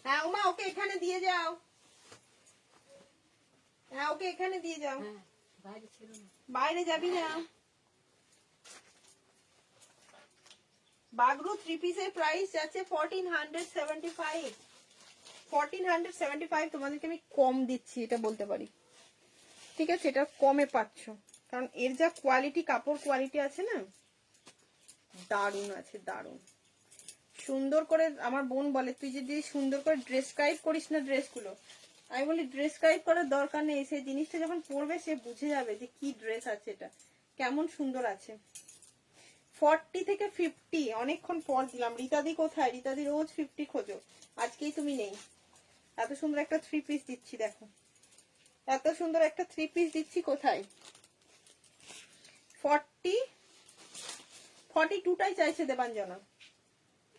হ্যাঁ ওমা ওকে এখানে দিয়ে যাও, হ্যাঁ ওকে এখানে দিয়ে যাও, বাইরে যাবি না। বাগরু 3 পিসের প্রাইস যাচ্ছে 1475। 1475 তোমাদেরকে আমি কম দিচ্ছি, এটা বলতে পারি। ঠিক আছে, এটা কমে পাচ্ছ, কারণ এর যা কোয়ালিটি, কাপড় কোয়ালিটি আছে না, দারুণ আছে, দারুণ সুন্দর করে। আমার বোন বলে তুই যদি সুন্দর করে ড্রেসক্রাইব করিস না ড্রেসগুলো, আমি বলি ড্রেসক্রাইব করার দরকার নেই, সেই জিনিসটা যখন পরবে সে বুঝে যাবে যে কি ড্রেস আছে, এটা কেমন সুন্দর আছে। 40 থেকে 50 অনেকক্ষণ পর দিলাম। রীতাদি কোথায়? রীতাদি রোজ 50 খোঁজো, আজকেই তুমি নেই। এত সুন্দর একটা 3 পিস দিচ্ছি, দেখো এত সুন্দর একটা 3 পিস দিচ্ছি। কোথায়? 42টাই চাইছে দেবাঞ্জনা।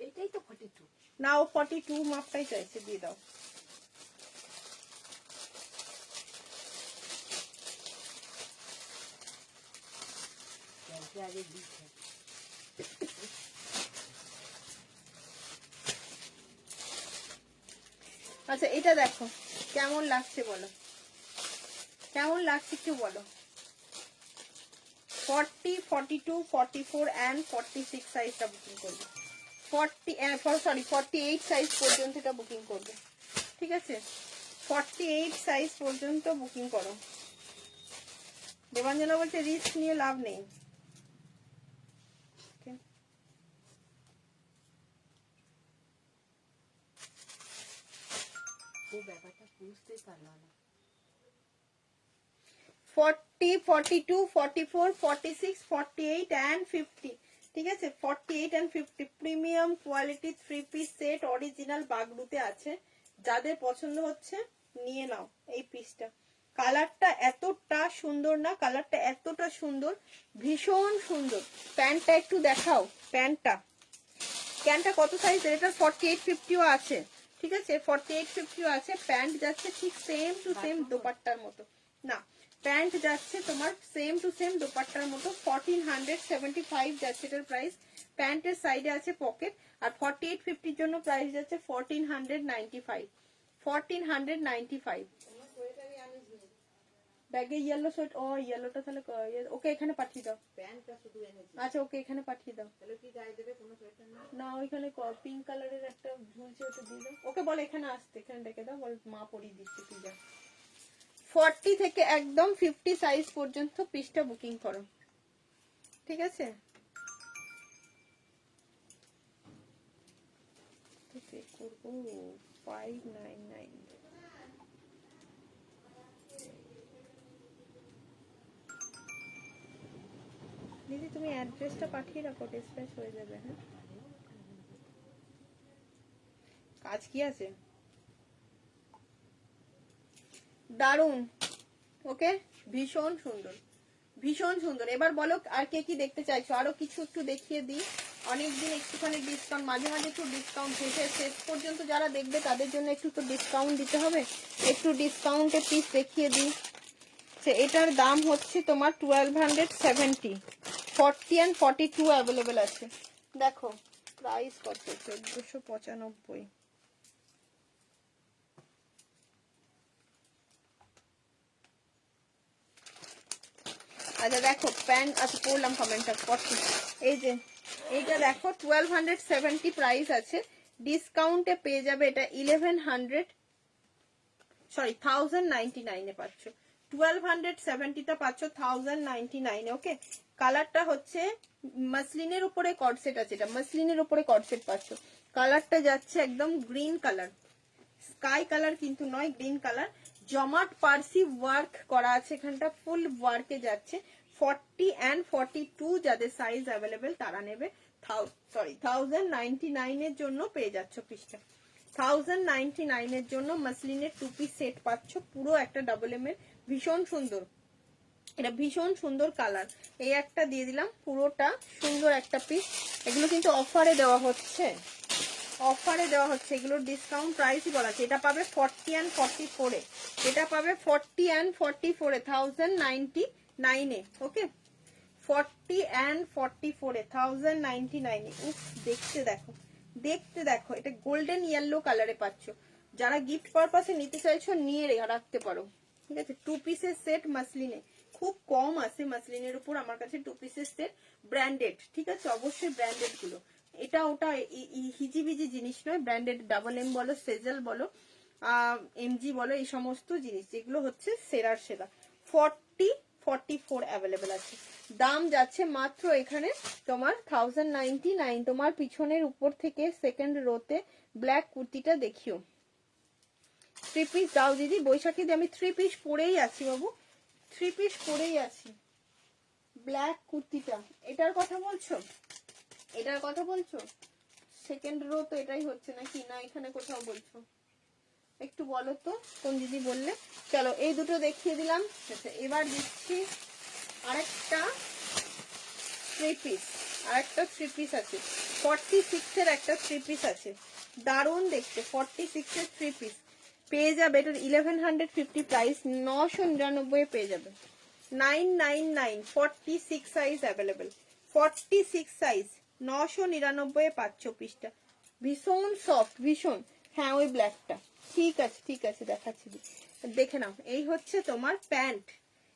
এটাই তো 42। না, ও 42 মাপটাই চাইছে, দিয়ে দাও। আগে দিচ্ছে। আচ্ছা, এটা দেখো কেমন লাগছে বলো, কেমন লাগছে একটু বলো। 40, 42, 44 and 46 সাইজটা বুকিং করবে। 48 সাইজ পর্যন্ত এটা বুকিং করবে। ঠিক আছে, 48 সাইজ পর্যন্ত বুকিং করো। দেবাঞ্জনা বলছে রিস্ক নিয়ে লাভ নেই। ও ব্যাপারটা বুঝতেই পারলো না। 40, 42, 44, 46, 48 and 50। ঠিক আছে, 48 and 50 premium quality 3 piece set original বাগরুতে আছে। যাদের পছন্দ হচ্ছে নিয়ে নাও এই পিসটা। কালারটা এতটা সুন্দর না, কালারটা এতটা সুন্দর, ভীষণ সুন্দর। প্যান্টটা একটু দেখাও, প্যান্টটা কত সাইজ? এটা 48, 50ও আছে। ঠিক আছে, 48, 50ও আছে। প্যান্ট যাচ্ছে ঠিক সেম টু সেম দোপাট্টার মতো, না প্যান্ট যাচ্ছে তোমার সেম টু সেম দোপাট্টার মতো। 1475 যাচ্ছে এটার প্রাইস। প্যান্টের সাইডে আছে পকেট। আর 48, 50 জন্য প্রাইস যাচ্ছে 1495। 1495। ব্যাগে ইয়েলো শার্ট, ও ইয়েলোটা তাহলে ওকে এখানে পাঠিয়ে দাও। প্যান্টটা শুধু এনেছি। আচ্ছা, ওকে এখানে পাঠিয়ে দাও। তাহলে কি গায়ে দেবে? কোনো সোয়েটার না? না, ওইখানে পিঙ্ক কালারের একটা ঝুলছে, ওটা দিয়ে দাও। ওকে বল এখানে আসতে, এখানে ডেকে দাও, বল মা পরিয়ে দিচ্ছে, তুই যা। 40 থেকে একদম 50 সাইজ পর্যন্ত পিসটা বুকিং করো। ঠিক আছে, করবো 599। দিদি তুমি অ্যাড্রেসটা পাঠিয়ে রাখো, ডিসপ্যাচ হয়ে যাবে। হ্যাঁ, কাজ কি আছে? দারুন, ওকে, ভীষণ সুন্দর, ভীষণ সুন্দর। এবার বলো আর কে কি দেখতে চাইছো, আরো কিছু একটু দেখিয়ে দিই। অনেকদিন একটুখানি ডিসকাউন্ট, মাঝে মাঝে একটু ডিসকাউন্ট শেষে শেষ পর্যন্ত যারা দেখবে তাদের জন্য একটু তো ডিসকাউন্ট দিতে হবে। একটু ডিসকাউন্টে পিস দেখিয়ে দিই। এটার দাম হচ্ছে তোমার 1270। 40 and 42 অ্যাভেলেবেল আছে। দেখো প্রাইস কত, 1495। আচ্ছা দেখো প্যান্ট, আচ্ছা পড়লাম কমেন্টটা। 40, এই যে এইটা দেখো 1270 প্রাইস আছে। ডিসকাউন্টে পেয়ে যাবে এটা 1099 পাচ্ছ। 1270টা পাচ্ছ 1099। ওকে, কালারটা হচ্ছে মাসলিনের উপরে কর্ডসেট আছে, এটা মাসলিনের উপরে কর্ডসেট পাচ্ছ। কালারটা যাচ্ছে একদম গ্রিন কালার, স্কাই কালার কিন্তু নয়, গ্রিন কালার। জমাট পার্সি ওয়ার্ক করা আছে, এখানটা ফুল ওয়ার্কে যাচ্ছে। 40 and 42 যাদের সাইজ অ্যাভেলেবেল তারা নেবে। 1099 এর জন্য পেয়ে যাচ্ছ পিসটা। 1099 এর জন্য মাসলিনের 2 পিস সেট পাচ্ছ, পুরো একটা ডাবল এম এর, ভীষণ সুন্দর। এটা ভীষণ সুন্দর কালার। এই একটা দিয়ে দিলাম, পুরোটা সুন্দর একটা পিস। এগুলো কিন্তু অফারে দেওয়া হচ্ছে, অফারে দেওয়া হচ্ছে, এগুলোর ডিসকাউন্ট প্রাইসই বলা আছে। এটা পাবে 40 and 44 এ, এটা পাবে 40 and 44 A 1099 A. Okay, 40 and 44 এ 1099 এ। উফ, দেখতে দেখো, দেখতে দেখো, এটা গোল্ডেন ইয়েলো কালারে পাচ্ছ। যারা গিফট পারপাসে নিতে চাইছো নিয়ে রাখতে পারো। ঠিক আছে, 2 পিসের সেট মাসলিনে, খুব কম আছে মাসলিনের উপর আমার কাছে 2 পিসের সেট ব্র্যান্ডেড। ঠিক আছে, অবশ্যই ব্র্যান্ডেড গুলো। এটা ওটা হিজিবিজি জিনিস নয়, ব্র্যান্ডেড ডাবল এম বলো, সেজেল বলো, এমজি বলো, এই সমস্ত জিনিস যেগুলো হচ্ছে সেরার সেরা। 44 অ্যাভেলেবেল আছে। দাম যাচ্ছে মাত্র এখানে তোমার 1099। তোমার পিছনের উপর থেকে সেকেন্ড রোতে ব্ল্যাক কুর্তিটা দেখিও। 3 পিস দাও দিদি। বৈশাখী দি আমি 3 পিস পরেই আছি বাবু, 3 পিস পরেই আছি। ব্ল্যাক কুর্তিটা, এটার কথা বলছো? এটার কথা বলছো? সেকেন্ড রো তো এটাই হচ্ছে নাকি, না এখানে কোথাও বলছো? একটু বলো তো কোন দিদি বললে। চলো এই দুটো দেখিয়ে দিলাম। আচ্ছা এবার দিচ্ছি আরেকটা 3 পিস। আরেকটা 3 পিস আছে, 46 এর একটা 3 পিস আছে, দারুণ দেখতে। 46 এর 3 পিস পেয়ে যাবে, এটার 1150 প্রাইস, 999 পেয়ে যাবে। 999, 46 সাইজ অ্যাভেলেবেল, 46 সাইজ 999 পাচ্ছ পিসটা। ভীষণ সফট, ভীষণ। হ্যাঁ ওই ব্ল্যাকটা, ঠিক আছে ঠিক আছে দেখাচ্ছি, দেখে নাও। এই হচ্ছে তোমার প্যান্ট,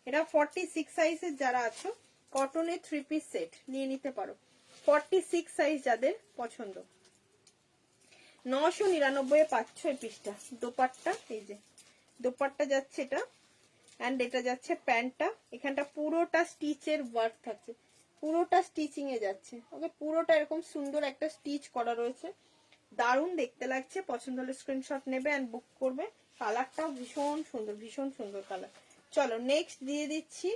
এটা 46 সাইজের যারা আছো কটনের 3 পিস সেট নিয়ে নিতে পারো। 46 সাইজ যাদের পছন্দ, 999 পাচ্ছ এই পিসটা। দোপাট্টা, এই যে দোপাট্টা যাচ্ছে এটা, এন্ড এটা যাচ্ছে প্যান্টটা। এখানটা পুরোটা স্টিচের ওয়ার্ক থাকছে, পুরোটা স্টিচিং এ যাচ্ছে। ওকে, পুরোটা এরকম সুন্দর একটা স্টিচ করা রয়েছে, দারুণ দেখতে লাগছে। পছন্দ হলে স্ক্রিনশট নেবে এন্ড বুক করবে। কালারটাও ভীষণ সুন্দর, ভীষণ সুন্দর কালার। চলো নেক্সট দিয়ে দিচ্ছি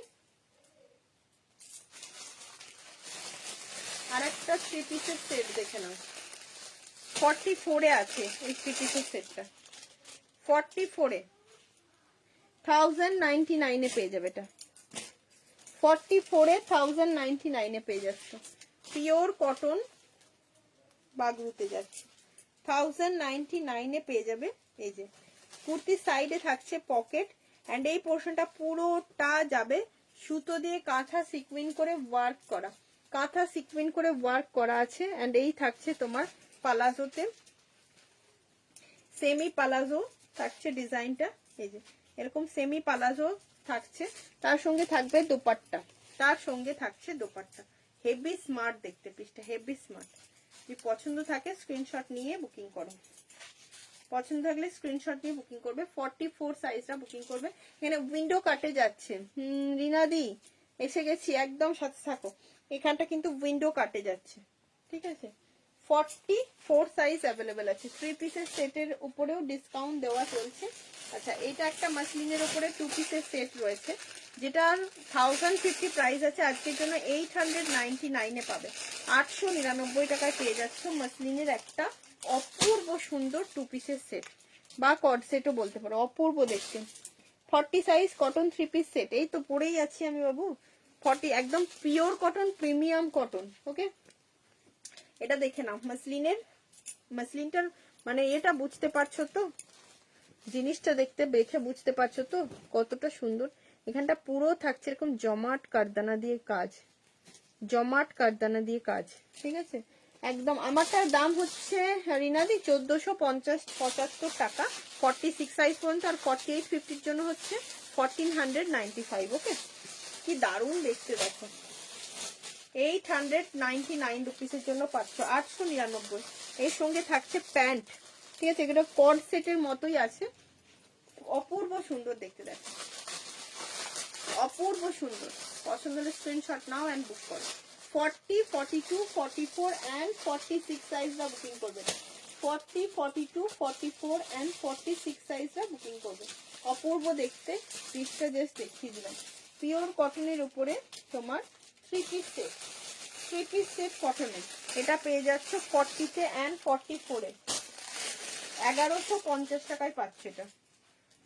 আরেকটা 3 পিসের সেট, দেখে নাও। 44 এ আছে এই 3 পিসের সেটটা, 44 এ 1099 এ পেয়ে যাবে এটা। 44 এ 1099 এ পেয়ে যাচ্ছে, পিওর কটন বাগরুতে যাচ্ছে। 1099 এ পেয়ে যাবে। এই যে কুর্তির সাইডে থাকছে পকেট, এন্ড এই পোর্শনটা পুরোটা যাবে সুতো দিয়ে কাঁথা সিকুইন করে ওয়ার্ক করা, কাঁথা সিকুইন করে ওয়ার্ক করা আছে। এন্ড এই থাকছে তোমার পালাজোতে, সেমি পালাজো থাকছে ডিজাইনটা। এই যে এরকম সেমি পালাজো থাকছে, তার সঙ্গে থাকবে দোপাট্টা, তার সঙ্গে থাকছে দোপাট্টা। হেভি স্মার্ট দেখতে পিসটা, হেভি স্মার্ট। যদি পছন্দ থাকে স্ক্রিনশট নিয়ে বুকিং করো, পছন্দ থাকলে স্ক্রিনশট নিয়ে বুকিং করবে। 44 সাইজটা বুকিং করবে। এখানে উইন্ডো কাটে যাচ্ছে, রিনাদি এসে গেছি, একদম সাথে থাকো। এখানটা কিন্তু উইন্ডো কাটে যাচ্ছে, ঠিক আছে। 44 সাইজ অ্যাভেলেবেল আছে। 3 পিসের সেটের উপরেও ডিসকাউন্ট দেওয়া চলছে। আচ্ছা এটা একটা মাসলিনের উপরে 2 পিসের সেট রয়েছে, যেটার 1050 প্রাইস আছে, আজকের জন্য 899 এ পাবে। 899 টাকায় পেয়ে যাচ্ছ মাসলিনের একটা অপূর্ব সুন্দর 2 পিসের সেট, বা কট সেটও বলতে পারো, অপূর্ব দেখতে। 40 সাইজ কটন 3 পিস সেট, এই তো পরেই আছি আমি বাবু। 40 একদম পিওর কটন, প্রিমিয়াম কটন। ওকে, এটা দেখে নাও। মাসলিনের, মাসলিনটার মানে এটা বুঝতে পারছো তো, জিনিসটা দেখতে দেখে বুঝতে পারছো তো কতটা সুন্দর। এখানটা পুরো থাকছে এরকম জমাট কারদানা দিয়ে কাজ, জমাট কারদানা দিয়ে কাজ, ঠিক আছে একদম। আমারটার দাম হচ্ছে রিনাদি 1475 টাকা 46 সাইজ পর্যন্ত, আর 4850 জন্য হচ্ছে 1495। ওকে, কি দারুণ দেখতে দেখো। 899 রুপিসের জন্য পাচ্ছ 899। এর সঙ্গে থাকছে প্যান্ট, ঠিক আছে, এগুলো কর্ড সেটের মতোই আছে, অপূর্ব সুন্দর দেখতে দেখো, অপূর্ব সুন্দর। পছন্দ হলে স্ক্রিনশট নাও এন্ড বুক করো। 40, 42, 44 এন্ড 46 সাইজটা বুকিং করবে। 40, 42, 44 এন্ড 46 সাইজটা বুকিং করবে। অপূর্ব দেখতে, পিসটা জাস্ট দেখিয়ে দিলাম। পিওর কটনের উপরে তোমার 3 পিস সেট, 3 পিস সেট কটনের, এটা পেয়ে যাচ্ছ 40 তে এন্ড 44 এ। 1150 টাকায় পাচ্ছে এটা।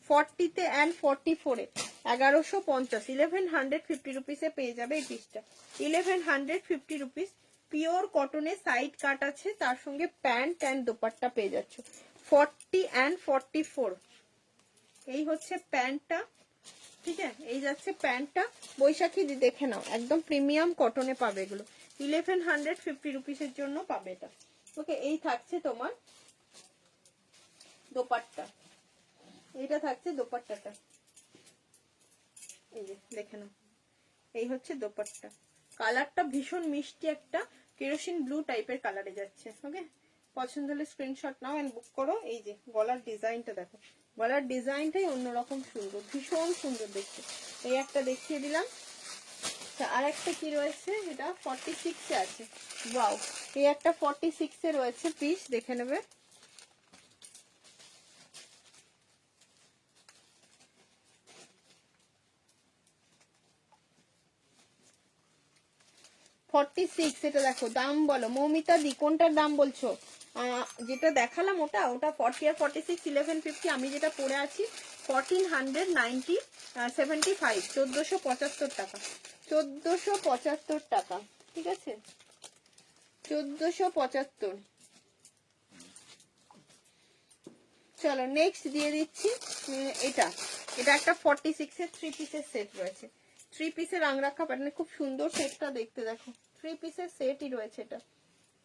40 তে এন্ড 44 এ 1150, 1150 রুপিসে পেয়ে যাবে এই পিসটা। 1150 রুপিস, পিওর কটনের সাইড কাট আছে, তার সঙ্গে প্যান্ট এন্ড দোপাট্টা পেয়ে যাচ্ছ। 40 এন্ড 44, এই হচ্ছে প্যান্টটা, ঠিক আছে, এই যাচ্ছে প্যান্টটা। বৈশাখী দেখে নাও, একদম প্রিমিয়াম কটনে পাবে এগুলো। 1150 রুপিসের জন্য পাবে এটা। ওকে, এই থাকছে তোমার দোপাট্টা, এইটা থাকছে দোপাট্টাটা, এই যে দেখে নাও, এই হচ্ছে দোপাট্টা। কালারটা ভীষণ মিষ্টি একটা, কেরোসিন ব্লু টাইপের কালারে যাচ্ছে। ওকে, পছন্দ হলে স্ক্রিনশট নাও এন্ড বুক করো। এই যে গলার ডিজাইনটা দেখো, গলার ডিজাইনটাই অন্যরকম সুন্দর, ভীষণ সুন্দর দেখতে। এই একটা দেখিয়ে দিলাম। আর একটা কি রয়েছে, এটা 46 এ আছে। ওয়াও, এই একটা 46 এ রয়েছে পিস, দেখে নেবে। এটা দেখো, দাম বলো মৌমিতা দি, কোনটার দাম বলছো? যেটা দেখালাম ওটা 40 আর 46 1150। আমি যেটা পরে আছি 1495 1475 টাকা, 1475 টাকা। ঠিক আছে, 1475। চলো নেক্সট দিয়ে দিচ্ছি। এটা একটা 46 এর 3 পিসের সেট রয়েছে। 3 পিসের আংরাখা প্যাটার্নে খুব সুন্দর সেটটা দেখতে, দেখো 3 পিসের সেটই রয়েছে। এটা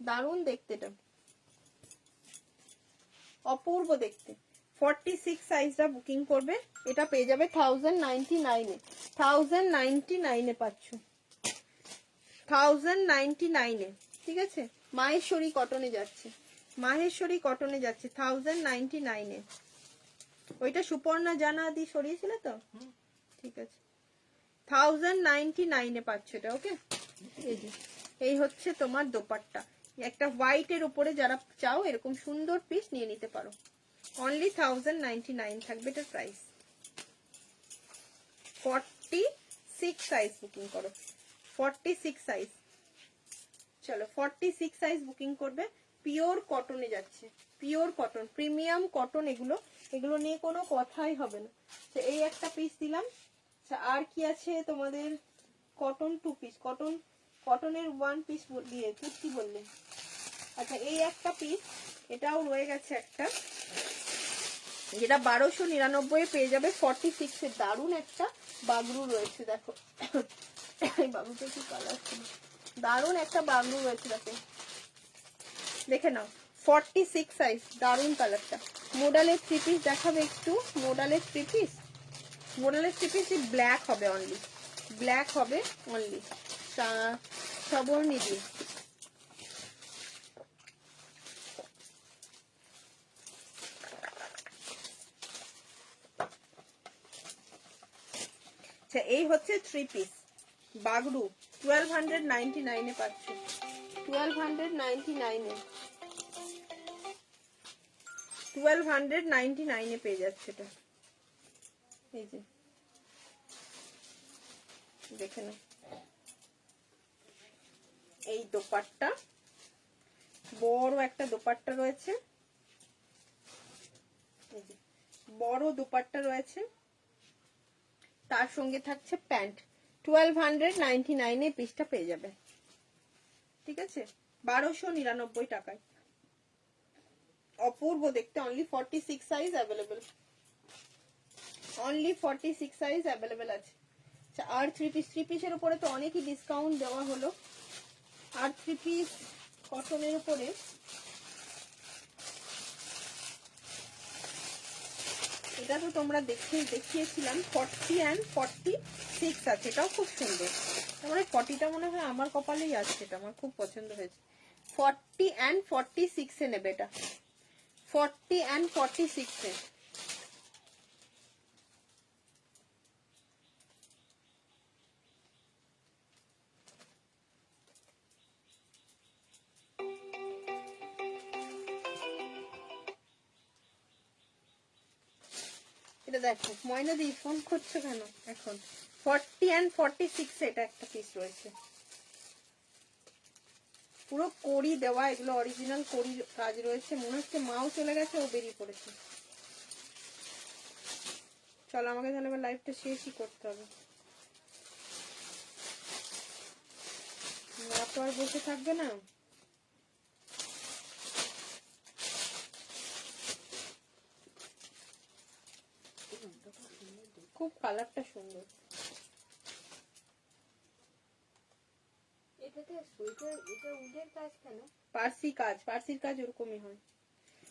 দারুণ দেখতে, এটা অপূর্ব দেখতে। 46 সাইজটা বুকিং করবে, এটা পেয়ে যাবে 1099 এ। 1099 এ পাচ্ছ, 1099 এ। ঠিক আছে, মাহেশ্বরী কটনে যাচ্ছে, মাহেশ্বরী কটনে যাচ্ছে 1099 এ। ওইটা সুপর্ণা জানা দি সরিয়েছিল তো, ঠিক আছে। 1099 এ পাচ্ছ এটা। ওকে, এই যে এই হচ্ছে তোমার দোপাট্টা। একটা হোয়াইট এর উপরে যারা চাও এরকম সুন্দর পিস নিয়ে নিতে পারো। অনলি 1099 থাকবে এটার প্রাইস। 46 সাইজ বুকিং করো, 46 সাইজ। চলো 46 সাইজ বুকিং করবে। পিওর কটনে যাচ্ছে, পিওর কটন, প্রিমিয়াম কটন। এগুলো নিয়ে কোনো কথাই হবে না। তো এই একটা পিস দিলাম। আর কি আছে তোমাদের? কটন 2 পিস, কটনের 1 পিস দিয়ে কি বললে? আচ্ছা, এই একটা পিস, এটাও রয়ে গেছে একটা, যেটা 1299 এ পেয়ে যাবে। 46 এর দারুন একটা বাগরু রয়েছে, দেখো এই বাগরুটা কি কালার ছিল, দারুন একটা বাগরু রয়েছে, দেখো দেখে নাও। 46 সাইজ, দারুন কালারটা। মোডালের 3 পিস দেখাবে একটু। মোডালের 3 পিস, মোডালের 3 পিস ব্ল্যাক হবে অনলি, ব্ল্যাক হবে অনলি, সবর্ণী দিয়ে। আচ্ছা, এই হচ্ছে 3 পিস বাগরু, 1299 এ পাচ্ছ, 1299 এ, 1299 এ পেয়ে যাচ্ছে এটা। এই যে দেখে নাও, এই দোপাট্টা, বড় একটা দোপাট্টা রয়েছে, এই যে বড় দোপাট্টা রয়েছে, তার সঙ্গে থাকছে প্যান্ট। 1299 এ পিসটা পেয়ে যাবে। ঠিক আছে, 1299 টাকায়, অপূর্ব দেখতে। Only 46 size available, only 46 size available আছে। আর 3 পিস, 3 পিসের উপরে তো অনেকই ডিসকাউন্ট দেওয়া হলো। আর 3 পিস কটনের উপরে এটা তো তোমরা দেখিয়েছিলাম, 40 and 46 আছে, এটাও খুব সুন্দর। আমার 40টা মনে হয় আমার কপালেই আছে, এটা আমার খুব পছন্দ হয়েছে। 40 and 46 এ নেবে এটা, 40 and 46 এ। এটা দেখো, ময়না দি ফোন করছো কেন এখন? 40 and 46 এ এটা একটা পিস রয়েছে, পুরো কড়ি দেওয়া, এগুলো অরিজিনাল কড়ি কাজ রয়েছে। মনে হচ্ছে মাও চলে গেছে, ও বেরিয়ে পড়েছে। চলো আমাকে তাহলে এবার লাইভটা শেষই করতে হবে, মা তো আর বসে থাকবে না। খুব কালারটা সুন্দর। পার্সি কাজ, পার্সির কাজ ওরকমই হয়।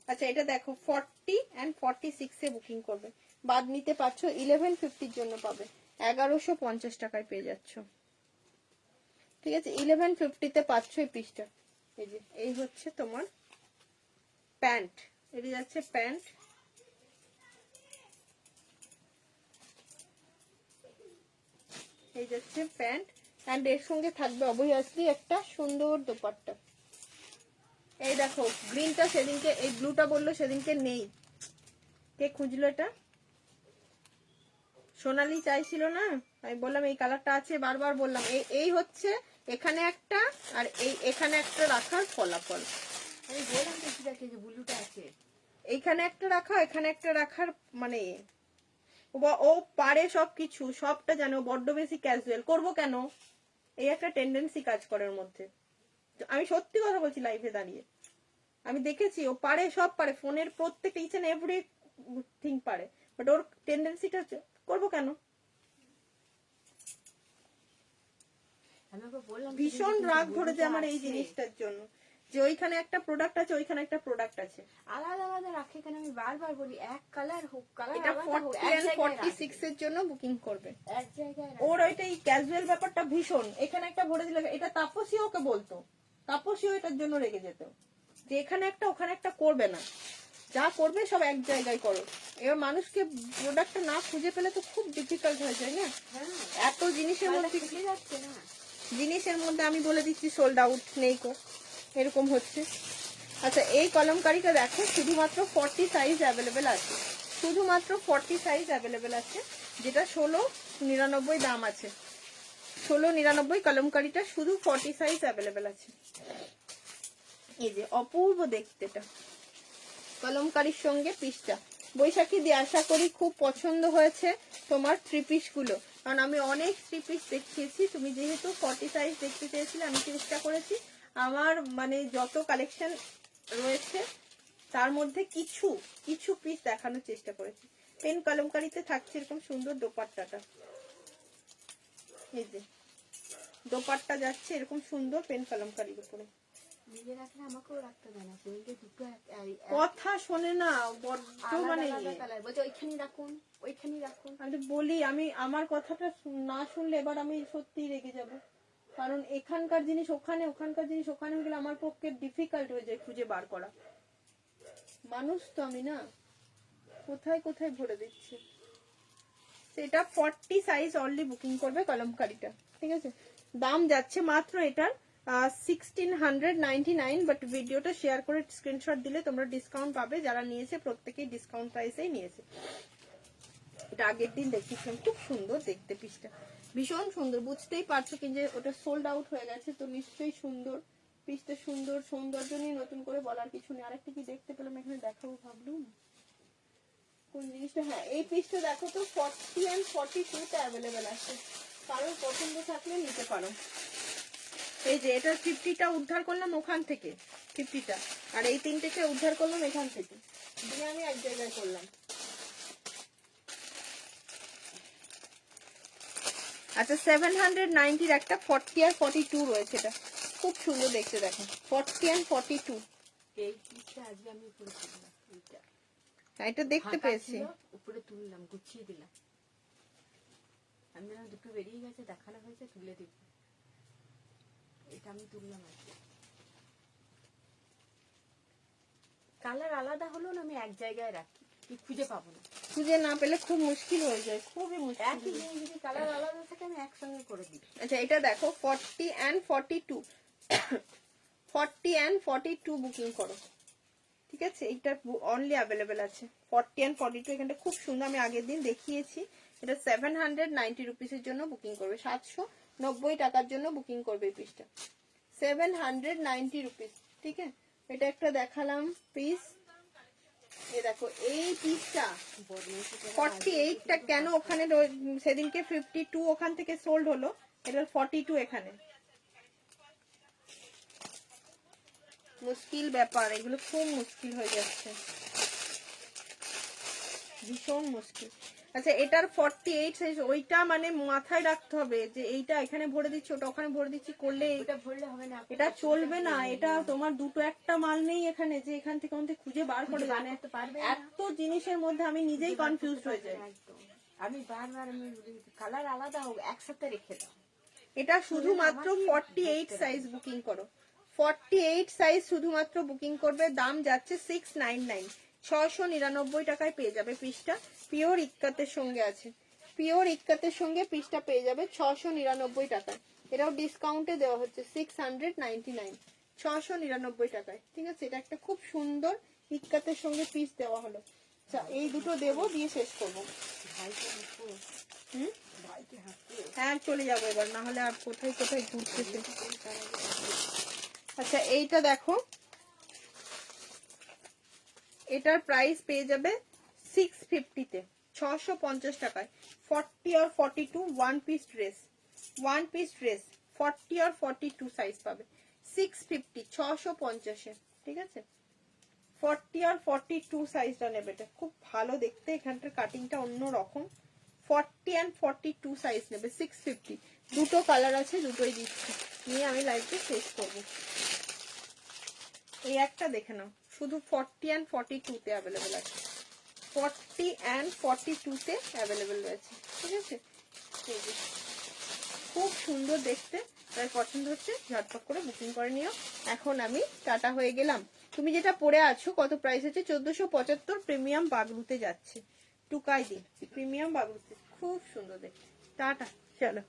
আচ্ছা, এটা দেখো 40 and 46 এ বুকিং করবে, বাদ নিতে পারছো 1150 জন্য পাবে, 1150 টাকায় পেয়ে যাচ্ছ। ঠিক আছে 1150-তে পাচ্ছ এই পিসটা। এই যে এই হচ্ছে তোমার প্যান্ট, এটি যাচ্ছে প্যান্ট, এই যাচ্ছে প্যান্ট, অ্যান্ড এর সঙ্গে থাকবে অবভিয়াসলি একটা সুন্দর দোপাট্টা। এই দেখো গ্রিনটা সেদিনকে, এই ব্লুটা বললো সেদিনকে নেই, কে খুঁজলো এটা? সোনালি চাইছিল না, আমি বললাম এই কালারটা আছে, বারবার বললাম। এই হচ্ছে এখানে একটা, আর এই এখানে একটা রাখার ফলাফল। আমি বললাম তো দেখে যে ব্লুটা আছে, এইখানে একটা রাখা, এখানে একটা রাখার মানে ও পারে সবকিছু, সবটা জানো, বড্ড বেশি ক্যাজুয়াল করবো কেন, এই একটা টেন্ডেন্সি কাজ করে ওর মধ্যে। আমি সত্যি কথা বলছি লাইভে দাঁড়িয়ে, আমি দেখেছি ও পারে, সব পারে, ফোনের প্রত্যেকটা ইচ এন্ড এভরি থিং পারে, বাট ওর টেন্ডেন্সিটা করবো কেন। আমি ওকে বললাম ভীষণ রাগ ধরেছে আমার এই জিনিসটার জন্য, যে ওইখানে একটা প্রোডাক্ট আছে, ওইখানে একটা প্রোডাক্ট আছে, আলাদা আলাদা রাখে কেন? আমি বারবার বলি এক কালার হোক, কালার এটা আলাদা হোক, 40 and 46 এর জন্য বুকিং করবে। এক জায়গায় ওর ওইটা এই ক্যাজুয়াল ব্যাপারটা ভীষণ, এখানে একটা ভরে দিলে, এটা তাপসী ওকে বলতো, তাপসীও এটার জন্য রেগে যেত, যে এখানে একটা ওখানে একটা করবে না, যা করবে সব এক জায়গায় করো। এবার মানুষকে প্রোডাক্টটা না খুঁজে পেলে তো খুব ডিফিকাল্ট হয়ে যায় না, এত জিনিসের মধ্যে, যাচ্ছে না জিনিসের মধ্যে আমি বলে দিচ্ছি সোল্ড আউট নেই কো, এরকম হচ্ছে। আচ্ছা এই কলমকারিটা দেখো, শুধুমাত্র 40 সাইজ অ্যাভেলেবেল আছে, শুধুমাত্র 40 সাইজ অ্যাভেলেবেল আছে, যেটা 1699 দাম আছে। 1699 কলমকারিটা শুধু 40 সাইজ অ্যাভেলেবেল আছে। এই যে অপূর্ব দেখতেটা কলমকারির সঙ্গে পিসটা। বৈশাখী দিয়ে আশা করি খুব পছন্দ হয়েছে তোমার থ্রি পিস গুলো, কারণ আমি অনেক থ্রি পিস দেখিয়েছি, তুমি যেহেতু 40 সাইজ দেখতে চেয়েছিলে, আমি চেষ্টা করেছি আমার মানে যত কালেকশন রয়েছে তার মধ্যে কিছু কিছু পিস দেখানোর চেষ্টা করেছি। পেন কলমকারিতে থাকছে এরকম সুন্দর দোপাট্টাটা, এই যে দোপাট্টা যাচ্ছে এরকম সুন্দর পেন কলমকারির উপরে। নিজে রাখলে আমাকেও রাখতে দেয় না, সেদিনকে দুটো কথা শোনে না বড্ড মানে কালার বলছে ওইখানে রাখুন, ওইখানে রাখুন। আমি তো বলি, আমি আমার কথাটা না শুনলে এবার আমি সত্যি রেগে যাব, কারণ এখানকার জিনিস ওখানে, ওখানকার জিনিস ওখানে হয়ে গেলে আমার পক্ষে ডিফিকাল্ট হয়ে যায় খুঁজে বার করা। মানুষ তো আমি না, কোথায় কোথায় ভরে দিচ্ছে। সেটা 40 সাইজ অনলি বুকিং করবে কলমকারিটা, ঠিক আছে। দাম যাচ্ছে মাত্র এটার 1699, বাট ভিডিওটা শেয়ার করে স্ক্রিনশট দিলে তোমরা ডিসকাউন্ট পাবে, যারা নিয়েছে প্রত্যেকেই ডিসকাউন্ট প্রাইসেই নিয়েছে। এটা আগের দিন দেখিয়েছিলাম, খুব সুন্দর দেখতে পিসটা, ভীষণ সুন্দর, বুঝতেই পারছো কি যে ওটা সোল্ড আউট হয়ে গেছে, তো নিশ্চয়ই সুন্দর পিসটা, সুন্দর, সৌন্দর্য নিয়ে নতুন করে বলার কিছু নেই। আরেকটা কি দেখতে পেলাম এখানে, দেখাবো ভাবলুম কোন জিনিসটা, হ্যাঁ এই পিসটা দেখো তো 40 and 42 তে অ্যাভেলেবেল আছে, কারোর পছন্দ থাকলে নিতে পারো। এই যে এটা 50টা উদ্ধার করলাম ওখান থেকে, 50টা, আর এই তিনটেকে উদ্ধার করলাম এখান থেকে, দিয়ে আমি এক জায়গায় করলাম। আচ্ছা 790 একটা 40 আর 42 রয়েছে, এটা খুব সুন্দর দেখতে, দেখো 40 and 42, এই পিসটা আজকে আমি উপরে তুললাম, এইটা এটা দেখতে পেয়েছি, উপরে তুললাম, গুছিয়ে দিলাম। আমি না দুটো বেরিয়ে গেছে, দেখানো হয়েছে, তুলে দিব। এটা আমি তুললাম আজকে। কালার আলাদা হলো না, আমি এক জায়গায় রাখি, খুঁজে পাবো না, খুঁজে না পেলে খুব মুশকিল হয়ে যায়, খুবই মুশকিল। একই জিনিস যদি কালার আলাদা থাকে আমি একসঙ্গে করে দিই। আচ্ছা এটা দেখো 40 and 42, 40 and 42 বুকিং করো, ঠিক আছে। এইটা অনলি অ্যাভেলেবেল আছে 40 and 42, এখানটা খুব সুন্দর, আমি আগের দিন দেখিয়েছি। এটা 790 রুপিসের জন্য বুকিং করবে, 790 টাকার জন্য বুকিং করবে এই পিসটা, 790 রুপিস, ঠিক আছে। এটা একটা দেখালাম পিস, এই দেখো এই পিসটা 48টা কেন ওখানে সেদিনকে 52 ওখান থেকে সোল্ড হলো, এটা 42 এখানে, মুশকিল ব্যাপার, এগুলো খুব মুশকিল হয়ে যাচ্ছে, ভীষণ মুশকিল। আচ্ছা এটার 48 সাইজ, ওইটা মানে মাথায় রাখতে হবে যে এইটা এখানে ভরে দিচ্ছি, ওটা ওখানে ভরে দিচ্ছি করলে এটা ভরলে হবে না, এটা চলবে না। এটা তোমার দুটো একটা মাল নেই এখানে যে এখান থেকে আমাদের খুঁজে বার করে জানে, পারবে এত জিনিসের মধ্যে আমি নিজেই কনফিউজ হয়ে যাই। একদম। আমি বারবার আমি কালার আলাদা হোক, একসাথে রেখে দাও, এটা শুধুমাত্র 48 সাইজ বুকিং করো, 48 সাইজ শুধুমাত্র বুকিং করবে। দাম যাচ্ছে 699, 699 টাকায় পেয়ে যাবে পিসটা। পিওর ইক্কাতের সঙ্গে আছে, পিওর ইক্কাতের সঙ্গে পিসটা পেয়ে যাবে 699 টাকায়। এটাও ডিসকাউন্টে দেওয়া হচ্ছে 699, 699 টাকায়। ঠিক আছে, এটা একটা খুব সুন্দর ইক্কাতের সঙ্গে পিস দেওয়া হলো। আচ্ছা, এই দুটো দেবো, দিয়ে শেষ করবো। হ্যাঁ চলে যাবো এবার, না হলে আর কোথায় কোথায় ঘুরতেছে। আচ্ছা এইটা দেখো, এটার প্রাইস পেয়ে যাবে 650-তে, 650 টাকায়। 40 আর 42 one piece dress, one piece dress 40 আর 42 সাইজ পাবে 650, 650-এ। ঠিক আছে, 40 আর 42 সাইজটা নেবে, এটা খুব ভালো দেখতে, এখানটার কাটিংটা অন্য রকম। 40 and 42 সাইজ নেবে 650। দুটো কালার আছে, দুটোই দিচ্ছি, নিয়ে আমি লাইভটা শেষ করবো। এই একটা দেখে নাও, শুধু 40 and 42-তে অ্যাভেলেবেল আছে, 40 and 42-তে অ্যাভেলেবেল রয়েছে। ঠিক আছে, এই যে খুব সুন্দর দেখতে, তাই পছন্দ হচ্ছে ঝটপট করে বুকিং করে নিও। এখন আমি টাটা হয়ে গেলাম। তুমি যেটা পরে আছো কত প্রাইস আছে? 1475, প্রিমিয়াম বাগরুতে যাচ্ছে, টুকাই দিন প্রিমিয়াম বাগরুতে, খুব সুন্দর দেখতে। টাটা, চলো।